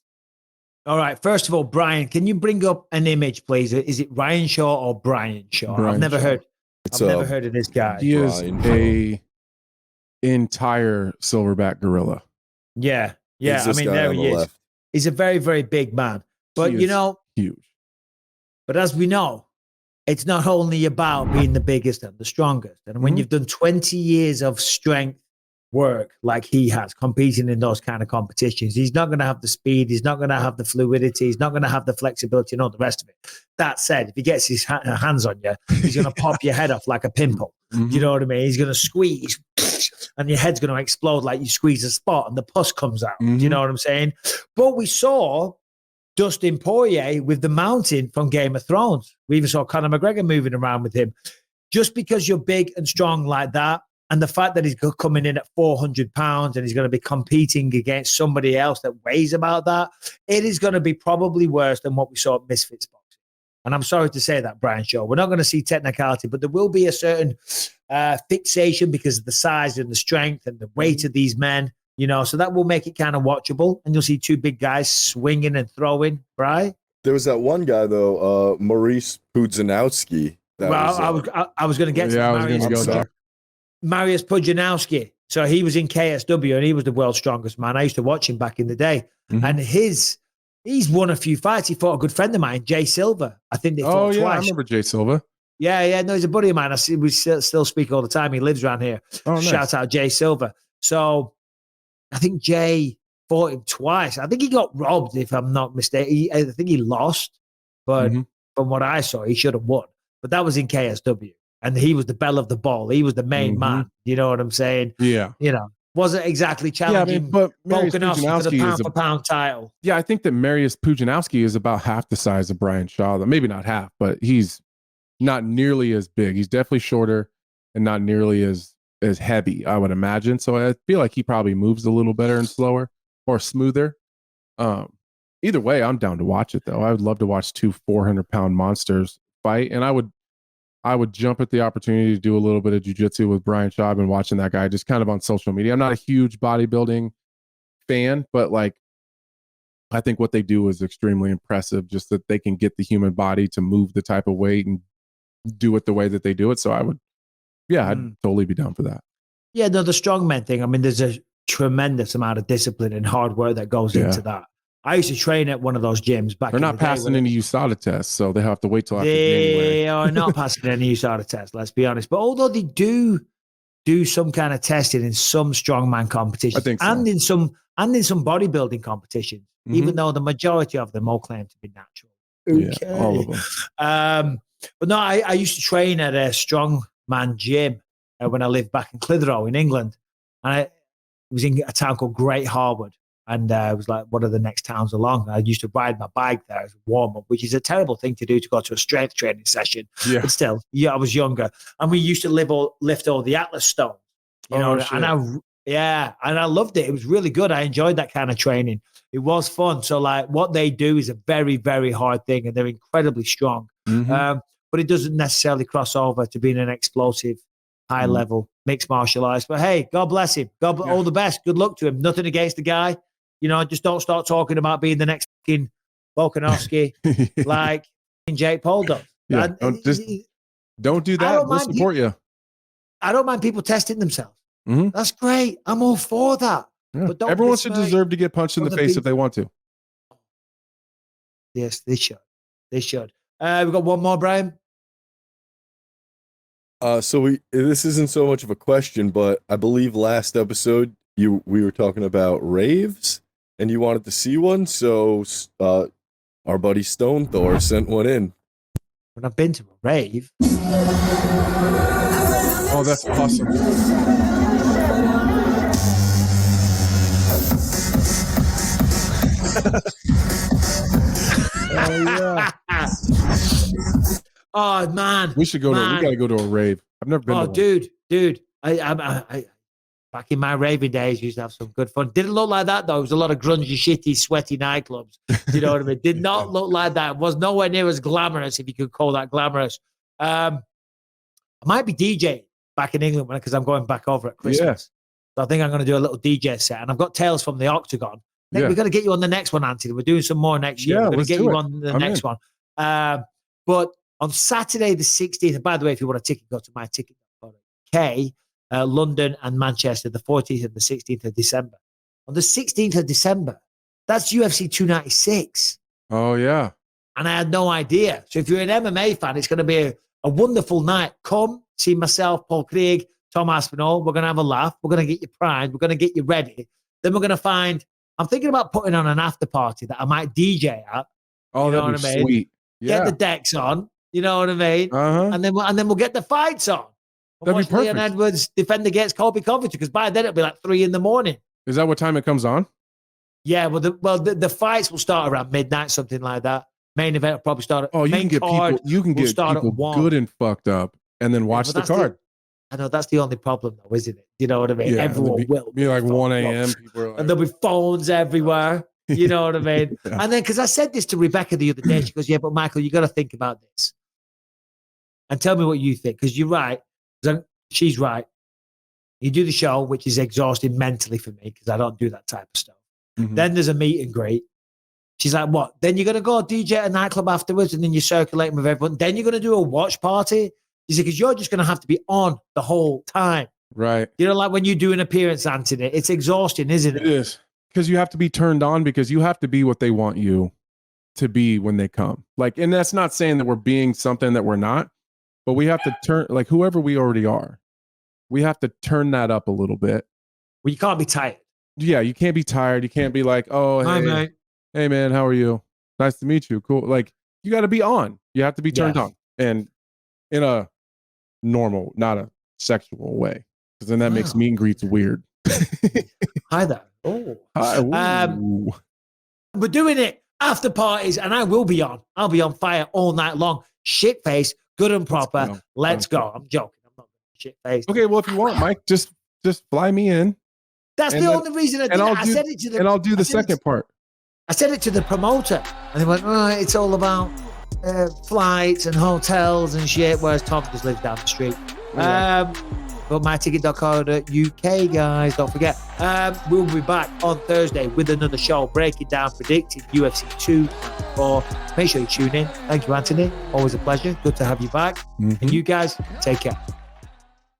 All right. First of all, Brian, can you bring up an image, please? Is it Ryan Shaw or Brian Shaw? I've never heard of this guy. He is a entire silverback gorilla. Yeah. I mean, there he is. Left. He's a very, very big man. But, huge. But as we know, it's not only about being the biggest and the strongest. And when you've done 20 years of strength work like he has, competing in those kind of competitions, he's not going to have the speed, he's not going to have the fluidity, he's not going to have the flexibility and all the rest of it. That said, if he gets his hands on you, he's going to pop your head off like a pimple. You know what I mean? He's going to squeeze and your head's going to explode like you squeeze a spot and the pus comes out. You know what I'm saying? But we saw Dustin Poirier with the mountain from Game of Thrones. We even saw Conor McGregor moving around with him. Just because you're big and strong like that, and the fact that he's coming in at 400 pounds and he's going to be competing against somebody else that weighs about that, it is going to be probably worse than what we saw at Misfits boxing. And I'm sorry to say that, Brian Shaw. We're not going to see technicality, but there will be a certain fixation because of the size and the strength and the weight of these men, so that will make it kind of watchable. And you'll see 2 big guys swinging and throwing, right? There was that one guy, though, Maurice Pudzianowski. I was going to get to I was going to go there. Mariusz Pudzianowski. So he was in KSW and he was the world's strongest man. I used to watch him back in the day. And he's won a few fights. He fought a good friend of mine, Jay Silva. I think they fought twice. I remember Jay Silva. Yeah. No, he's a buddy of mine. We still speak all the time. He lives around here. Oh, nice. Shout out Jay Silver. So I think Jay fought him twice. I think he got robbed, if I'm not mistaken. I think he lost, but from what I saw, he should have won. But that was in KSW, and he was the belle of the ball. He was the main man. You know what I'm saying? Yeah. Wasn't exactly challenging. But Volkanovski for the pound-for-pound title. Yeah, I think that Mariusz Pudzianowski is about half the size of Brian Shaw. Maybe not half, but he's not nearly as big. He's definitely shorter and not nearly as heavy, I would imagine. So I feel like he probably moves a little better and slower or smoother. Either way, I'm down to watch it though. I would love to watch two 400-pound monsters fight, and I would jump at the opportunity to do a little bit of jiu-jitsu with Brian Shaw. I've been watching that guy just kind of on social media. I'm not a huge bodybuilding fan, but like I think what they do is extremely impressive, just that they can get the human body to move the type of weight and do it the way that they do it. So I'd totally be down for that. Yeah, no, the strongman thing. I mean, there's a tremendous amount of discipline and hard work that goes into that. I used to train at one of those gyms back. They're not passing any USADA tests, so they have to wait till after January. They are not passing any USADA tests. Let's be honest. But although they do some kind of testing in some strongman competitions, I think so. and in some bodybuilding competitions, even though the majority of them all claim to be natural. Okay. Yeah, all of them. But no, I used to train at a strongman gym when I lived back in Clitheroe in England, and it was in a town called Great Harwood. And it was like one of the next towns along. I used to ride my bike there as a warm-up, which is a terrible thing to do to go to a strength training session. Yeah. But still, I was younger. And we used to lift all the Atlas stones. And I loved it. It was really good. I enjoyed that kind of training. It was fun. So like what they do is a very, very hard thing, and they're incredibly strong. But it doesn't necessarily cross over to being an explosive, high-level mixed martial arts. But hey, God bless him. All the best. Good luck to him. Nothing against the guy. Just don't start talking about being the next fucking Volkanovski like Jake Paul does. Yeah, don't do that. We'll support you. I don't mind people testing themselves. That's great. I'm all for that. Yeah. But everyone should deserve to get punched in the face if they want to. Yes, they should. They should. We've got one more, Brian. So this isn't so much of a question, but I believe last episode we were talking about raves. And you wanted to see one, so our buddy Stone Thor sent one in. When I've been to a rave. Oh, that's awesome. Oh man, we should go we gotta go to a rave. I've never been. Oh, dude, I back in my raving days, used to have some good fun. Didn't look like that, though. It was a lot of grungy, shitty, sweaty nightclubs. You know what I mean? Did not look like that. It was nowhere near as glamorous, if you could call that glamorous. I might be DJ back in England because I'm going back over at Christmas. So I think I'm going to do a little DJ set. And I've got Tales from the Octagon. We're going to get you on the next one, Anthony. We're doing some more next year. We're going to get you on the next one. But on Saturday the 16th, and by the way, if you want a ticket, go to my ticket. London and Manchester, the 14th and the 16th of December. On the 16th of December, that's UFC 296. Oh, yeah. And I had no idea. So if you're an MMA fan, it's going to be a wonderful night. Come see myself, Paul Craig, Tom Aspinall. We're going to have a laugh. We're going to get you primed. We're going to get you ready. Then we're going to I'm thinking about putting on an after party that I might DJ at. Oh, that'd be sweet. Yeah. Get the decks on. You know what I mean? And then we'll get the fights on. That'd be perfect. Leon Edwards defend against Colby Covington, because by then it'll be like 3 a.m. Is that what time it comes on? Yeah, the fights will start around midnight, something like that. Main event will probably start. Oh, you can get people good and fucked up, and then watch the card. I know that's the only problem, though, isn't it? You know what I mean? Yeah, everyone will be like 1 a.m. People are like, and there'll be phones everywhere. You know what I mean? Yeah. And then, because I said this to Rebecca the other day, she goes, "Yeah, but Michael, you got to think about this and tell me what you think, because you're right." She's right. You do the show, which is exhausting mentally for me because I don't do that type of stuff. Then there's a meet and greet. She's like, what? Then you're going to go DJ at a nightclub afterwards, and then you're circulating with everyone. Then you're going to do a watch party. She said, because you're just going to have to be on the whole time. Right. You know, like when you do an appearance, Anthony, it's exhausting, isn't it? It is. Because you have to be turned on, because you have to be what they want you to be when they come. Like, and that's not saying that we're being something that we're not. but we have to turn, like, whoever we already are, we have to turn that up a little bit. Well, you can't be tired. Yeah, you can't be tired. You can't be like, oh, Hi, hey, mate. hey, man, how are you? Nice to meet you. Cool. Like, you got to be on. You have to be turned on, and in a normal, not a sexual way, because then that makes meet and greets weird. Hi there. Oh, Hi, we're doing it after parties, and I will be on. I'll be on fire all night long. Shit face, good and proper. Let's go. I'm joking. I'm not shit face. Okay, well, if you want, Mike, just fly me in. That's the only reason I did it. I said it to the. And I'll do the second part. I said it to the promoter, and they went, "Oh, it's all about flights and hotels and shit." Whereas Tom just lives down the street. But myticket.co.uk, guys, don't forget. We'll be back on Thursday with another show, breaking down, predicting UFC 2. Make sure you tune in. Thank you, Anthony. Always a pleasure. Good to have you back. And you guys, take care.